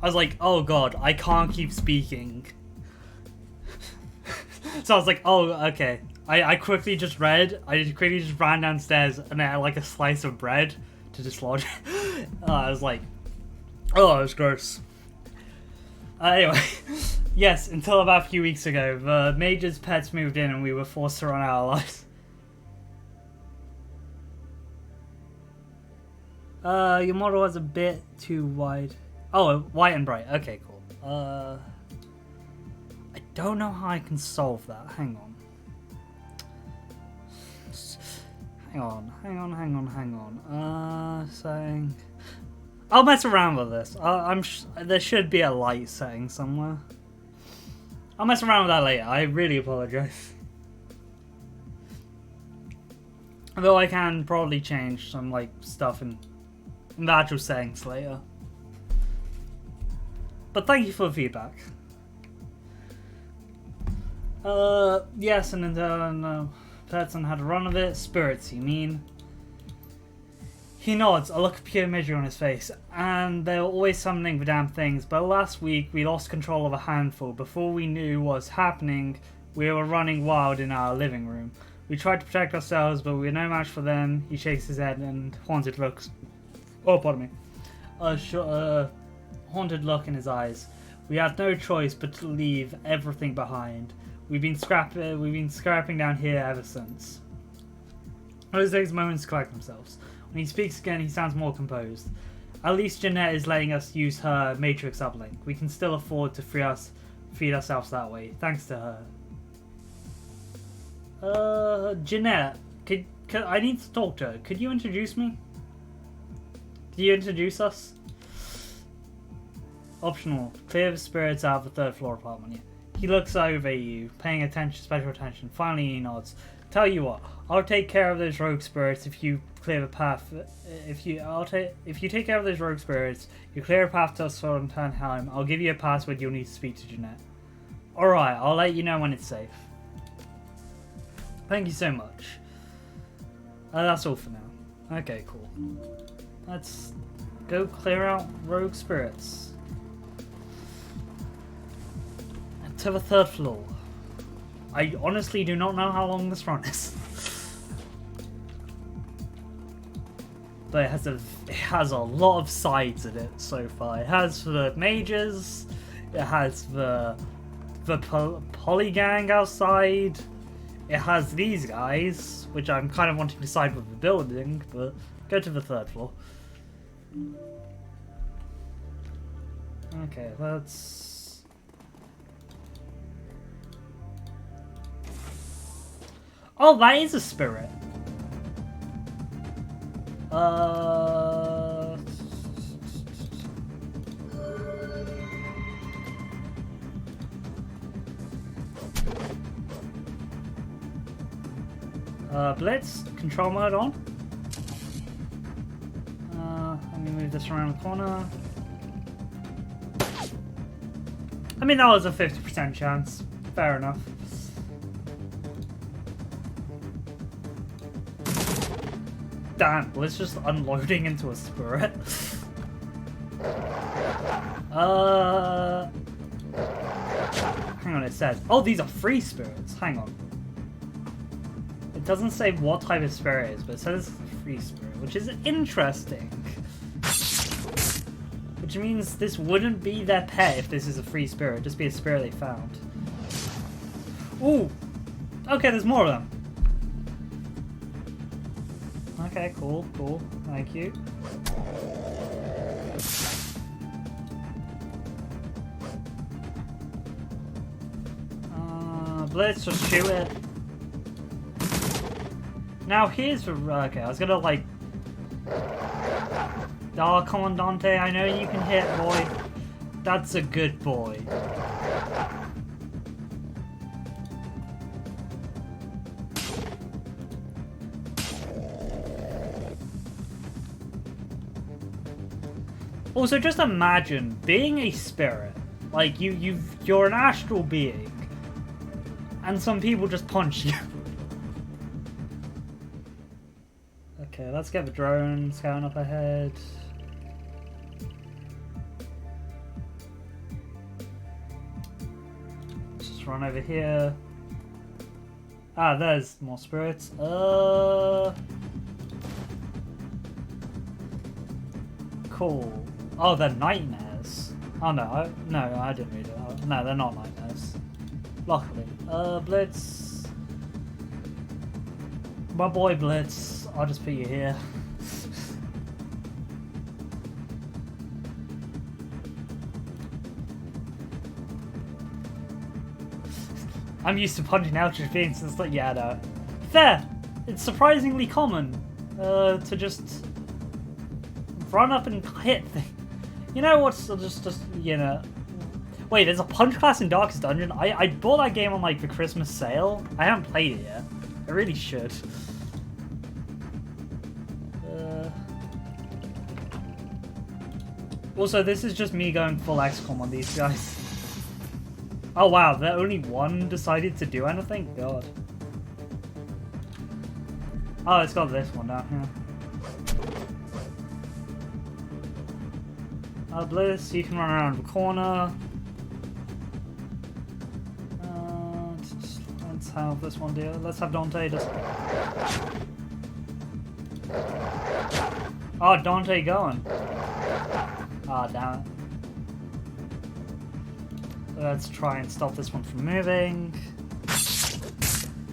I was like, oh god, I can't keep speaking. So I was like, oh, okay. I quickly just ran downstairs and I had like a slice of bread to dislodge. I was like, oh, it was gross. Anyway, yes, until about a few weeks ago, the Major's pets moved in and we were forced to run our lives. Your model was a bit too wide. Oh, white and bright. Okay, cool. I don't know how I can solve that. Hang on. Hang on. Setting. I'll mess around with this. There should be a light setting somewhere. I'll mess around with that later. I really apologize. Though I can probably change some like stuff in in the actual settings later. But thank you for the feedback. Yes, and then person had a run of it. Spirits, you mean? He nods, a look of pure misery on his face, and they were always summoning the damn things, but last week we lost control of a handful. Before we knew what was happening, we were running wild in our living room. We tried to protect ourselves, but we were no match for them. He shakes his head and haunted looks. Oh, pardon me. Haunted look in his eyes. We had no choice but to leave everything behind. We've been scrapping down here ever since. Those takes moments to collect themselves. When he speaks again, he sounds more composed. At least Jeanette is letting us use her Matrix uplink. We can still afford to feed ourselves that way, thanks to her. Jeanette, I need to talk to her. Could you introduce me? Could you introduce us? Optional. Clear the spirits out of the 3rd floor apartment. Yeah. He looks over at you, paying special attention. Finally, he nods. Tell you what, I'll take care of those rogue spirits if you clear the path. If you take care of those rogue spirits, you clear a path to us from Tannheim. I'll give you a password. You'll need to speak to Jeanette. All right, I'll let you know when it's safe. Thank you so much. That's all for now. Okay, cool. Let's go clear out rogue spirits. And to the 3rd floor. I honestly do not know how long this run is. But it has a lot of sides in it so far. It has the mages, it has the polygang outside, it has these guys, which I'm kind of wanting to side with the building, but go to the 3rd floor. Okay, let's... Oh, that is a spirit. Blitz, control mode on. Let me move this around the corner. I mean, that was a 50% chance. Fair enough. Damn, Blitz just unloading into a spirit. Hang on, it says... Oh, these are free spirits. Hang on. It doesn't say what type of spirit it is, but it says it's a free spirit, which is interesting. Which means this wouldn't be their pet if this is a free spirit. It'd just be a spirit they found. Ooh! Okay, there's more of them. Okay, cool, cool. Thank you. Blitz, just shoot it. Now here's the... Okay, I was gonna like... Oh, come on, Dante. I know you can hit, boy. That's a good boy. Also, just imagine being a spirit. Like, you're an astral being. And some people just punch you. Okay, let's get the drone scouting up ahead. Let's just run over here. Ah, there's more spirits. Cool. Oh, they're nightmares. Oh no, I didn't read it. Oh, no, they're not nightmares. Luckily. Blitz. My boy Blitz. I'll just put you here. I'm used to punching out your beings, it's like, yeah, no. Fair! It's surprisingly common to just run up and hit things. You know what's just, you know... Wait, there's a punch class in Darkest Dungeon? I bought that game on, like, the Christmas sale. I haven't played it yet. I really should. Also, this is just me going full XCOM on these guys. Oh wow, that only one decided to do anything? God. Oh, it's got this one down here. Bliss, you can run around the corner. Let's have this one do. Let's have Dante just. Oh, Dante going. Ah, oh, damn it. Let's try and stop this one from moving.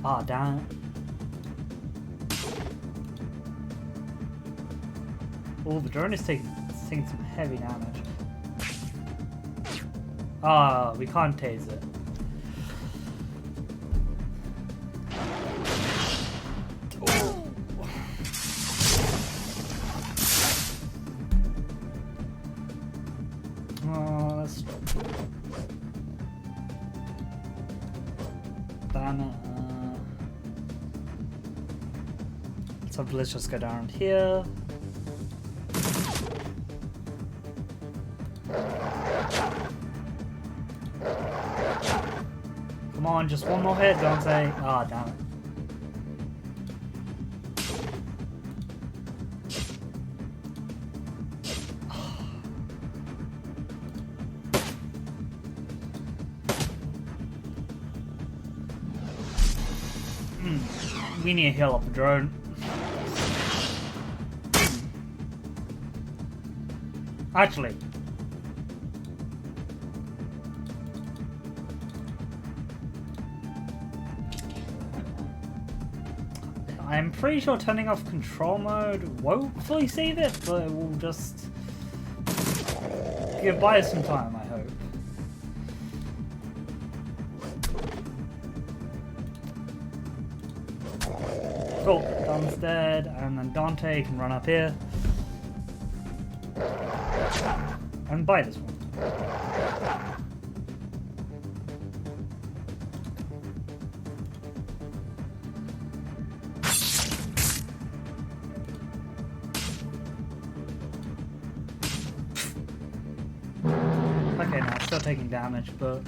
Ah, oh, damn it. Oh, the drone is taking some heavy damage. Ah, we can't tase it. So let's just go down here. Come on, just one more hit, don't say. Ah, oh, damn it. We need to heal up the drone. Actually, I'm pretty sure turning off control mode won't fully save it, but it will just buy us some time, I hope. Cool, Don's dead, and then Dante can run up here. And buy this one. Okay, now it's still taking damage, but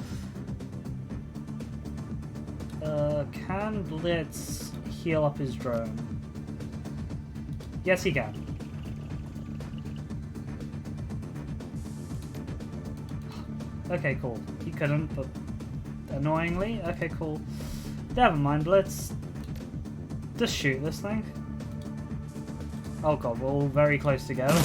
can Blitz heal up his drone? Yes, he can. Okay, cool. He couldn't, but annoyingly. Okay, cool. Never mind, let's just shoot this thing. Oh god, we're all very close together.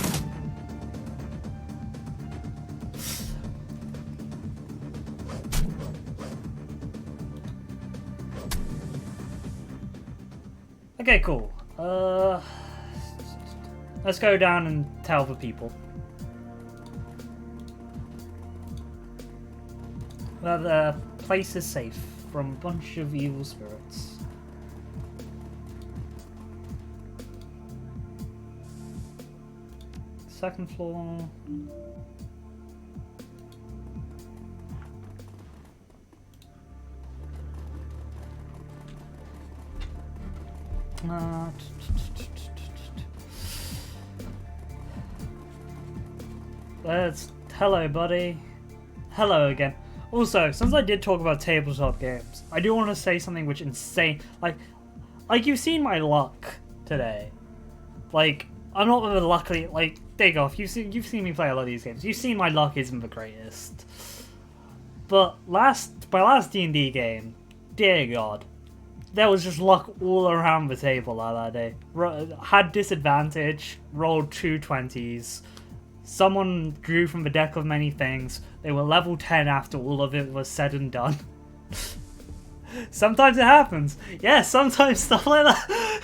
Okay, cool. Let's go down and tell the people. The place is safe from a bunch of evil spirits. Second floor. Hello, buddy. Hello again. Also, since I did talk about tabletop games, I do want to say something which insane. Like you've seen my luck today. Like, I'm not the luckily. Like, dig off. You've seen me play a lot of these games. You've seen my luck isn't the greatest. But my last D&D game, dear God, there was just luck all around the table that day. Had disadvantage, rolled 2 20s. Someone drew from the deck of many things. They were level 10 after all of it was said and done. Sometimes it happens. Yeah, sometimes stuff like that.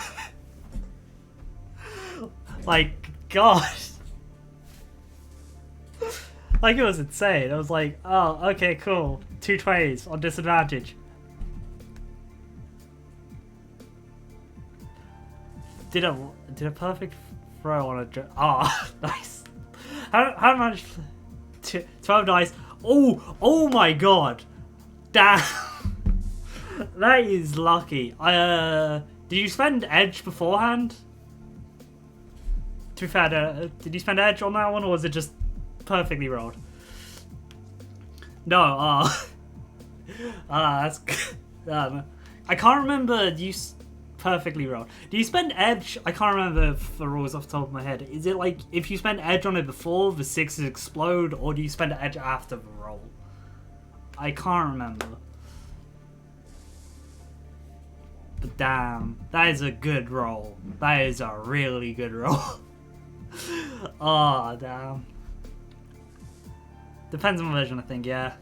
Like, gosh. Like, it was insane. I was like, oh, okay, cool. 2 20s on disadvantage. Did a perfect throw on a... Ah, oh, nice. How much? 12 dice. Oh my god. Damn. That is lucky. Did you spend edge beforehand? To be fair, did you spend edge on that one, or was it just perfectly rolled. No, that's good. I can't remember. Do you perfectly rolled? Do you spend edge? I can't remember the rules off the top of my head. Is it like if you spend edge on it before the sixes explode, or do you spend edge after the roll? I can't remember. But damn, that is a good roll. That is a really good roll. Oh, damn. Depends on the version, I think, yeah.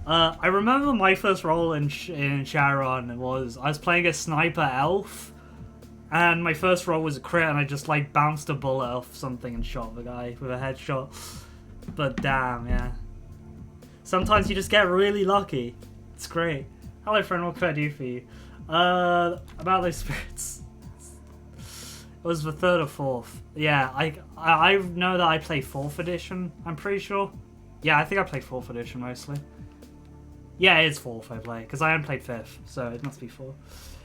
I remember my first roll in Shadowrun was I was playing a sniper elf, and my first roll was a crit, and I just like bounced a bullet off something and shot the guy with a headshot. But damn, yeah. Sometimes you just get really lucky. It's great. Hello, friend. What can I do for you? About those spirits. It was the 3rd or 4th. Yeah, I know that I play 4th edition. I'm pretty sure. Yeah, I think I play 4th edition mostly. Yeah, it is 4th I play, because I haven't played 5th, so it must be 4.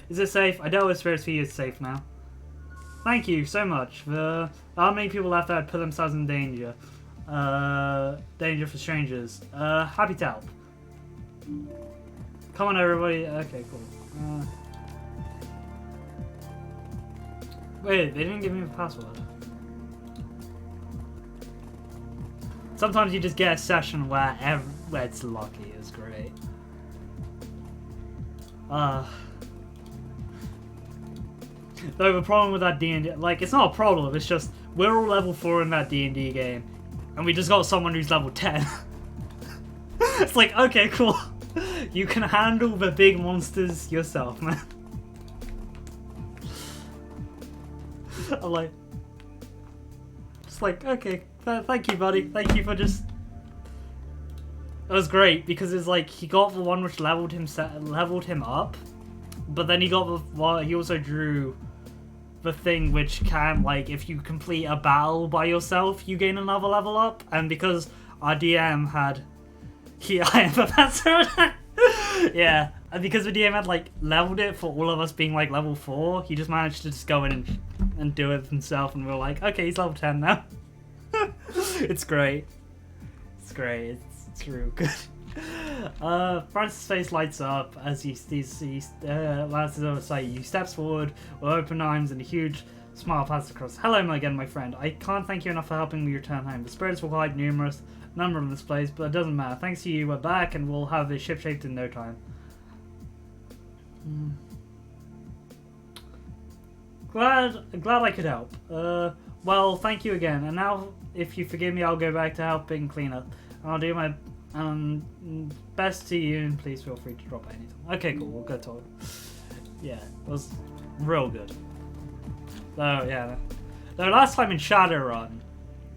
Is it safe? I dealt with spirits for you, it's safe now. Thank you so much. There aren't many people left that would put themselves in danger. Danger for strangers. Happy to help. Come on, everybody. Okay, cool. Wait, they didn't give me the password. Sometimes you just get a session where it's lucky. It's great. Though the problem with that D&D, like, it's not a problem. It's just we're all level 4 in that D&D game, and we just got someone who's level 10. It's like, okay, cool. You can handle the big monsters yourself, man. I'm like, just like, okay, thank you, buddy. Thank you for just. It was great because it's like he got the one which leveled him up, but then he got he also drew the thing which can, like, if you complete a battle by yourself, you gain another level up. And because our DM had, I am a master. Yeah, and because the DM had like leveled it for all of us being like level 4, he just managed to just go in and do it himself, and we were like, okay, he's level 10 now. It's great. It's great. It's real good. Francis' face lights up as he lances over sight. He steps forward with open arms and a huge smile passes across. Hello again, my friend. I can't thank you enough for helping me return home. The spirits were quite numerous, number of this place, but it doesn't matter. Thanks to you, we're back, and we'll have the ship shaped in no time. Glad I could help. Well, thank you again. And now, if you forgive me, I'll go back to helping clean up. I'll do my best to you, and please feel free to drop anything. Okay, cool. We'll go talk. Yeah, it was real good. So yeah, the last time in Shadowrun.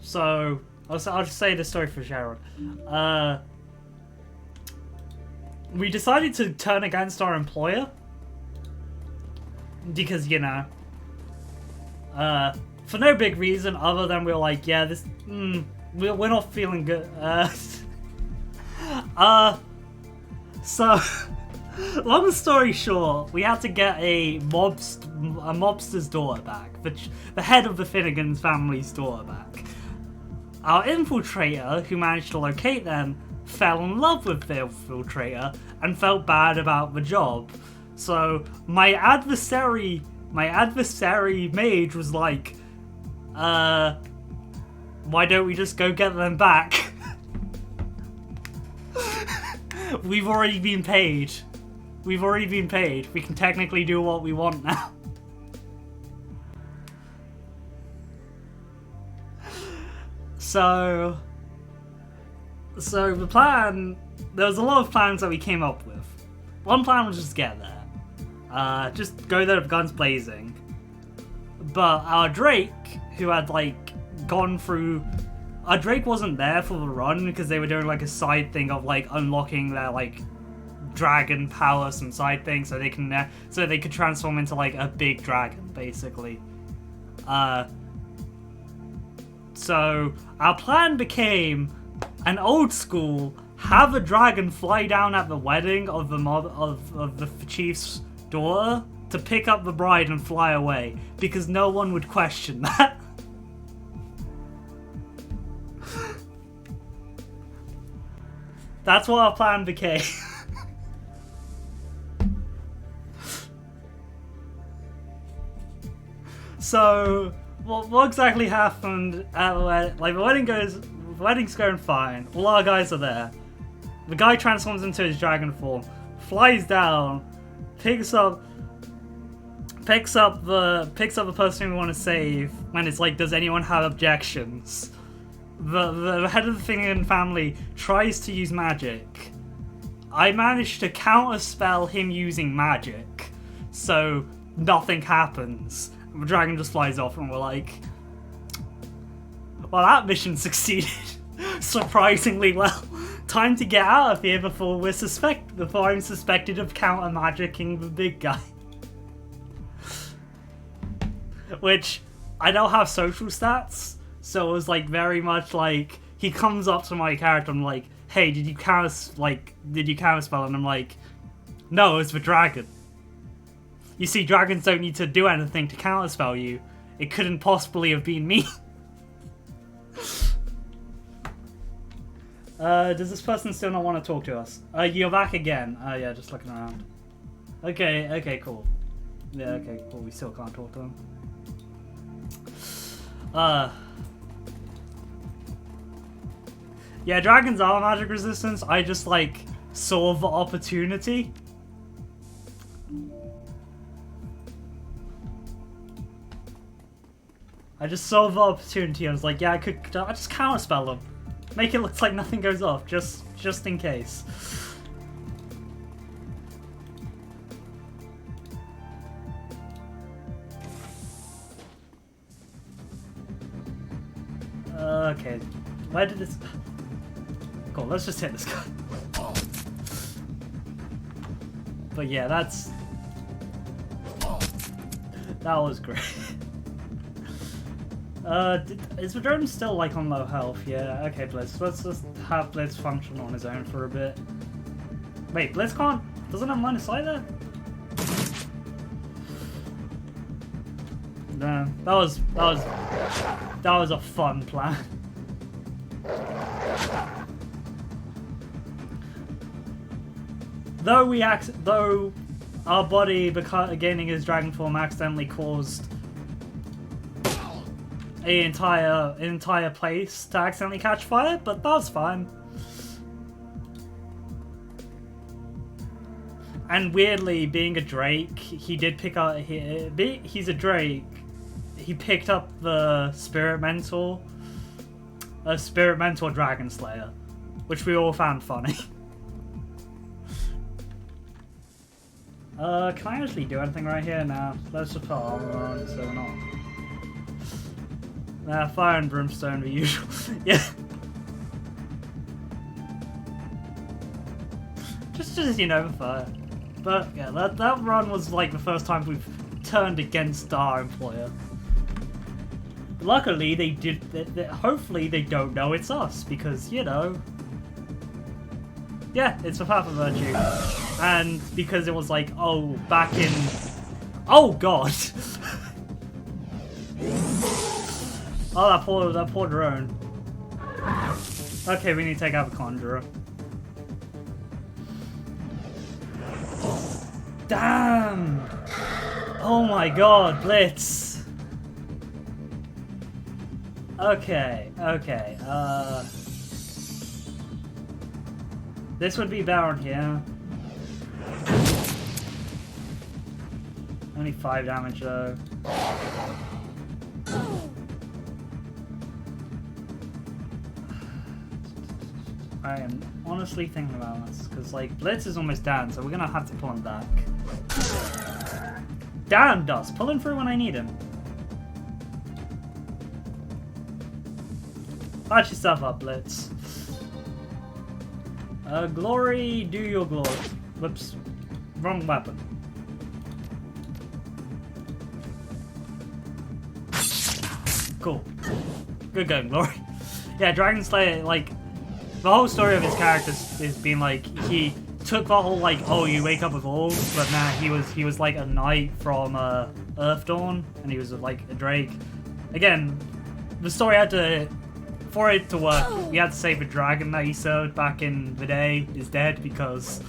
So I'll just say the story for Shadowrun. We decided to turn against our employer because, you know, for no big reason other than we were like, yeah, this we're not feeling good. So long story short, we had to get a mobster's daughter back, the head of the Finnegan's family's daughter back. Our infiltrator, who managed to locate them, fell in love with the infiltrator and felt bad about the job. So my adversary mage was like, why don't we just go get them back? We've already been paid. We can technically do what we want now. So the plan, there was a lot of plans that we came up with. One plan was just get there. Just go there with guns blazing. But our Drake, who had like gone through, our Drake wasn't there for the run because they were doing like a side thing of like unlocking their like dragon power, some side thing, so they could transform into like a big dragon basically. So our plan became an old school, have a dragon fly down at the wedding of the chief's daughter to pick up the bride and fly away, because no one would question that. That's what our plan became. So, what exactly happened at the wedding? Like, the wedding's going fine. All our guys are there. The guy transforms into his dragon form, flies down, picks up the person we want to save. When it's like, does anyone have objections? The head of the Finnegan family tries to use magic. I managed to counterspell him using magic, so nothing happens. The dragon just flies off, and we're like, well, that mission succeeded surprisingly well. Time to get out of here before I'm suspected of counter magicking the big guy. Which, I don't have social stats, so it was like very much like, he comes up to my character and like, hey, did you counterspell? And I'm like, no, it's the dragon. You see, dragons don't need to do anything to counterspell you. It couldn't possibly have been me. Does this person still not want to talk to us? You're back again. Yeah, just looking around. Okay, cool. Yeah, okay, cool. We still can't talk to them. Yeah, dragons are magic resistance. I just, like, saw the opportunity. I just saw the opportunity. I was like, yeah, I just counterspell them. Make it look like nothing goes off, just in case. Okay, where did this... Cool, let's just hit this guy. But yeah, that was great. Is the drone still like on low health? Yeah, okay, Blitz. Let's just have Blitz function on his own for a bit. Wait, Blitz doesn't have line of sight there? No, that was a fun plan. Though our body gaining his dragon form accidentally caused an entire place to accidentally catch fire, but that was fine. And weirdly, being a Drake, he did pick up. He's a Drake. He picked up the Spirit Mentor Dragon Slayer, which we all found funny. Can I actually do anything right here? Now, let's just put armor on so we're not. Nah, fire and brimstone, the usual. Yeah. Just fire. But yeah, that run was like the first time we've turned against our employer. Luckily, hopefully they don't know it's us, because, yeah, it's a path of virtue. And because it was like, oh, back in... Oh, God! Oh, that poor drone. Okay, we need to take out the Conjurer. Damn! Oh my God, Blitz! Okay. This would be Baron here. Only 5 damage though. I am honestly thinking about this, because like Blitz is almost down, so we're gonna have to pull him back. Damn, Dust! Pull him through when I need him. Patch yourself up, Blitz. Glory, do your glory. Whoops. Wrong weapon. Cool. Good going, Glory. Yeah, Dragon Slayer, like, the whole story of his character is being like, he took the whole, like, oh, you wake up with wolves, but now he was like a knight from Earth Dawn, and he was like a Drake. Again, the story had to for it to work, we had to save a dragon that he served back in the day is dead because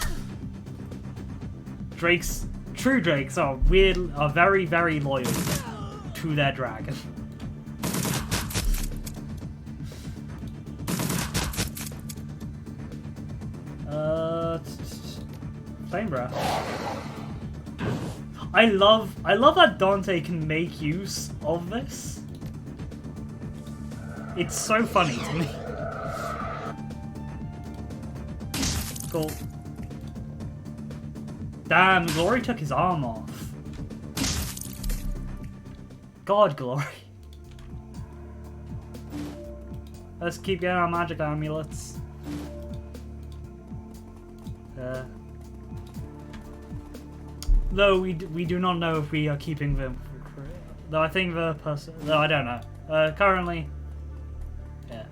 true drakes are very, very loyal to their dragon. Flame breath. I love that Dante can make use of this. It's so funny to me. Cool. Damn, Glory took his arm off. God, Glory. Let's keep getting our magic amulets. Though we do not know if we are keeping them. Though I think the person. Though I don't know. Currently. Yeah.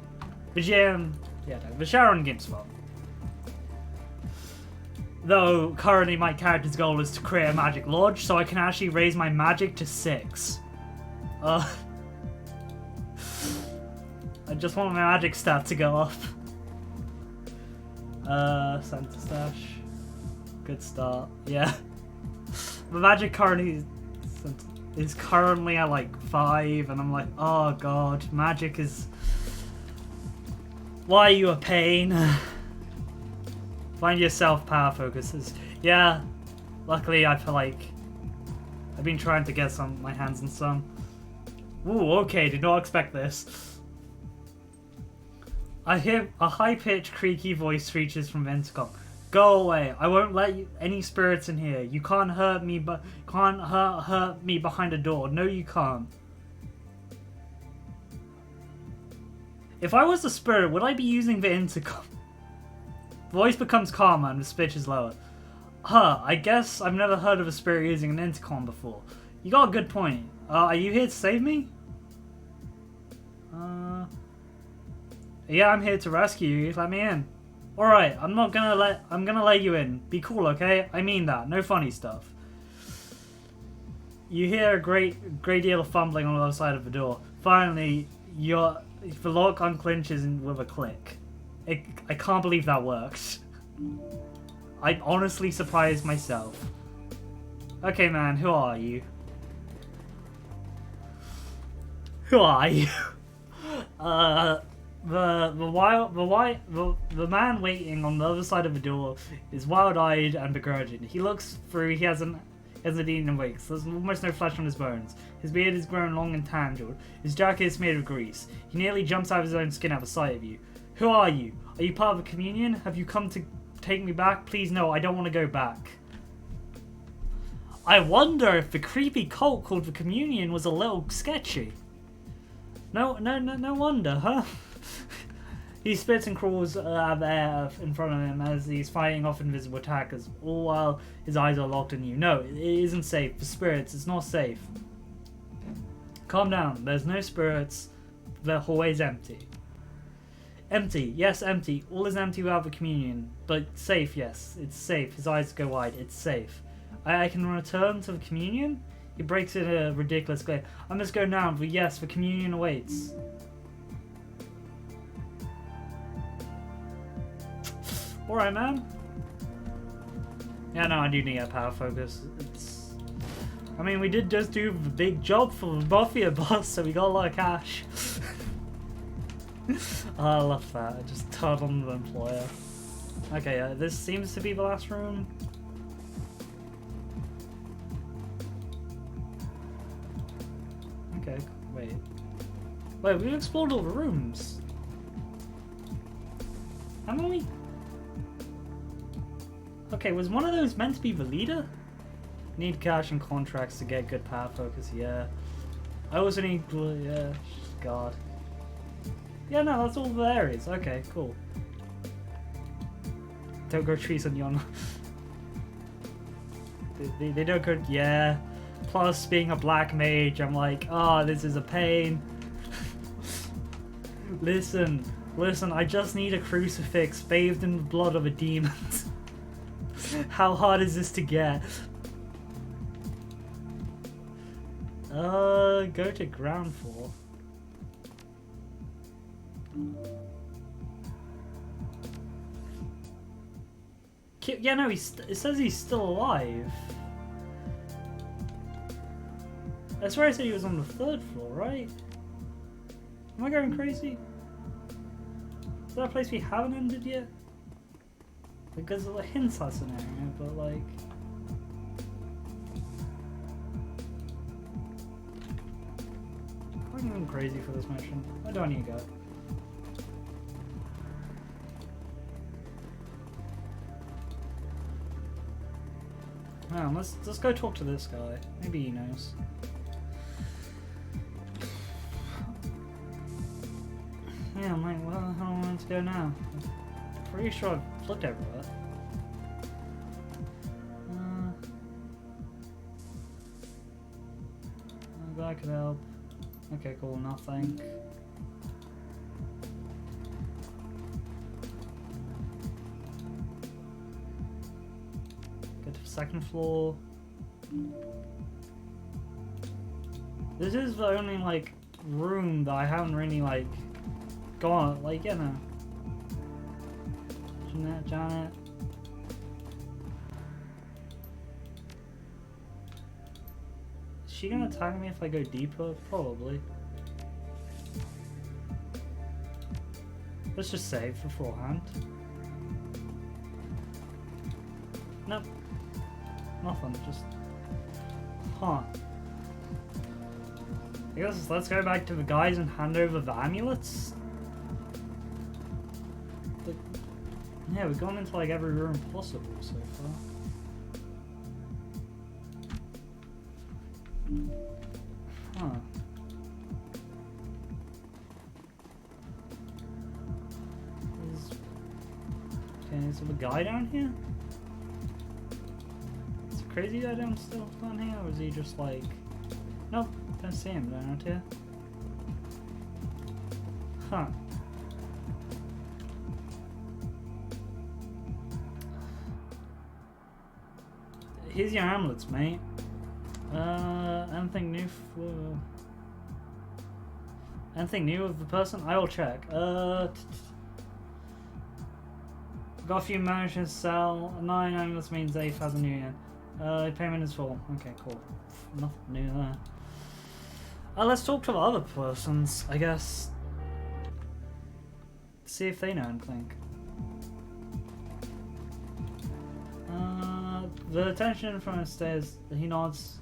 The GM. Yeah, no, the Shadowrun game's fun. Though currently my character's goal is to create a magic lodge, so I can actually raise my magic to 6. I just want my magic stat to go up. Center stash. Good start. Yeah. The magic currently is currently at like 5, and I'm like, oh god, magic is. Why are you a pain? Find yourself power focuses. Yeah. Luckily, I feel like I've been trying to get my hands on some. Ooh, okay, did not expect this. I hear a high-pitched, creaky voice reaches from the intercom. Go away! I won't let any spirits in here. You can't hurt me, but can't hurt me behind a door. No, you can't. If I was the spirit, would I be using the intercom? The voice becomes calmer and the pitch is lower. Huh? I guess I've never heard of a spirit using an intercom before. You got a good point. Are you here to save me? Yeah, I'm here to rescue you. Let me in. Alright, I'm gonna let you in. Be cool, okay? I mean that. No funny stuff. You hear a great deal of fumbling on the other side of the door. Finally, the lock unclinches with a click. I can't believe that worked. I'm honestly surprised myself. Okay, man, who are you? Who are you? The man waiting on the other side of the door is wild-eyed and begrudging. He looks through. He hasn't eaten in weeks. There's almost no flesh on his bones. His beard is grown long and tangled. His jacket is made of grease. He nearly jumps out of his own skin at the sight of you. Who are you? Are you part of the communion? Have you come to take me back? Please, no. I don't want to go back. I wonder if the creepy cult called the communion was a little sketchy. No wonder, huh? He spits and crawls out of the air in front of him as he's fighting off invisible attackers, all while his eyes are locked on you. No, it isn't safe. For spirits, it's not safe. Calm down. There's no spirits. The hallway's empty. Empty. Yes, empty. All is empty without the communion. But safe, yes. It's safe. His eyes go wide. It's safe. I can return to the communion? He breaks in a ridiculous glare. I must go now, but yes, the communion awaits. Alright, man. Yeah, no, I do need a power focus. I mean, we did just do the big job for the Mafia boss, so we got a lot of cash. Oh, I love that. I just turn on the employer. Okay, this seems to be the last room. Okay, wait, we've explored all the rooms. Haven't we? Okay, was one of those meant to be the leader? Need cash and contracts to get good power focus, yeah. I also need, yeah, god. Yeah, no, that's all the areas. Okay, cool. Don't go trees on yon. They don't go, yeah. Plus, being a black mage, I'm like, oh, this is a pain. Listen, I just need a crucifix bathed in the blood of a demon. How hard is this to get? Go to ground floor. Yeah, no, it says he's still alive. I swear I said he was on the 3rd floor, right? Am I going crazy? Is that a place we haven't ended yet? Because it hints at an area, but like... I'm going crazy for this mission. Where do I need to go? Let's go talk to this guy. Maybe he knows. Yeah, I'm like, well, how do I want to go now? I'm pretty sure I've looked everywhere. That could help. Okay, cool, nothing. Go to the 2nd floor. This is the only, like, room that I haven't really, like, gone, like, you know. Janet. Is she gonna attack me if I go deeper? Probably. Let's just save beforehand. Nope. Nothing, just... Huh. I guess let's go back to the guys and hand over the amulets. But, yeah, we've gone into like every room possible so far. Huh. Is there a guy down here? Is a crazy guy still down here, or is he just like... Nope, don't see him down here. Huh. Here's your amulets, mate. Anything new for... Anything new of the person? I will check. Got a few managers to sell. 9 amulets means 8,000 new yen. Payment is full. Okay, cool. Nothing new there. Let's talk to the other persons, I guess. See if they know anything. The attention from the stairs, he nods.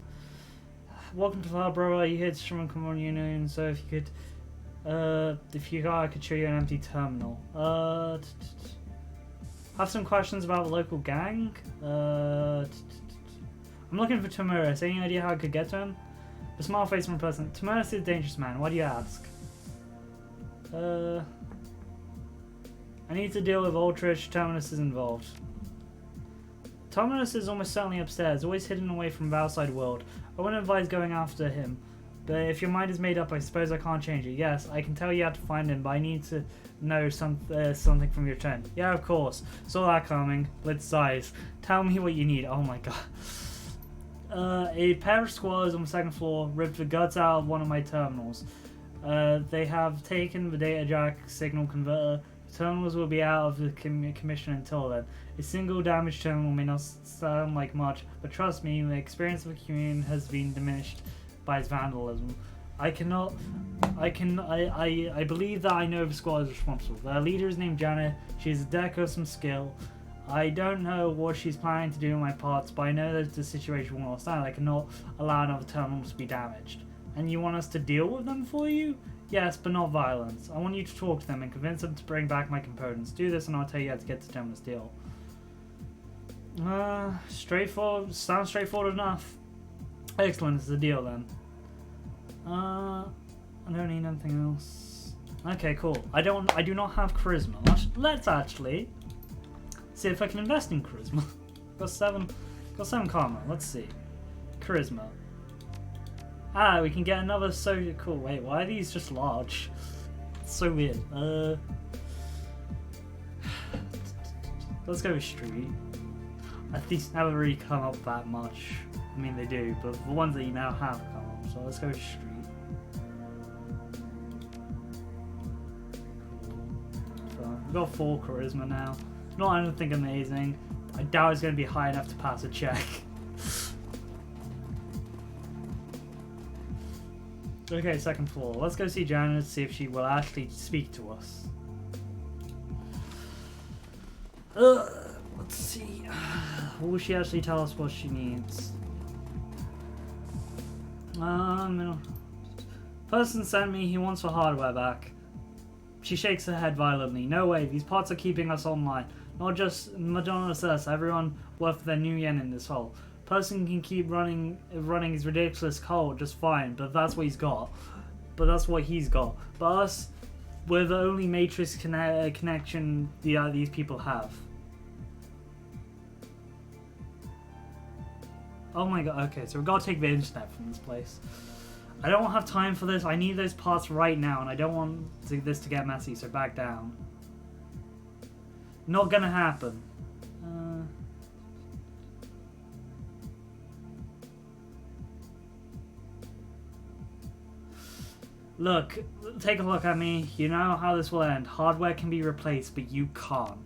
Welcome to the harbor. You heard from Common Union, so if you could, I could show you an empty terminal. Have some questions about the local gang. I'm looking for Tumuris. Any idea how I could get to him? The smile face from a person. Tumuris is a dangerous man. Why do you ask? I need to deal with Ultrich. Terminus is involved. Terminus is almost certainly upstairs, always hidden away from the outside world. I wouldn't advise going after him. But if your mind is made up, I suppose I can't change it. Yes, I can tell you how to find him, but I need to know something from your tone. Yeah, of course. Saw that coming. Let's size. Tell me what you need. Oh my god. A pair of squads on the 2nd floor ripped the guts out of one of my terminals. They have taken the data jack signal converter. The terminals will be out of the commission until then. A single damaged terminal may not sound like much, but trust me, the experience of the community has been diminished by its vandalism. I believe that I know the squad is responsible. Their leader is named Janet. She is a deck of some skill. I don't know what she's planning to do in my parts, but I know that the situation will not stand. I cannot allow another terminal to be damaged. And you want us to deal with them for you? Yes, but not violence. I want you to talk to them and convince them to bring back my components. Do this and I'll tell you how to get to Terminus deal. Straightforward. Sounds straightforward enough. Excellent, it's the deal then. I don't need anything else. Okay, cool. I do not have charisma. Let's actually see if I can invest in charisma. got seven karma. Let's see. Charisma. We can get another social. Cool. Wait, why are these just large? It's so weird. Let's go with street. These never really come up that much. I mean, they do, but the ones that you now have come up. So let's go with street. We've got 4 charisma now. Not anything amazing. I doubt it's going to be high enough to pass a check. Okay, second floor. Let's go see Janet to see if she will actually speak to us. Let's see. Will she actually tell us what she needs? Person sent me, he wants the hardware back. She shakes her head violently. No way, these parts are keeping us online. Not just Madonna says, everyone worth their new yen in this hole. Person can keep running his ridiculous cult just fine, but that's what he's got. But us, we're the only matrix connection these people have. Oh my god, okay, so we've got to take the internet from this place. I don't have time for this, I need those parts right now, and I don't want this to get messy, so back down. Not gonna happen. Look, take a look at me. You know how this will end. Hardware can be replaced, but you can't.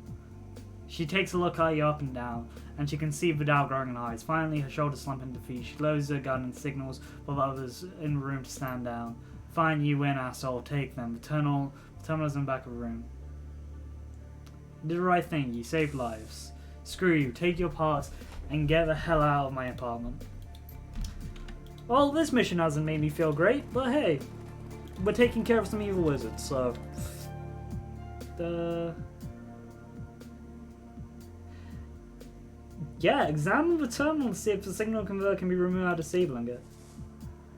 She takes a look at you up and down, and she can see the doubt growing in her eyes. Finally, her shoulders slump in defeat. She lowers her gun and signals for the others in the room to stand down. Fine, you win, asshole. Take them. The terminal's in the back of the room. You did the right thing. You saved lives. Screw you. Take your parts and get the hell out of my apartment. Well, this mission hasn't made me feel great, but hey. We're taking care of some evil wizards, so... Yeah, examine the terminal to see if the signal converter can be removed without disabling it.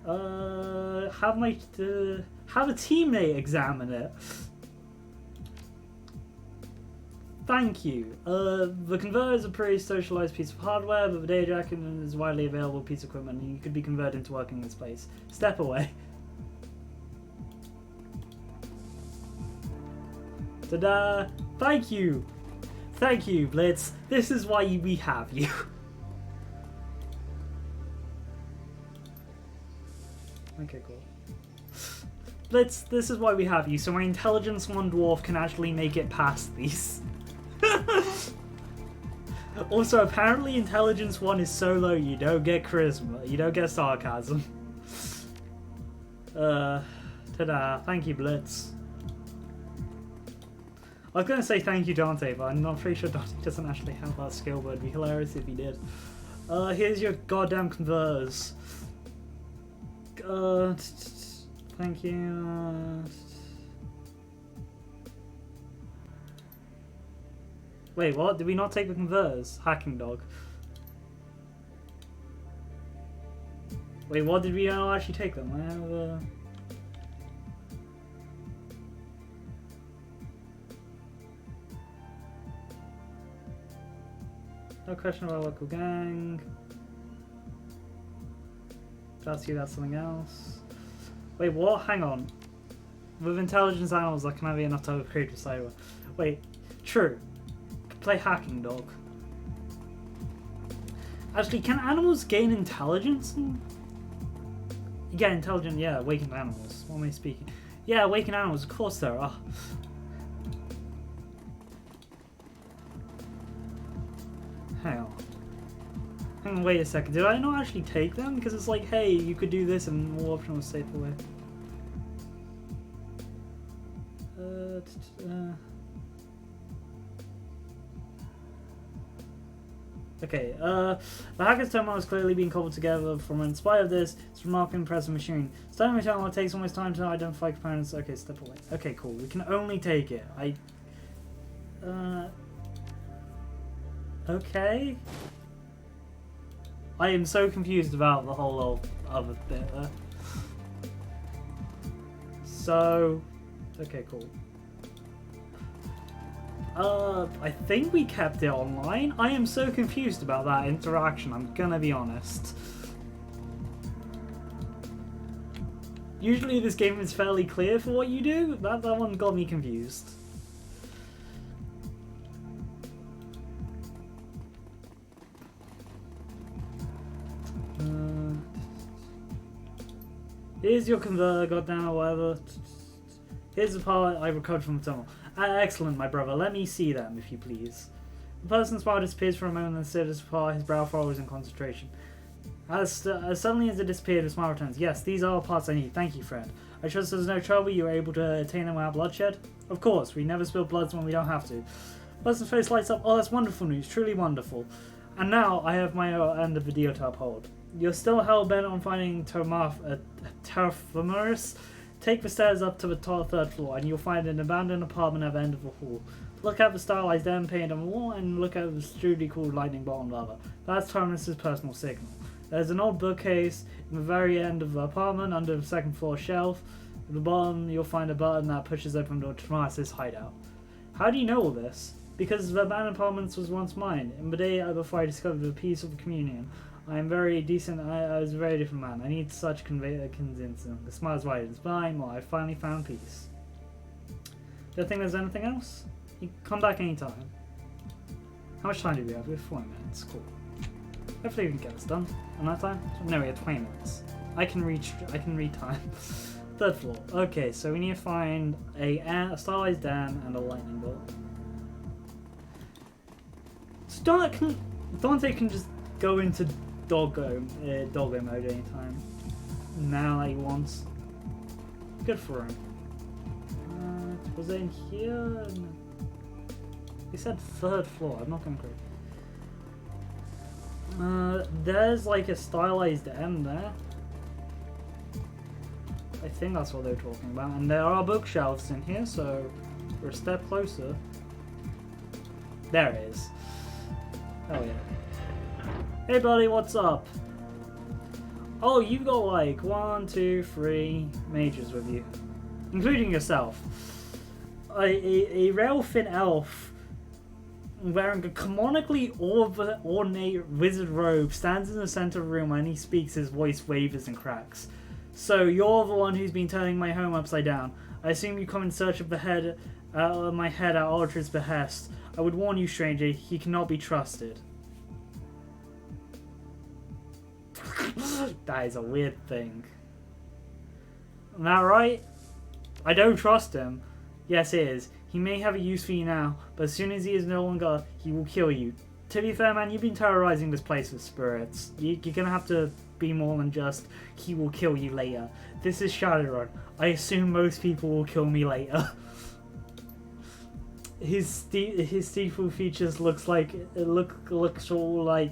Have a teammate examine it. Thank you. The converter is a pretty socialized piece of hardware, but the data jacket is a widely available piece of equipment, and you could be converted into working in this place. Step away. Ta-da! Thank you! Thank you, Blitz. This is why we have you. Okay, cool. Blitz, this is why we have you, so my Intelligence 1 dwarf can actually make it past these. Also, apparently Intelligence 1 is so low you don't get charisma, you don't get sarcasm. Ta-da. Thank you, Blitz. I was going to say thank you, Dante, but I'm not pretty sure Dante doesn't actually have that skill, but it'd be hilarious if he did. Here's your goddamn converters. Thank you. Wait, what? Did we not take the converters? Hacking dog. Wait, what? Did we not actually take them? I have, No question about local gang. That's you, that's something else. Wait, what? Hang on. With intelligence animals, that can be enough to create a cyber. Wait, true. Play hacking dog. Actually, can animals gain intelligence? Yeah, intelligent, yeah, awakened animals. What am I speaking? Yeah, awakened animals, of course there are. Hang on, wait a second. Did I not actually take them? Because it's like, hey, you could do this and more optional safer way. Okay, the hacker's terminal is clearly being cobbled together from, in spite of this, it's a remarkably impressive machine. Starting the terminal takes almost time to identify components. Okay, step away. Okay, cool. We can only take it. Okay. I am so confused about the whole other bit there. So, okay, cool. I think we kept it online. I am so confused about that interaction, I'm gonna be honest. Usually this game is fairly clear for what you do. That one got me confused. Here's your converter, goddamn or whatever. Here's the part I recovered from the tunnel. Excellent, my brother. Let me see them, if you please. The person's smile disappears for a moment and stares apart, his brow furrows in concentration. As suddenly as it disappeared, the smile returns. Yes, these are parts I need. Thank you, friend. I trust there's no trouble. You were able to attain them without bloodshed? Of course, we never spill blood when we don't have to. The person's face lights up. Oh, that's wonderful news. Truly wonderful. And now I have my end of the deal to uphold. You're still hell-bent on finding Terraformers? Take the stairs up to the third floor, and you'll find an abandoned apartment at the end of the hall. Look at the stylized M paint on the wall, and look at the strudely called lightning bolt on the other. That's Terminus's personal signal. There's an old bookcase in the very end of the apartment, under the second floor shelf. At the bottom, you'll find a button that pushes open the door to Terminus's hideout. How do you know all this? Because the abandoned apartment was once mine. In the day before I discovered the peace of communion, I am very decent. I was a very different man. I need such convincing. The smile's wide. It's fine. Well, I finally found peace. Do you think there's anything else? You can come back anytime. How much time do we have? We have 4 minutes. Cool. Hopefully we can get this done. On that time? No, we have 20 minutes. I can read time. Third floor. Okay, so we need to find a stylized dam and a lightning bolt. So Dante can just go into doggo mode anytime. Now that he wants. Good for him. Was it in here? No. He said third floor. I'm not going crazy. There's like a stylized M there. I think that's what they're talking about. And there are bookshelves in here, so we're a step closer. There it is. Oh yeah. Hey buddy, what's up? Oh, you've got like 1, 2, 3 mages with you, including yourself. A rail-thin elf wearing a canonically ornate wizard robe stands in the center of the room. When he speaks, his voice wavers and cracks. So you're the one who's been turning my home upside down. I assume you come in search of my head at Aldrich's behest. I would warn you, stranger, he cannot be trusted. That is a weird thing. Isn't that right? I don't trust him. Yes, it is. He may have a use for you now, but as soon as he is no longer, he will kill you. To be fair, man, you've been terrorizing this place with spirits. You're gonna have to be more than just, he will kill you later. This is Shadowrun. I assume most people will kill me later. His steeple features looks all like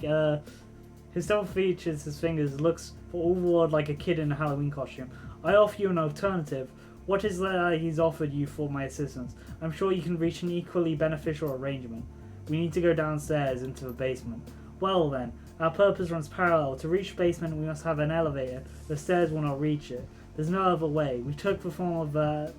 his stealth features, his fingers looks for all the world like a kid in a Halloween costume. I offer you an alternative. What is there he's offered you for my assistance? I'm sure you can reach an equally beneficial arrangement. We need to go downstairs into the basement. Well then, our purpose runs parallel. To reach the basement, we must have an elevator. The stairs will not reach it. There's no other way. We took the form of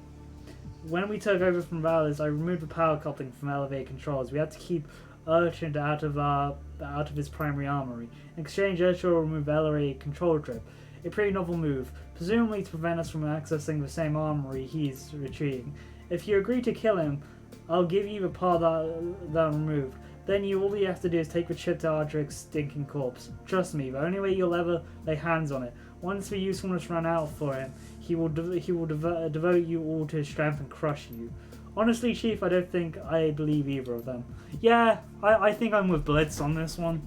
when we took over from Valor's, I removed the power coupling from elevator controls. We had to keep Urchin out of his primary armory. In exchange, Urchin will remove elevator control trip. A pretty novel move, presumably to prevent us from accessing the same armory he's retreating. If you agree to kill him, I'll give you the part that removed. Then all you have to do is take the chip to Ardrick's stinking corpse. Trust me, the only way you'll ever lay hands on it. Once the usefulness run out for him, he will devote you all to his strength and crush you. Honestly, Chief, I don't think I believe either of them. Yeah, I think I'm with Blitz on this one.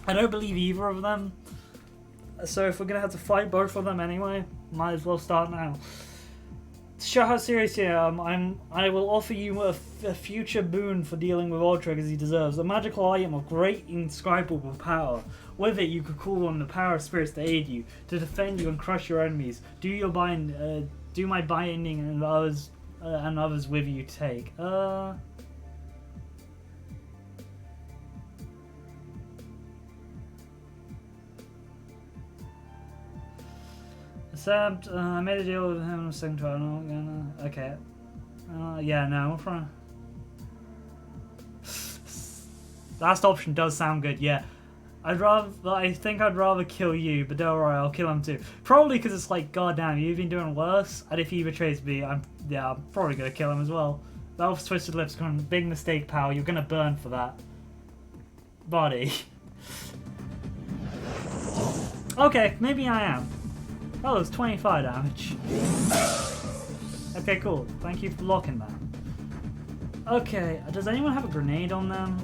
I don't believe either of them. So if we're going to have to fight both of them anyway, might as well start now. To show how serious I am, I will offer you a future boon for dealing with Aldrich as he deserves. A magical item of great indescribable power. With it, you could call on the power of spirits to aid you, to defend you and crush your enemies. Do my binding and others with you take. Except, I made a deal with him second try. I'm not gonna. Okay. Yeah, no, I'm trying. Last option does sound good, yeah. I think I'd rather kill you, but don't worry, I'll kill him too. Probably because it's like, goddamn, you've been doing worse, and if he betrays me, I'm probably gonna kill him as well. That was Twisted Lips going, big mistake, pal, you're gonna burn for that. Buddy. Okay, maybe I am. Oh, it's 25 damage. Okay, cool. Thank you for blocking that. Okay, does anyone have a grenade on them?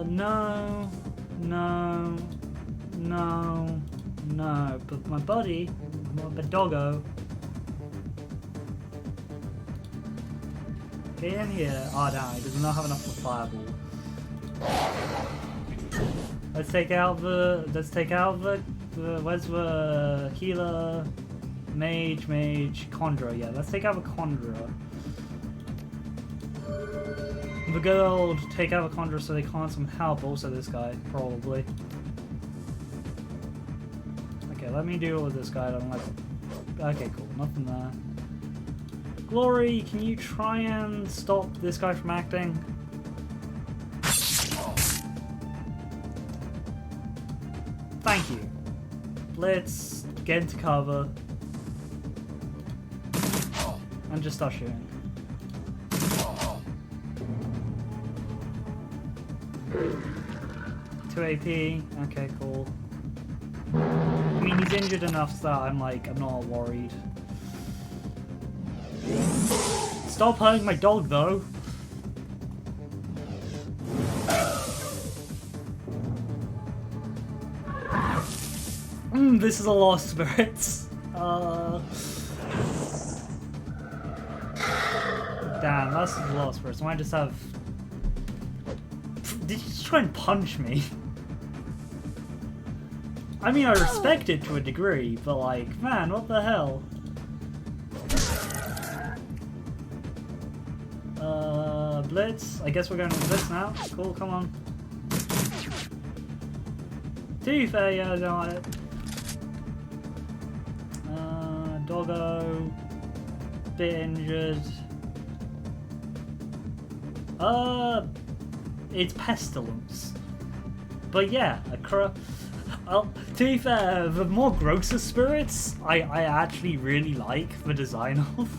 No. No. No. No. But my buddy, my doggo. Get in here. Oh no, he does not have enough for fireball. Let's take out the where's the healer, mage, conjurer. Yeah, let's take out the conjurer. The good old take out the conjurer so they can't some help. Also this guy, probably. Okay, let me deal with this guy. I'm like, okay, cool, nothing there. Glory, can you try and stop this guy from acting? Thank you. Let's get into cover. And just start shooting. Two AP. Okay, cool. I mean, he's injured enough that I'm not worried. Stop hurting my dog, though. This is a lot of spirits. Damn, that's a lot of spirits. I might just have... Did you just try and punch me? I mean, I respect it to a degree, but like, man, what the hell? Blitz. I guess we're going with Blitz now. Cool, come on. To be fair, yeah, I don't want it. Doggo. Bit injured. It's Pestilence. But yeah, well, to be fair, the more grosser spirits, I actually really like the design of.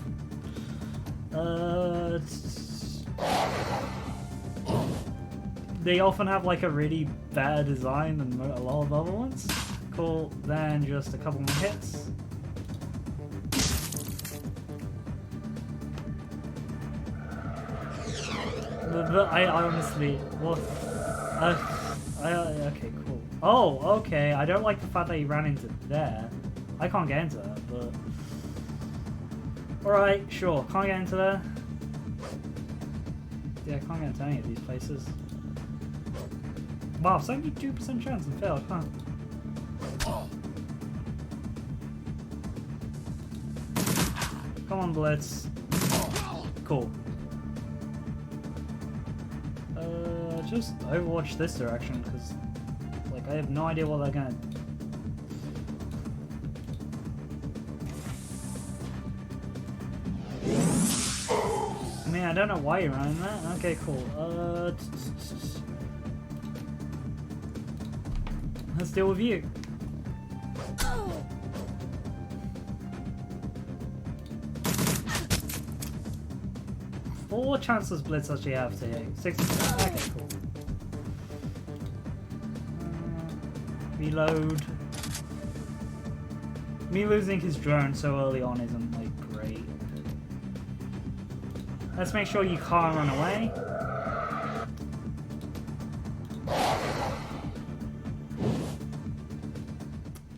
They often have like a really bad design than a lot of other ones. Cool, then just a couple more hits. But I honestly, what? Okay, cool. Oh, okay. I don't like the fact that he ran into there. I can't get into that, but alright, sure. Can't get into there. Yeah, I can't get into any of these places. Wow, 72% chance and failed, huh? Come on, Blitz. Cool. Just overwatch this direction, because like I have no idea what they're gonna. I mean, I don't know why you're running that. Okay, cool. Let's deal with you. What chance does Blitz actually have to hit? 60%. Okay, cool. Reload. Me losing his drone so early on isn't like great. Let's make sure you can't run away.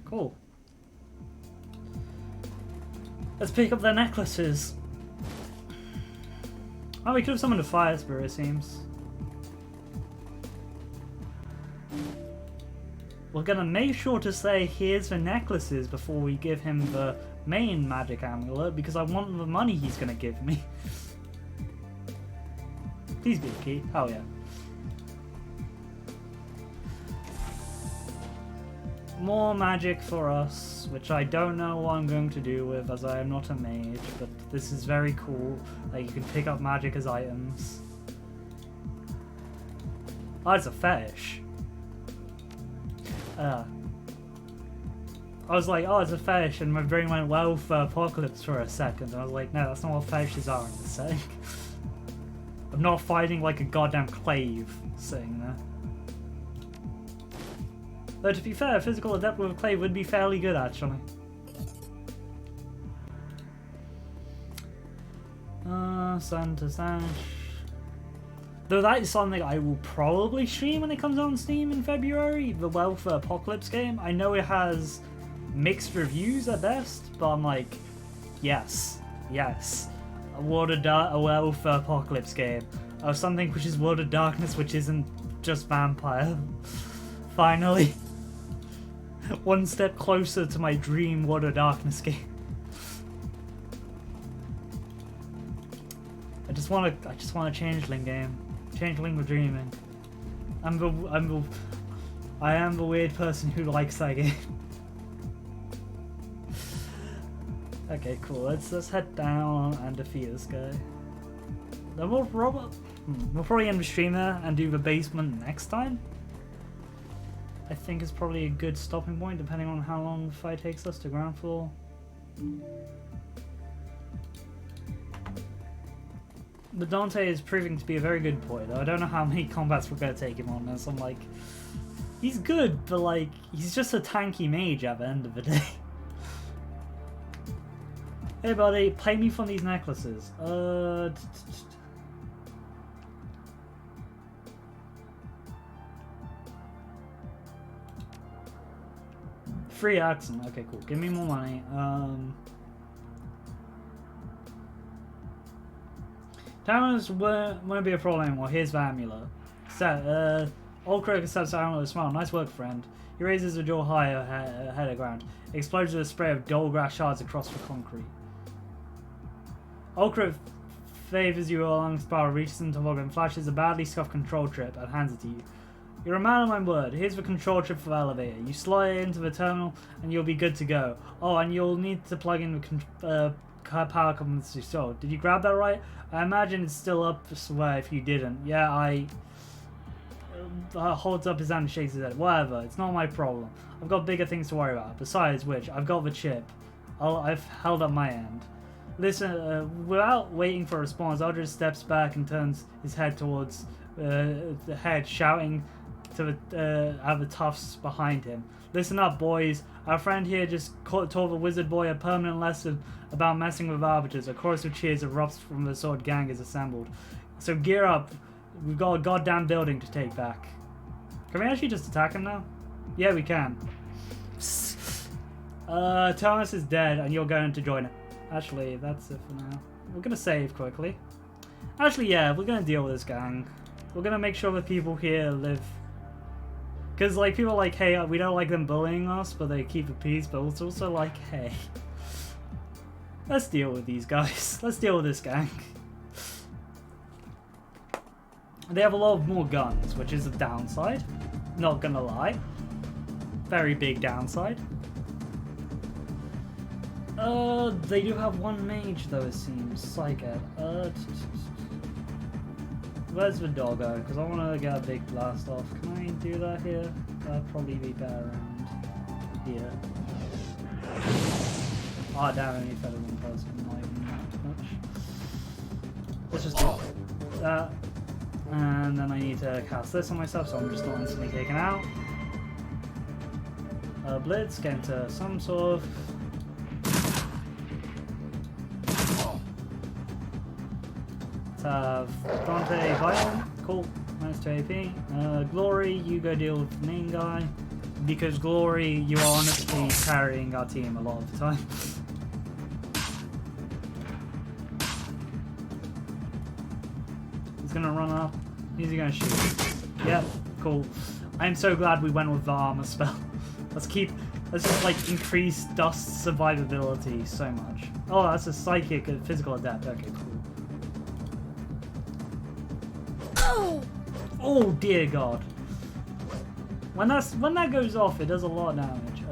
Cool. Let's pick up their necklaces. Oh, we could have summoned a fire spirit, it seems. We're gonna make sure to say here's the necklaces before we give him the main magic amulet, because I want the money he's gonna give me. Please be a key. Oh yeah. More magic for us, which I don't know what I'm going to do with, as I am not a mage, but this is very cool that you can pick up magic as items. Oh, it's a fetish. I was like, oh, it's a fetish, and my brain went well for Apocalypse for a second, and I was like, no, that's not what fetishes are in this setting. I'm not fighting like a goddamn clave sitting there. Though to be fair, a physical adept with a clave would be fairly good actually. Sun to Sash. Though that is something I will probably stream when it comes out on Steam in February, the Welfare Apocalypse game. I know it has mixed reviews at best, but I'm like, yes. A Welfare Apocalypse game. Of something which is World of Darkness, which isn't just vampire. Finally. One step closer to my dream World of Darkness game. I just want a changeling game. Changeling with dreaming. I am the weird person who likes that game. Okay, cool. Let's head down and defeat this guy. Then we'll probably end the stream there and do the basement next time. I think it's probably a good stopping point depending on how long the fight takes us to ground floor. But Dante is proving to be a very good boy, though. I don't know how many combats we're going to take him on this. I'm like, he's good, but like, he's just a tanky mage at the end of the day. Hey buddy, pay me for these necklaces. Free accent. Okay, cool. Give me more money. Diamonds won't be a problem anymore. Here's the amulet. Old Croak accepts the amulet with a smile. Nice work, friend. He raises the jaw higher head of ground. It explodes with a spray of dull grass shards across the concrete. Old Croak favors you along the spiral, reaches into the log and flashes a badly scuffed control trip and hands it to you. You're a man of my word. Here's the control chip for the elevator. You slide it into the terminal and you'll be good to go. Oh, and you'll need to plug in the power components you stole. Did you grab that right? I imagine it's still up somewhere if you didn't. Yeah, holds up his hand and shakes his head. Whatever, it's not my problem. I've got bigger things to worry about. Besides which, I've got the chip. I've held up my end. Listen, without waiting for a response, Aldridge steps back and turns his head towards the head, shouting to at the toughs behind him. Listen up, boys. Our friend here just taught the wizard boy a permanent lesson about messing with arbiters. A chorus of cheers erupts from the sword gang is assembled. So gear up. We've got a goddamn building to take back. Can we actually just attack him now? Yeah, we can. Thomas is dead and you're going to join him. Actually, that's it for now. We're going to save quickly. Actually, yeah, we're going to deal with this gang. We're going to make sure the people here live. Because, like, people are like, hey, we don't like them bullying us, but they keep the peace. But it's also like, hey, let's deal with these guys. Let's deal with this gang. They have a lot more guns, which is a downside. Not gonna lie. Very big downside. They do have one mage though, it seems. Psycho. Where's the doggo? Because I want to get a big blast off. Can I do that here? That'd probably be better around here. Oh damn, I need better than person. Not even that much. Let's just do that. And then I need to cast this on myself, so I'm just not instantly taken out. Blitz, get into some sort of... Let's have Dante Violent, cool, minus 2 AP. Glory, you go deal with the main guy. Because Glory, you are honestly carrying our team a lot of the time. He's gonna run up. Who's he gonna shoot? Yep, cool. I'm so glad we went with the armor spell. Let's just like increase dust survivability so much. Oh, that's a psychic physical adept. Okay, cool. Oh dear God. When that goes off, it does a lot of damage.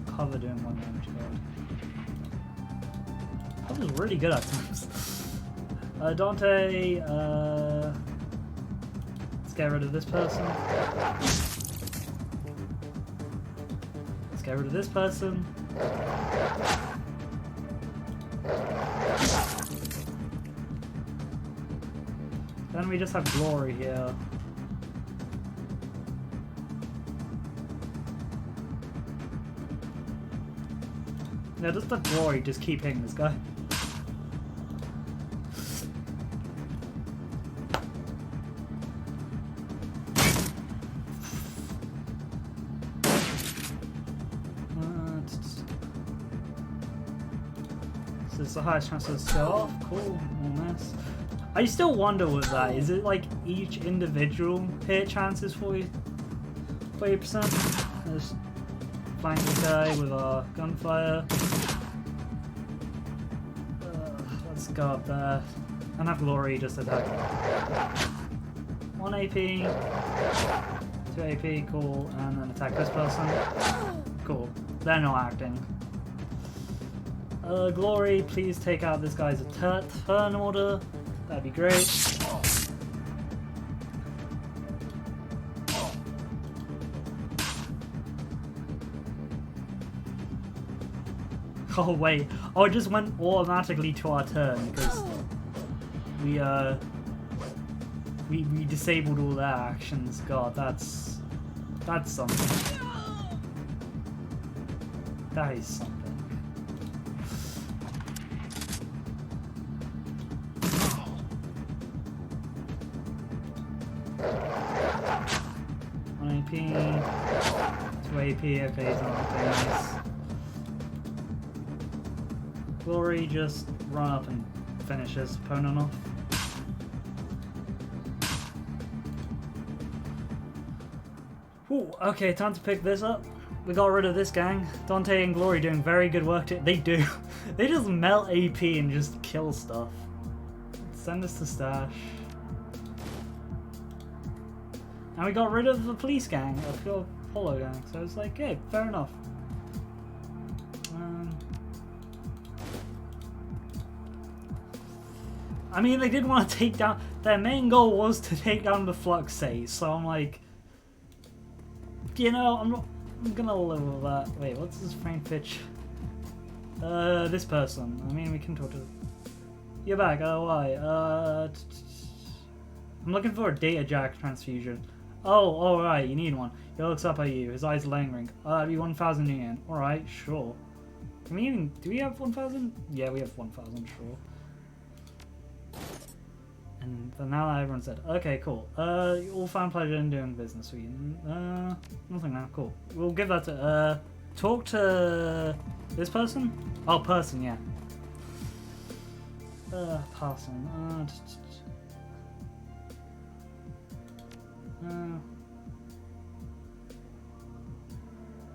Cover doing 1 damage. God. That was really good at times. Dante, let's get rid of this person. Let's get rid of this person. Then we just have Glory here. Yeah, just let Glory just keep hitting this guy. It's the highest chance to go off. Cool. Nice. I still wonder with that. Is it like each individual hit chances 40%? Just flank the guy with our gunfire. Let's go up there and have Glory just attack. 1 AP, 2 AP, cool, and then attack this person. Cool. They're not acting. Glory, please take out this guy's turn order. That'd be great. Oh wait, oh it just went automatically to our turn because we disabled all their actions. God, that's something. That is something. AP, 2 AP, okay, he's not nice. Glory, just run up and finish his opponent off. Ooh, okay, time to pick this up. We got rid of this gang. Dante and Glory doing very good work. They do. They just melt AP and just kill stuff. Send us to stash. And we got rid of the police gang, the Polo gang, so it's like, hey, fair enough. I mean, they did want to take down, their main goal was to take down the Fluxate, so I'm like, you know, I'm gonna live with that. Wait, what's his frame pitch? This person. I mean, we can talk to... You're back, why? I'm looking for a data jack transfusion. Oh, alright, you need one. He looks up at you, his eyes lingering. That'd be 1,000 yen. Alright, sure. Can we even... Do we have 1,000? Yeah, we have 1,000, sure. And now that everyone's dead. Okay, cool. You all found pleasure in doing business with you. Nothing now, cool. We'll give that to... talk to... this person? Oh, person, yeah. Person.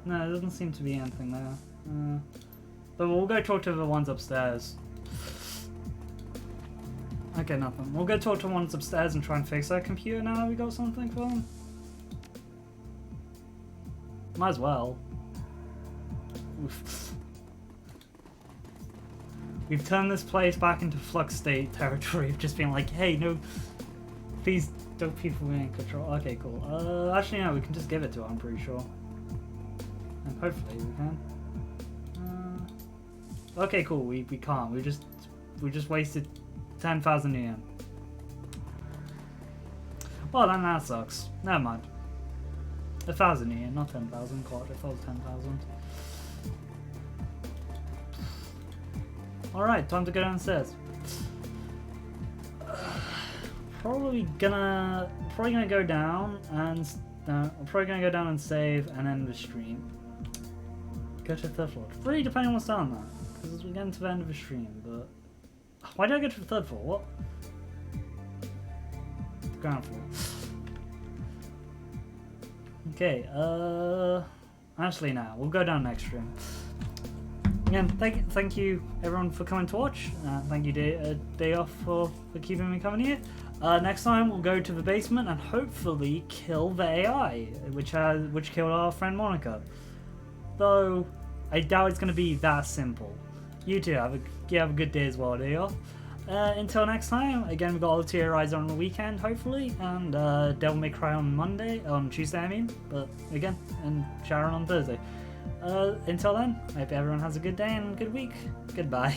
No, there doesn't seem to be anything there. But we'll go talk to the ones upstairs. Okay, nothing. We'll go talk to the ones upstairs and try and fix our computer now that we got something for them. Might as well. Oof. We've turned this place back into Flux State territory of just being like, hey, no, please don't people be in control. Okay, cool. Actually, no, we can just give it to her, I'm pretty sure. And hopefully we can. Okay, cool, we can't. We just wasted 10,000 yen. Well, then that sucks. Never mind. 1,000 yen, not 10,000. God, I thought it was 10,000. Alright, time to go downstairs. Probably gonna go down and save and end the stream. Go to the third floor. Really depending on what's down there, because we're getting to the end of the stream. But why did I go to the third floor? What? Ground floor. Okay. Actually, now we'll go down next stream. Again, thank you everyone for coming to watch. Thank you day off for keeping me coming here. Next time we'll go to the basement and hopefully kill the AI, which killed our friend Monica. Though I doubt it's going to be that simple. You too have a good day as well, day off. Until next time, again we've got Ulterior Rise on the weekend hopefully, and Devil May Cry on Tuesday I mean, but again, and Shadowrun on Thursday. Until then, I hope everyone has a good day and good week. Goodbye.